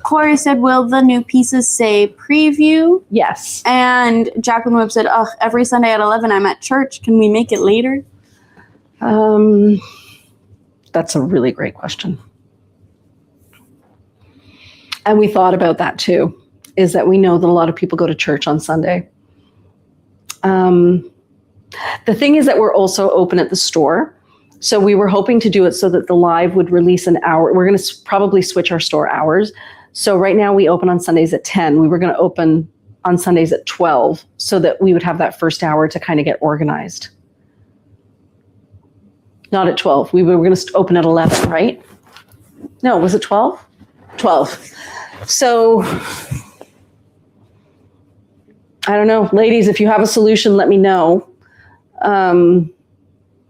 Speaker 1: Corey said, will the new pieces say preview?
Speaker 2: Yes.
Speaker 1: And Jacqueline Webb said, oh, every Sunday at 11 I'm at church. Can we make it later?
Speaker 2: That's a really great question. And we thought about that too, is that we know that a lot of people go to church on Sunday. The thing is that we're also open at the store. So we were hoping to do it so that the live would release an hour. We're going to probably switch our store hours. So right now we open on Sundays at 10. We were going to open on Sundays at 12 so that we would have that first hour to kind of get organized. Not at 12. We were going to open at 11, right? No, was it 12? 12. So I don't know. Ladies, if you have a solution, let me know.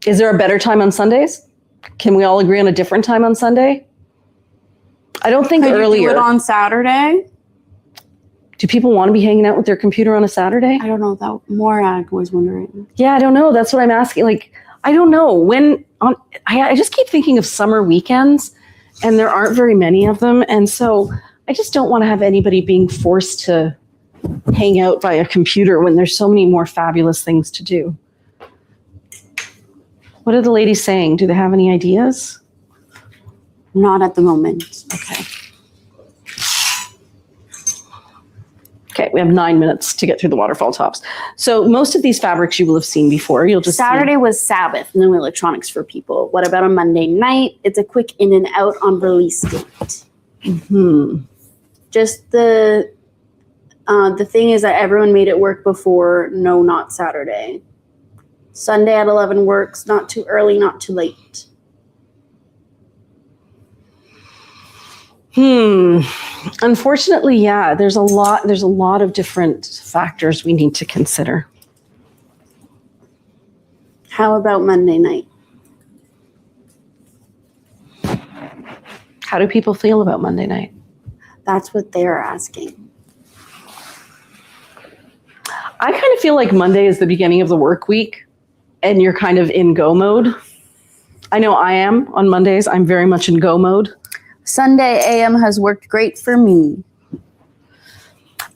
Speaker 2: Is there a better time on Sundays? Can we all agree on a different time on Sunday? I don't think earlier.
Speaker 1: Could you do it on Saturday?
Speaker 2: Do people want to be hanging out with their computer on a Saturday?
Speaker 1: I don't know. That Morag was wondering.
Speaker 2: Yeah, I don't know. That's what I'm asking. Like, I don't know. I just keep thinking of summer weekends, and there aren't very many of them. And so I just don't want to have anybody being forced to hang out by a computer when there's so many more fabulous things to do. What are the ladies saying? Do they have any ideas?
Speaker 1: Not at the moment.
Speaker 2: Okay. Okay, we have 9 minutes to get through the Waterfall Tops. So most of these fabrics you will have seen before. You'll just
Speaker 1: Saturday was Sabbath, no electronics for people. What about a Monday night? It's a quick in and out on release date. Just the thing is that everyone made it work before. No, not Saturday. Sunday at 11 works. Not too early, not too late.
Speaker 2: Unfortunately, yeah, there's a lot of different factors we need to consider.
Speaker 1: How about Monday night?
Speaker 2: How do people feel about Monday night?
Speaker 1: That's what they're asking.
Speaker 2: I kind of feel like Monday is the beginning of the work week and you're kind of in go mode. I know I am on Mondays. I'm very much in go mode.
Speaker 1: Sunday AM has worked great for me.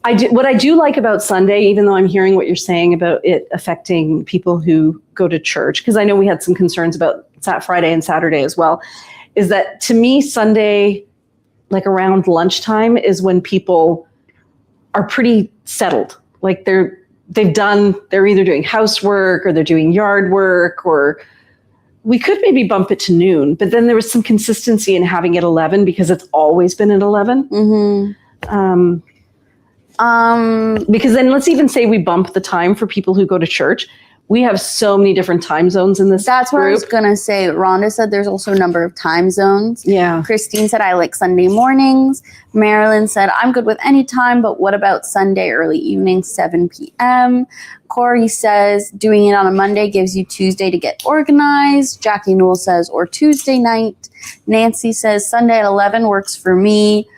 Speaker 2: What I do like about Sunday, even though I'm hearing what you're saying about it affecting people who go to church, because I know we had some concerns about Friday and Saturday as well, is that to me, Sunday, like around lunchtime, is when people are pretty settled. Like they're either doing housework or they're doing yard work, or we could maybe bump it to noon, but then there was some consistency in having it 11 because it's always been at 11. Because then let's even say we bump the time for people who go to church. We have so many different time zones in this
Speaker 1: That's
Speaker 2: group.
Speaker 1: what I was going to say. Rhonda said there's also a number of time zones.
Speaker 2: Yeah.
Speaker 1: Christine said, I like Sunday mornings. Marilyn said, I'm good with any time, but what about Sunday early evening, 7 p.m.? Corey says, doing it on a Monday gives you Tuesday to get organized. Jackie Newell says, or Tuesday night. Nancy says, Sunday at 11 works for me.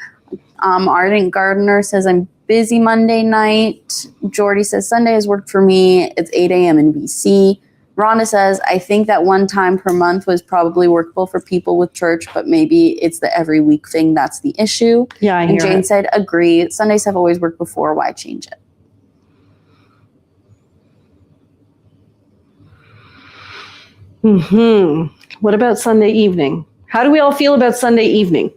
Speaker 1: Ardent Gardener says, I'm busy Monday night. Jordy says, Sunday has worked for me. It's 8 a.m. in BC. Rhonda says, I think that one time per month was probably workable for people with church, but maybe it's the every week thing that's the issue.
Speaker 2: Yeah, I hear
Speaker 1: And Jane
Speaker 2: it.
Speaker 1: said, agree. Sundays have always worked before. Why change it?
Speaker 2: What about Sunday evening? How do we all feel about Sunday evening?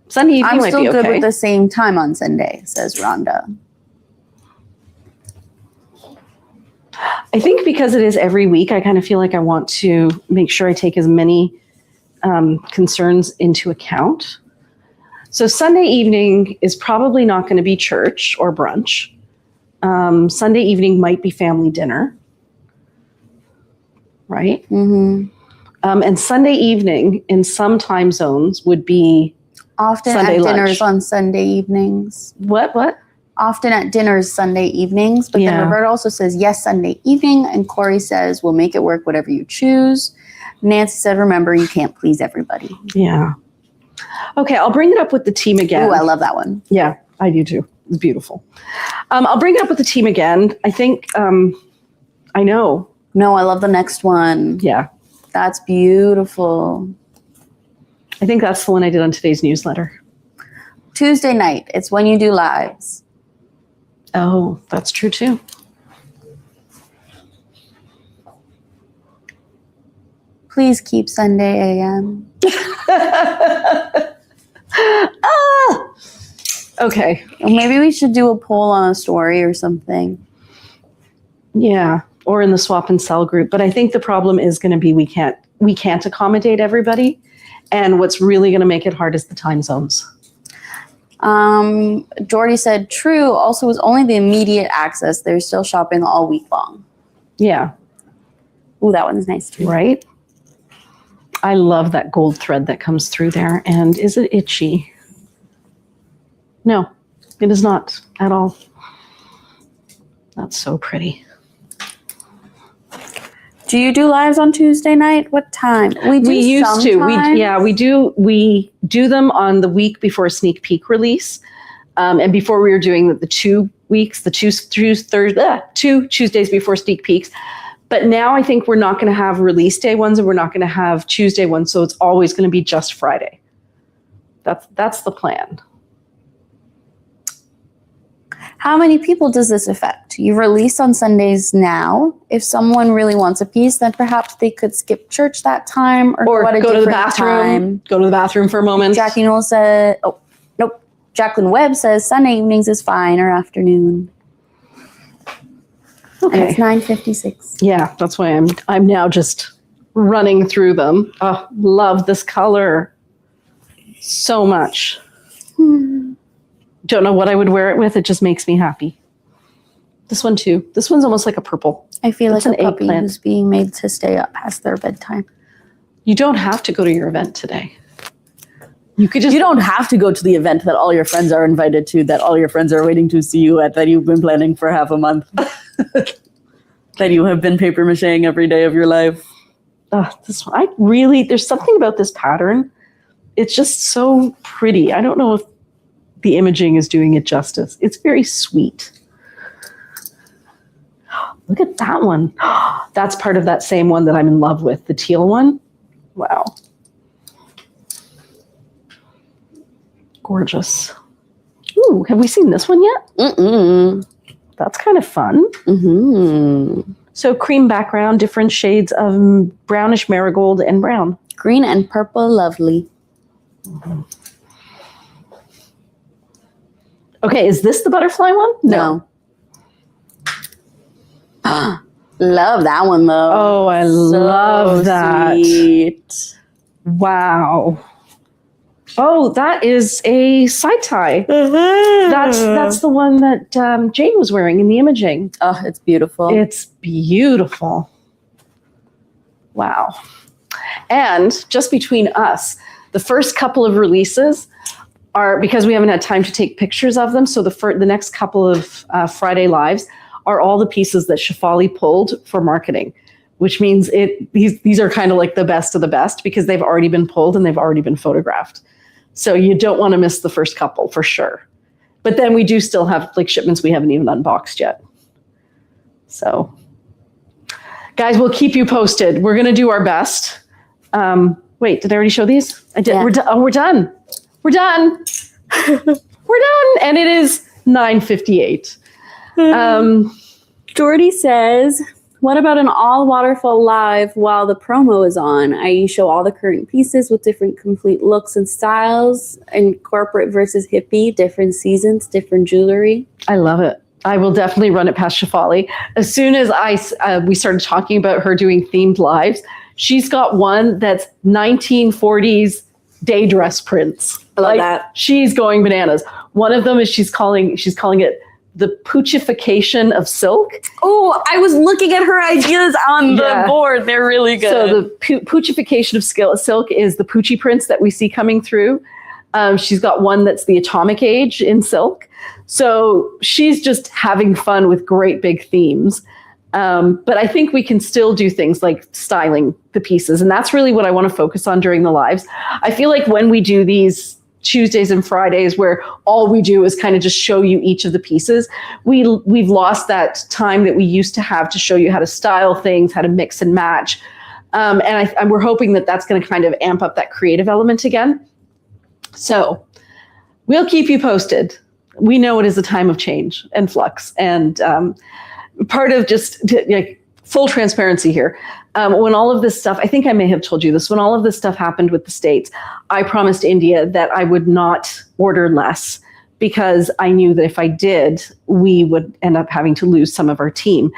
Speaker 2: Sunday evening
Speaker 1: I'm
Speaker 2: might
Speaker 1: still
Speaker 2: be
Speaker 1: good
Speaker 2: okay.
Speaker 1: with the same time on Sunday, says Rhonda.
Speaker 2: I think because it is every week, I kind of feel like I want to make sure I take as many concerns into account. So Sunday evening is probably not going to be church or brunch. Sunday evening might be family dinner, right?
Speaker 1: Mm-hmm.
Speaker 2: And Sunday evening in some time zones would be
Speaker 1: Often
Speaker 2: Sunday
Speaker 1: at
Speaker 2: lunch.
Speaker 1: dinners on Sunday evenings.
Speaker 2: what?
Speaker 1: Often at dinners Sunday evenings. But
Speaker 2: Yeah.
Speaker 1: then Roberta also says, yes, Sunday evening. And Corey says, we'll make it work, whatever you choose. Nancy said, remember, you can't please everybody.
Speaker 2: Yeah. Okay, I'll bring it up with the team again.
Speaker 1: Ooh, I love that one.
Speaker 2: Yeah, I do too. It's beautiful. I'll bring it up with the team again. I think, I know.
Speaker 1: No, I love the next one.
Speaker 2: Yeah.
Speaker 1: That's beautiful.
Speaker 2: I think that's the one I did on today's newsletter.
Speaker 1: Tuesday night. It's when you do lives.
Speaker 2: Oh, that's true too.
Speaker 1: Please keep Sunday AM.
Speaker 2: Okay.
Speaker 1: Maybe we should do a poll on a story or something.
Speaker 2: Yeah, or in the swap and sell group. But I think the problem is going to be we can't accommodate everybody. And what's really going to make it hard is the time zones.
Speaker 1: Jordy said, true. Also, it's only the immediate access. They're still shopping all week long.
Speaker 2: Yeah.
Speaker 1: Ooh, that one's nice too.
Speaker 2: Right? I love that gold thread that comes through there. And is it itchy? No, it is not at all. That's so pretty.
Speaker 1: Do you do lives on Tuesday night? What time?
Speaker 2: We used to.
Speaker 1: sometimes.
Speaker 2: We do them on the week before sneak peek release. And before we were doing the 2 weeks, the two Tuesdays before sneak peeks. But now I think we're not going to have release day ones and we're not going to have Tuesday ones. So it's always going to be just Friday. That's the plan.
Speaker 1: How many people does this affect? You release on Sundays now. If someone really wants a piece, then perhaps they could skip church that time or go at a
Speaker 2: go to the
Speaker 1: different
Speaker 2: bathroom.
Speaker 1: time.
Speaker 2: Go to the bathroom for a moment.
Speaker 1: Jackie Noel said, oh, nope. Jacqueline Webb says Sunday evenings is fine or afternoon. And
Speaker 2: Okay.
Speaker 1: it's 9:56.
Speaker 2: Yeah, that's why I'm now just running through them. Oh, love this color so much. Don't know what I would wear it with. It just makes me happy. This one too. This one's almost like a purple.
Speaker 1: I feel
Speaker 2: It's
Speaker 1: like a
Speaker 2: an
Speaker 1: puppy
Speaker 2: eggplant.
Speaker 1: who's being made to stay up past their bedtime.
Speaker 2: You don't have to go to your event today. You could just
Speaker 4: You don't have to go to the event that all your friends are invited to, that all your friends are waiting to see you at, that you've been planning for half a month, that you have been paper macheing every day of your life.
Speaker 2: this one. There's something about this pattern. It's just so pretty. I don't know if the imaging is doing it justice. It's very sweet. Look at that one. That's part of that same one that I'm in love with, the teal one. Wow. Gorgeous. Ooh, have we seen this one yet?
Speaker 1: Mm-mm.
Speaker 2: That's kind of fun.
Speaker 1: Mm-hmm.
Speaker 2: So cream background, different shades of brownish marigold and brown.
Speaker 1: Green and purple, lovely.
Speaker 2: Okay, is this the butterfly one?
Speaker 1: No. Love that one though.
Speaker 2: Oh, I love that.
Speaker 1: Sweet.
Speaker 2: Wow. Oh, that is a side tie. That's the one that Jane was wearing in the imaging.
Speaker 1: Oh, it's beautiful.
Speaker 2: It's beautiful. Wow. And just between us, the first couple of releases are, because we haven't had time to take pictures of them, so the next couple of Friday lives are all the pieces that Shefali pulled for marketing, which means these are kind of like the best of the best because they've already been pulled and they've already been photographed. So you don't want to miss the first couple for sure. But then we do still have like shipments we haven't even unboxed yet. So guys, we'll keep you posted. We're going to do our best. Wait, did I already show these? I did.
Speaker 1: Yeah.
Speaker 2: We're done. We're done. We're done. We're done. And it is 9:58.
Speaker 1: Jordy says, what about an all waterfall live while the promo is on? I show all the current pieces with different complete looks and styles, and corporate versus hippie, different seasons, different jewelry.
Speaker 2: I love it. I will definitely run it past Shefali. As soon as we started talking about her doing themed lives, she's got one that's 1940s day dress prints.
Speaker 1: I love that.
Speaker 2: She's going bananas. One of them is she's calling it the poochification of silk.
Speaker 1: Oh, I was looking at her ideas on the board. They're really good.
Speaker 2: So the poochification of silk is the poochie prints that we see coming through. She's got one that's the atomic age in silk. So she's just having fun with great big themes. But I think we can still do things like styling the pieces. And that's really what I want to focus on during the lives. I feel like when we do these Tuesdays and Fridays where all we do is kind of just show you each of the pieces, we've lost that time that we used to have to show you how to style things, how to mix and match. And we're hoping that that's going to kind of amp up that creative element again. So we'll keep you posted. We know it is a time of change and flux. And part of just full transparency here, when all of this stuff, I think I may have told you this, when all of this stuff happened with the States, I promised India that I would not order less because I knew that if I did, we would end up having to lose some of our team.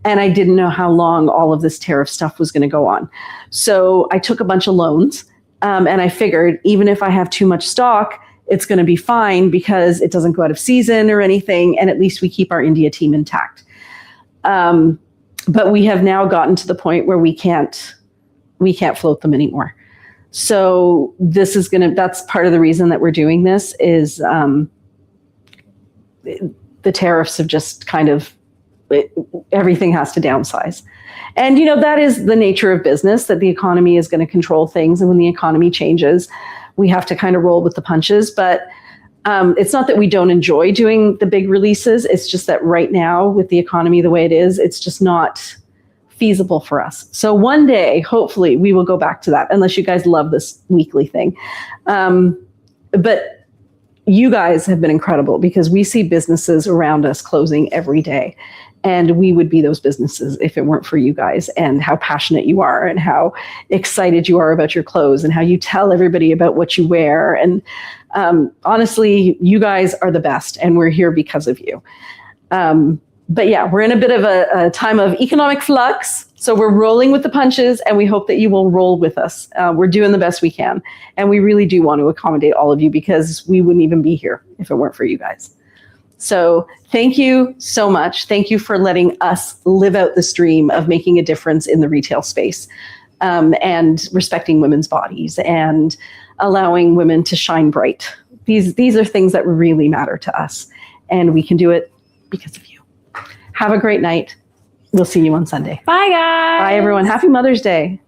Speaker 2: And I didn't know how long all of this tariff stuff was going to go on. So I took a bunch of loans, and I figured even if I have too much stock, it's going to be fine because it doesn't go out of season or anything, and at least we keep our India team intact. But we have now gotten to the point where we can't float them anymore. So that's part of the reason that we're doing this is the tariffs have just kind of, everything has to downsize. And, that is the nature of business, that the economy is going to control things. And when the economy changes, we have to kind of roll with the punches. But it's not that we don't enjoy doing the big releases. It's just that right now, with the economy the way it is, it's just not feasible for us. So one day, hopefully, we will go back to that, unless you guys love this weekly thing. But you guys have been incredible because we see businesses around us closing every day. And we would be those businesses if it weren't for you guys and how passionate you are and how excited you are about your clothes and how you tell everybody about what you wear. And honestly, you guys are the best and we're here because of you. But yeah, we're in a bit of a time of economic flux. So we're rolling with the punches and we hope that you will roll with us. We're doing the best we can. And we really do want to accommodate all of you because we wouldn't even be here if it weren't for you guys. So thank you so much. Thank you for letting us live out this dream of making a difference in the retail space, and respecting women's bodies and allowing women to shine bright. These are things that really matter to us, and we can do it because of you. Have a great night. We'll see you on Sunday.
Speaker 1: Bye, guys.
Speaker 2: Bye, everyone. Happy Mother's Day.